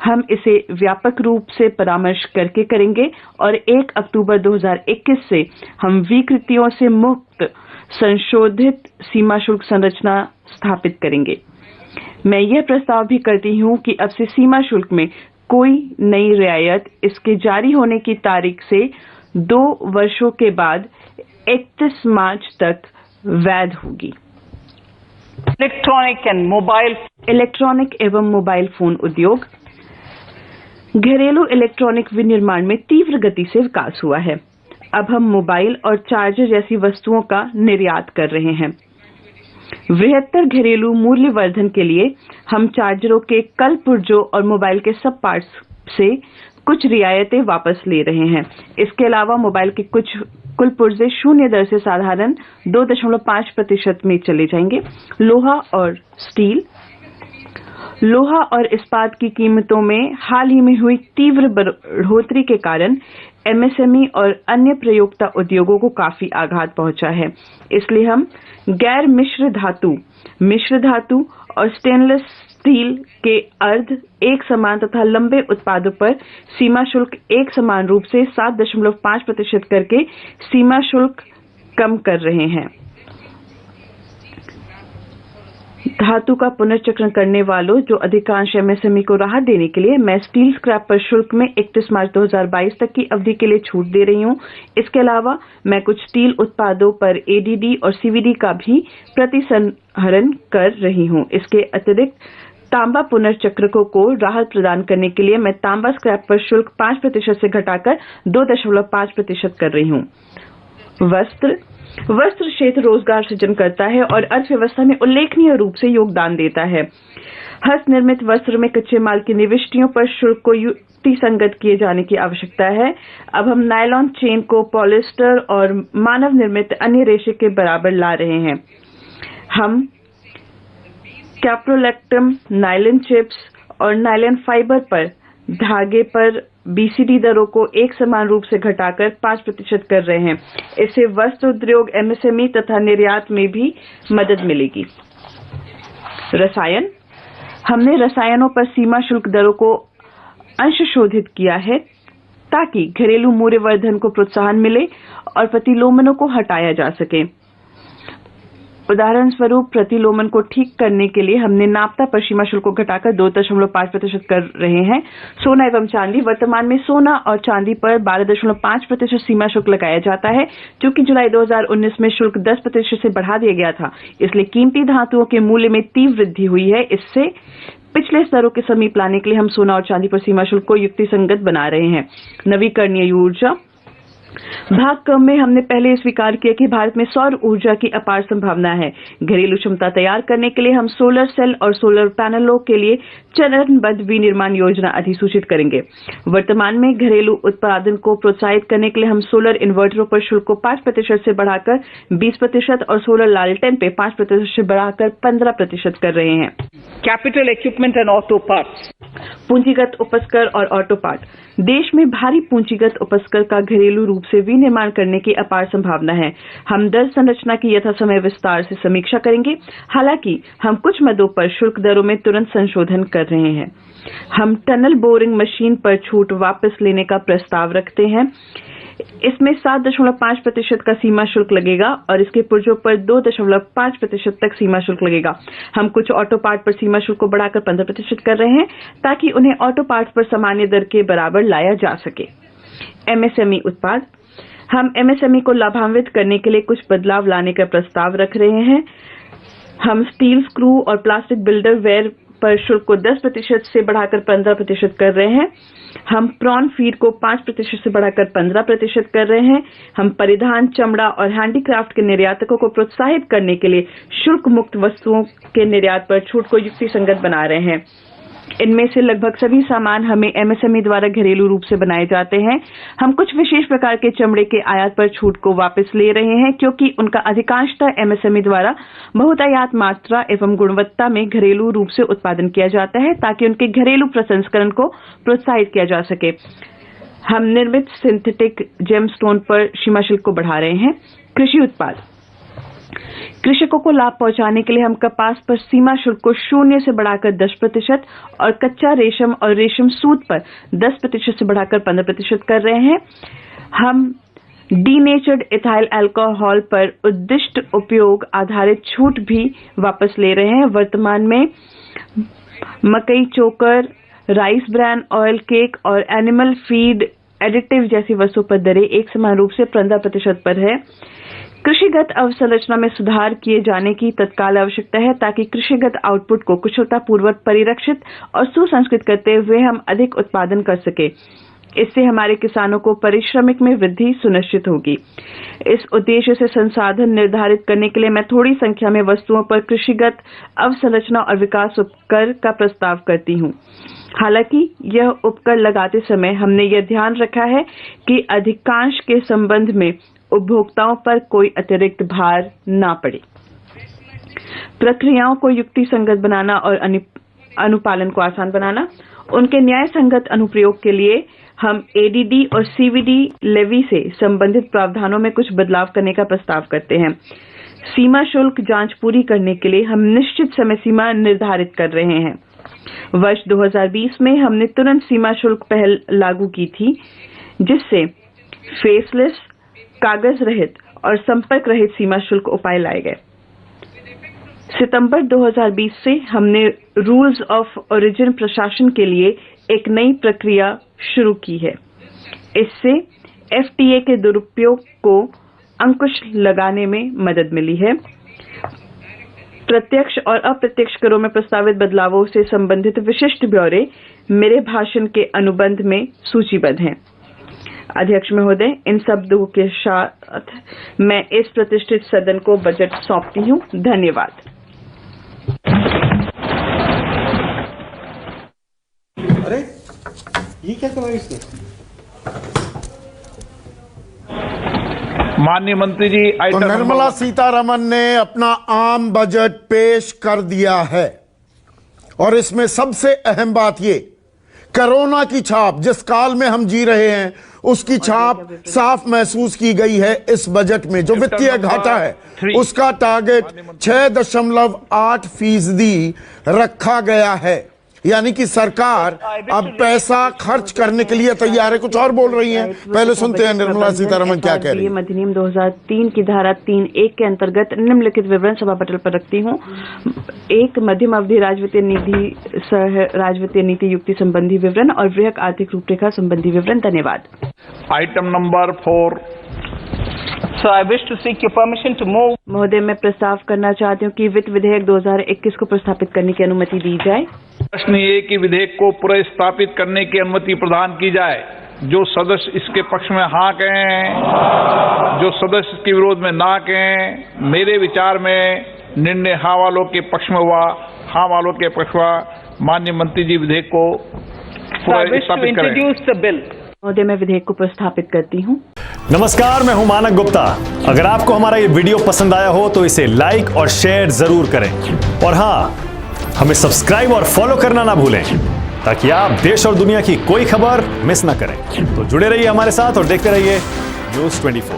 हम इसे व्यापक रूप से परामर्श करके करेंगे और 1 अक्टूबर 2021 से हम विकृतियों से मुक्त संशोधित सीमा शुल्क संरचना स्थापित करेंगे। मैं यह प्रस्ताव भी करती हूं कि अब से सीमा शुल्क में कोई नई रियायत इसके जारी होने की तारीख से 2 वर्षों के बाद 31 मार्च तक वैध होगी। इलेक्ट्रॉनिक एवं मोबाइल फोन उद्योग। घरेलू इलेक्ट्रॉनिक विनिर्माण में तीव्र गति से विकास हुआ है। अब हम मोबाइल और चार्जर जैसी वस्तुओं का निर्यात कर रहे हैं। बृहत्तर घरेलू मूल्यवर्धन के लिए हम चार्जरों के कल पुर्जों और मोबाइल के सब पार्ट्स से कुछ रियायतें वापस ले रहे हैं। इसके अलावा मोबाइल के कुछ कुल पुर्जे शून्य दर से साधारण 2.5% में चले जाएंगे। लोहा और इस्पात की कीमतों में हाल ही में हुई तीव्र बढ़ोतरी के कारण एमएसएमई और अन्य प्रयोक्ता उद्योगों को काफी आघात पहुंचा है। इसलिए हम गैर मिश्र धातु और स्टेनलेस स्टील के अर्ध एक समान तथा लंबे उत्पादों पर सीमा शुल्क एक समान रूप से 7.5% करके सीमा शुल्क कम कर रहे हैं। धातु का पुनर्चक्रण करने वालों जो अधिकांश एमएसएमई को राहत देने के लिए मैं स्टील स्क्रैप पर शुल्क में 31 मार्च 2022 तक की अवधि के लिए छूट दे रही हूं। इसके अलावा मैं कुछ स्टील उत्पादों पर एडीडी और सीवीडी का भी प्रतिसंहरण कर रही हूं। इसके अतिरिक्त तांबा पुनर्चक्रकों को राहत प्रदान करने के लिए मैं तांबा स्क्रैप पर शुल्क 5% से घटाकर 2.5% कर रही हूं। वस्त्र क्षेत्र रोजगार सृजन करता है और अर्थव्यवस्था में उल्लेखनीय रूप से योगदान देता है। हस्त निर्मित वस्त्र में कच्चे माल की निविष्टियों पर शुल्क को युक्तिसंगत किए जाने की आवश्यकता है। अब हम नायलॉन चेन को पॉलिस्टर और मानव निर्मित अन्य रेशे के बराबर ला रहे हैं। हम कैप्रोलैक्टम, नायलॉन चिप्स और नायलॉन फाइबर पर धागे पर बीसीडी दरों को एक समान रूप से घटाकर 5% कर रहे हैं। इससे वस्त्र उद्योग, एमएसएमई तथा निर्यात में भी मदद मिलेगी। रसायन, हमने रसायनों पर सीमा शुल्क दरों को अंशशोधित किया है ताकि घरेलू मूल्यवर्धन को प्रोत्साहन मिले और प्रतिलोमनों को हटाया जा सके। उदाहरण स्वरूप प्रतिलोमन को ठीक करने के लिए हमने नाप्ता पर सीमा शुल्क को घटाकर 2.5% कर रहे हैं। सोना एवं चांदी, वर्तमान में सोना और चांदी पर 12.5% सीमा शुल्क लगाया जाता है, जो कि जुलाई 2019 में शुल्क 10% से बढ़ा दिया गया था। इसलिए कीमती धातुओं के मूल्य में तीव्र वृद्धि हुई है। इससे पिछले स्तरों के समीप लाने के लिए हम सोना और चांदी पर सीमा शुल्क को युक्तिसंगत बना रहे हैं। नवीकरणीय ऊर्जा, भाग क्रम में हमने पहले स्वीकार किया कि भारत में सौर ऊर्जा की अपार संभावना है। घरेलू क्षमता तैयार करने के लिए हम सोलर सेल और सोलर पैनलों के लिए चरणबद्ध विनिर्माण योजना अधिसूचित करेंगे। वर्तमान में घरेलू उत्पादन को प्रोत्साहित करने के लिए हम सोलर इन्वर्टरों पर शुल्क को 5% से बढ़ाकर 20% और सोलर लालटेन पे 5% से बढ़ाकर 15% कर रहे हैं। Capital equipment and auto parts. पूंजीगत उपस्कर और ऑटो पार्ट, देश में भारी पूंजीगत उपस्कर का घरेलू रूप से विनिर्माण करने की अपार संभावना है। हम दर संरचना की यथासमय विस्तार से समीक्षा करेंगे। हालांकि हम कुछ मदों पर शुल्क दरों में तुरंत संशोधन कर रहे हैं। हम टनल बोरिंग मशीन पर छूट वापस लेने का प्रस्ताव रखते हैं। इसमें 7.5% का सीमा शुल्क लगेगा और इसके पुर्जों पर 2.5% तक सीमा शुल्क लगेगा। हम कुछ ऑटो पार्ट पर सीमा शुल्क को बढ़ाकर 15% कर रहे हैं ताकि उन्हें ऑटो पार्ट पर सामान्य दर के बराबर लाया जा सके। एमएसएमई उत्पाद, हम एमएसएमई को लाभान्वित करने के लिए कुछ बदलाव लाने का प्रस्ताव रख रहे हैं। हम स्टील स्क्रू और प्लास्टिक बिल्डर वेयर पर शुल्क को 10% से बढ़ाकर 15% कर रहे हैं। हम प्रॉन फीड को 5% से बढ़ाकर 15% कर रहे हैं। हम परिधान, चमड़ा और हैंडीक्राफ्ट के निर्यातकों को प्रोत्साहित करने के लिए शुल्क मुक्त वस्तुओं के निर्यात पर छूट को युक्तिसंगत बना रहे हैं। इनमें से लगभग सभी सामान हमें एमएसएमई द्वारा घरेलू रूप से बनाए जाते हैं। हम कुछ विशेष प्रकार के चमड़े के आयात पर छूट को वापस ले रहे हैं क्योंकि उनका अधिकांशतः एमएसएमई द्वारा बहुतायात मात्रा एवं गुणवत्ता में घरेलू रूप से उत्पादन किया जाता है ताकि उनके घरेलू प्रसंस्करण को प्रोत्साहित किया जा सके। हम निर्मित सिंथेटिक जेमस्टोन पर सीमा शुल्क को बढ़ा रहे हैं। कृषि उत्पाद, कृषकों को लाभ पहुंचाने के लिए हम कपास पर सीमा शुल्क को 0 से बढ़ाकर 10% और कच्चा रेशम और रेशम सूत पर 10% से बढ़ाकर 15% कर रहे हैं। हम डीनेचर्ड इथाइल अल्कोहल पर उद्दिष्ट उपयोग आधारित छूट भी वापस ले रहे हैं। वर्तमान में मकई चोकर, राइस ब्रान ऑयल केक और एनिमल फीड एडिटिव जैसी वस्तुओं पर दरें एक समान रूप से 15% पर है। कृषिगत अवसंरचना में सुधार किए जाने की तत्काल आवश्यकता है ताकि कृषिगत आउटपुट को कुशलतापूर्वक परिरक्षित और सुसंस्कृत करते हुए हम अधिक उत्पादन कर सके। इससे हमारे किसानों को पारिश्रमिक में वृद्धि सुनिश्चित होगी। इस उद्देश्य से संसाधन निर्धारित करने के लिए मैं थोड़ी संख्या में वस्तुओं पर कृषिगत अवसंरचना और विकास उपकर का प्रस्ताव करती हूँ। हालांकि यह उपकर लगाते समय हमने यह ध्यान रखा है कि अधिकांश के संबंध में उपभोक्ताओं पर कोई अतिरिक्त भार ना पड़े। प्रक्रियाओं को युक्तिसंगत बनाना और अनुपालन को आसान बनाना, उनके न्याय संगत अनुप्रयोग के लिए हम एडीडी और सीवीडी लेवी से संबंधित प्रावधानों में कुछ बदलाव करने का प्रस्ताव करते हैं। सीमा शुल्क जांच पूरी करने के लिए हम निश्चित समय सीमा निर्धारित कर रहे हैं। वर्ष 2020 में हमने तुरंत सीमा शुल्क पहल लागू की थी, जिससे फेसलेस, कागज रहित और संपर्क रहित सीमा शुल्क उपाय लाए गए। सितंबर 2020 से हमने रूल्स ऑफ ओरिजिन प्रशासन के लिए एक नई प्रक्रिया शुरू की है। इससे एफटीए के दुरुपयोग को अंकुश लगाने में मदद मिली है। प्रत्यक्ष और अप्रत्यक्ष करों में प्रस्तावित बदलावों से संबंधित विशिष्ट ब्यौरे मेरे भाषण के अनुबंध में सूचीबद्ध हैं। अध्यक्ष महोदय, इन शब्दों के साथ मैं इस प्रतिष्ठित सदन को बजट सौंपती हूं। धन्यवाद। अरे ये क्या करा इसने? माननीय मंत्री जी, तो निर्मला सीतारमन ने अपना आम बजट पेश कर दिया है और इसमें सबसे अहम बात ये, कोरोना की छाप जिस काल में हम जी रहे हैं उसकी छाप साफ महसूस की गई है। इस बजट में जो वित्तीय घाटा है उसका टारगेट 6.8% रखा गया है, यानी कि सरकार अब पैसा खर्च करने के लिए तैयार है। कुछ और बोल रही हैं, पहले सुनते हैं निर्मला सीतारमन क्या कह रही हैं। अधिनियम 2003 की धारा 3(1) के अंतर्गत निम्नलिखित विवरण सभा पटल पर रखती हूँ। 1. मध्यम अवधि राजवित्तीय निधि सह राजवित्तीय नीति युक्ति संबंधी विवरण और वृहत आर्थिक रूपरेखा संबंधी विवरण। धन्यवाद। Item number 4। So I wish to seek your permission to move. महोदय, मैं प्रस्ताव करना चाहती हूँ कि वित्त विधेयक 2021 को प्रस्तावित करने की अनुमति दी जाए। प्रश्न ये कि विधेयक को प्रस्तावित करने की अनुमति प्रदान की जाए। जो सदस्य इसके पक्ष में हाँ कहें, जो सदस्य इसके विरोध में ना कहें। मेरे विचार में निर्णय हाँ वालों के पक्ष में हुआ, हाँ वालों के पक्ष हुआ। माननीय मंत्री जी विधेयक को प्रस्तावित करें। महोदय, मैं विधेयक को प्रस्तावित करती हूँ। नमस्कार, मैं हूं मानक गुप्ता। अगर आपको हमारा ये वीडियो पसंद आया हो तो इसे लाइक और शेयर जरूर करें और हाँ, हमें सब्सक्राइब और फॉलो करना ना भूलें ताकि आप देश और दुनिया की कोई खबर मिस ना करें। तो जुड़े रहिए हमारे साथ और देखते रहिए न्यूज़ 24।